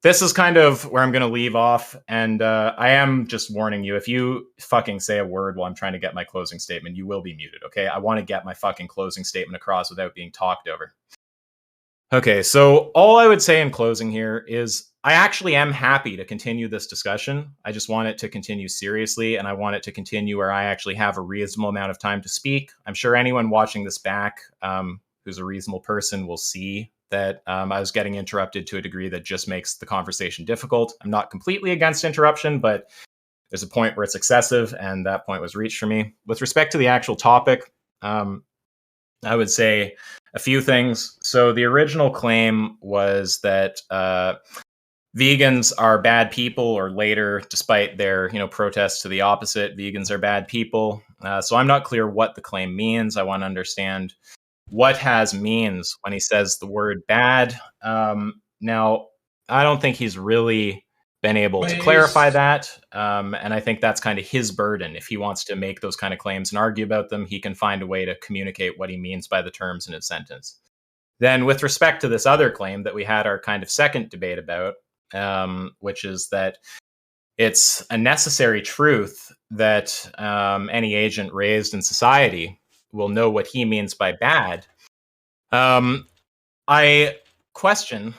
this is kind of where I'm going to leave off. And I am just warning you, if you fucking say a word while I'm trying to get my closing statement, you will be muted, okay? I want to get my fucking closing statement across without being talked over. Okay, so all I would say in closing here is I actually am happy to continue this discussion. I just want it to continue seriously, and I want it to continue where I actually have a reasonable amount of time to speak. I'm sure anyone watching this back who's a reasonable person will see that I was getting interrupted to a degree that just makes the conversation difficult. I'm not completely against interruption, but there's a point where it's excessive, and that point was reached for me. With respect to the actual topic, I would say a few things. So the original claim was that vegans are bad people, or later, despite their protests to the opposite, vegans are bad people. So I'm not clear what the claim means. I want to understand what Has means when he says the word bad. Now, I don't think he's really been able to clarify that. And I think that's kind of his burden. If he wants to make those kind of claims and argue about them, he can find a way to communicate what he means by the terms in his sentence. Then with respect to this other claim that we had our kind of second debate about, which is that it's a necessary truth that any agent raised in society will know what he means by bad. I question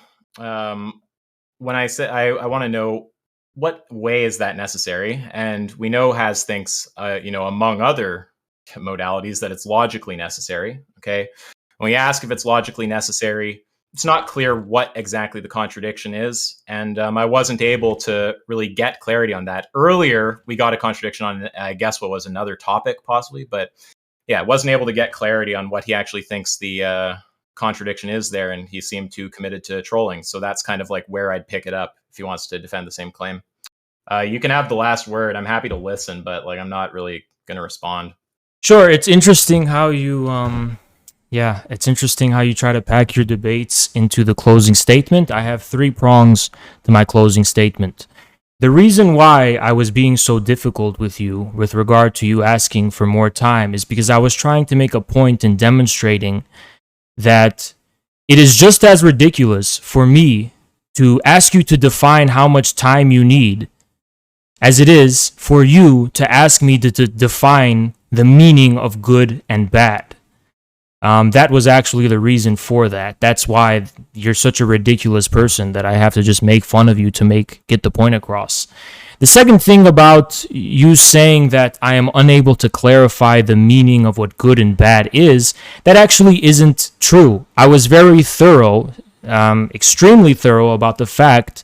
when I say I want to know what way is that necessary, and we know Has thinks among other modalities that it's logically necessary. Okay, when we ask if it's logically necessary, it's not clear what exactly the contradiction is, and I wasn't able to really get clarity on that. Earlier, we got a contradiction on, I guess, what was another topic possibly, but yeah, I wasn't able to get clarity on what he actually thinks the contradiction is there, and he seemed too committed to trolling. So that's kind of like where I'd pick it up if he wants to defend the same claim. You can have the last word. I'm happy to listen, but I'm not really going to respond. Sure, it's interesting how you it's interesting how you try to pack your debates into the closing statement. I have 3 prongs to my closing statement. The reason why I was being so difficult with you with regard to you asking for more time is because I was trying to make a point in demonstrating that it is just as ridiculous for me to ask you to define how much time you need as it is for you to ask me to define the meaning of good and bad. That was actually the reason for that. That's why you're such a ridiculous person that I have to just make fun of you to get the point across. The second thing about you saying that I am unable to clarify the meaning of what good and bad is, that actually isn't true. I was very thorough, extremely thorough about the fact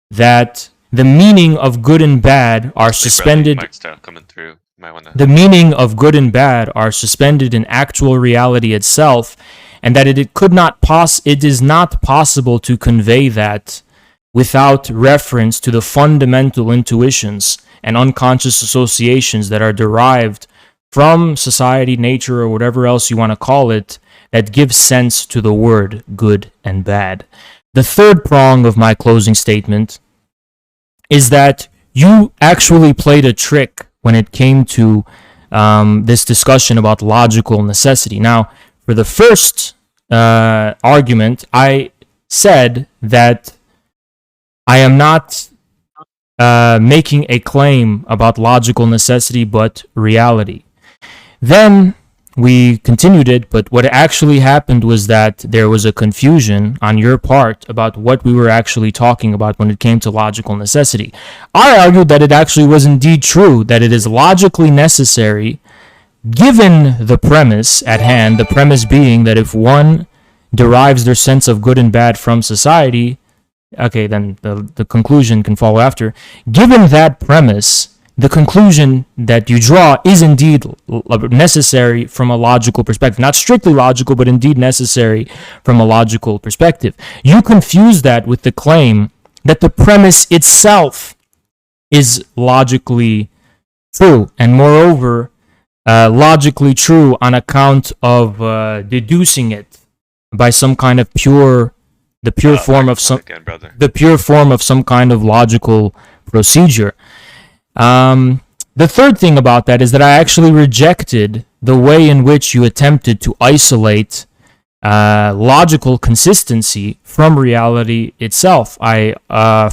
that the meaning of good and bad are suspended. Mike's coming through. Might wanna... The meaning of good and bad are suspended in actual reality itself, and that it is not possible to convey that without reference to the fundamental intuitions and unconscious associations that are derived from society, nature, or whatever else you want to call it, that give sense to the word good and bad. The third prong of my closing statement is that you actually played a trick when it came to this discussion about logical necessity. Now, for the first argument, I said that I am not making a claim about logical necessity, but reality. Then we continued it, but what actually happened was that there was a confusion on your part about what we were actually talking about when it came to logical necessity. I argued that it actually was indeed true, that it is logically necessary, given the premise at hand, the premise being that if one derives their sense of good and bad from society, okay, then the conclusion can follow after. Given that premise, the conclusion that you draw is indeed necessary from a logical perspective. Not strictly logical, but indeed necessary from a logical perspective. You confuse that with the claim that the premise itself is logically true, and moreover, logically true on account of deducing it by some kind of the pure form of some kind of logical procedure. The third thing about that is that I actually rejected the way in which you attempted to isolate logical consistency from reality itself. I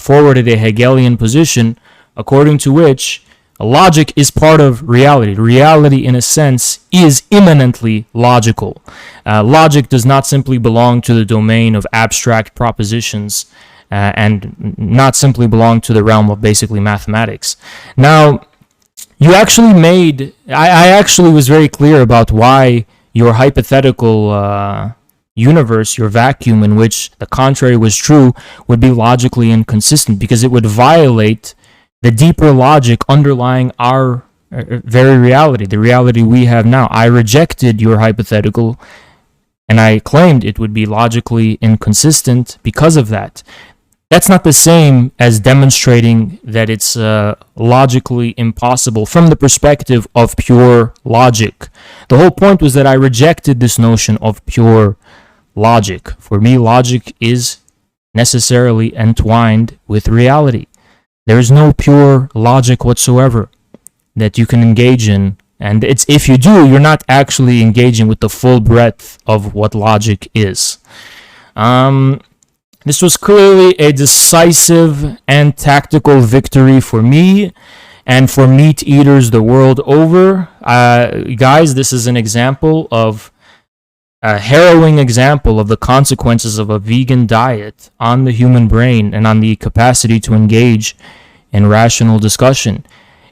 forwarded a Hegelian position according to which logic is part of reality. Reality, in a sense, is immanently logical. Logic does not simply belong to the domain of abstract propositions and not simply belong to the realm of basically mathematics. Now, you actually I actually was very clear about why your hypothetical universe, your vacuum in which the contrary was true, would be logically inconsistent, because it would violate the deeper logic underlying our very reality, the reality we have now. I rejected your hypothetical, and I claimed it would be logically inconsistent because of that. That's not the same as demonstrating that it's logically impossible from the perspective of pure logic. The whole point was that I rejected this notion of pure logic. For me, logic is necessarily entwined with reality. There is no pure logic whatsoever that you can engage in. And if you do, you're not actually engaging with the full breadth of what logic is. This was clearly a decisive and tactical victory for me and for meat eaters the world over. Guys, this is an example of a harrowing example of the consequences of a vegan diet on the human brain and on the capacity to engage in rational discussion.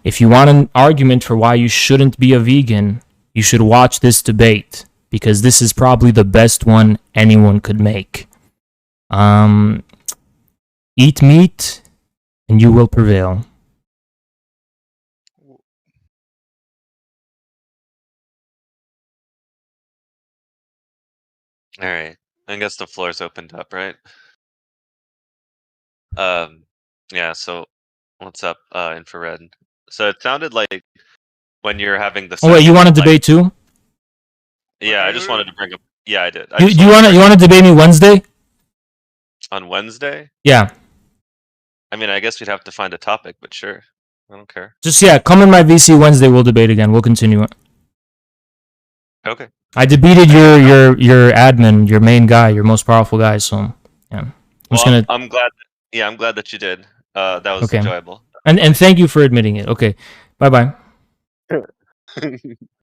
If you want an argument for why you shouldn't be a vegan, you should watch this debate, because this is probably the best one anyone could make. Eat meat and you will prevail. All right. I guess the floor's opened up, right? Yeah, so what's up, Infrared? So it sounded like when you're having the... Oh wait, you want to debate too? Yeah, I just wanted to bring up... Yeah, I did. You want to debate me Wednesday? On Wednesday? Yeah. I mean, I guess we'd have to find a topic, but sure. I don't care. Just, come in my VC Wednesday, we'll debate again. We'll continue it. Okay. I debated your admin, your main guy, your most powerful guy, so yeah. I'm glad. I'm glad that you did. That was enjoyable. And thank you for admitting it. Okay. Bye-bye.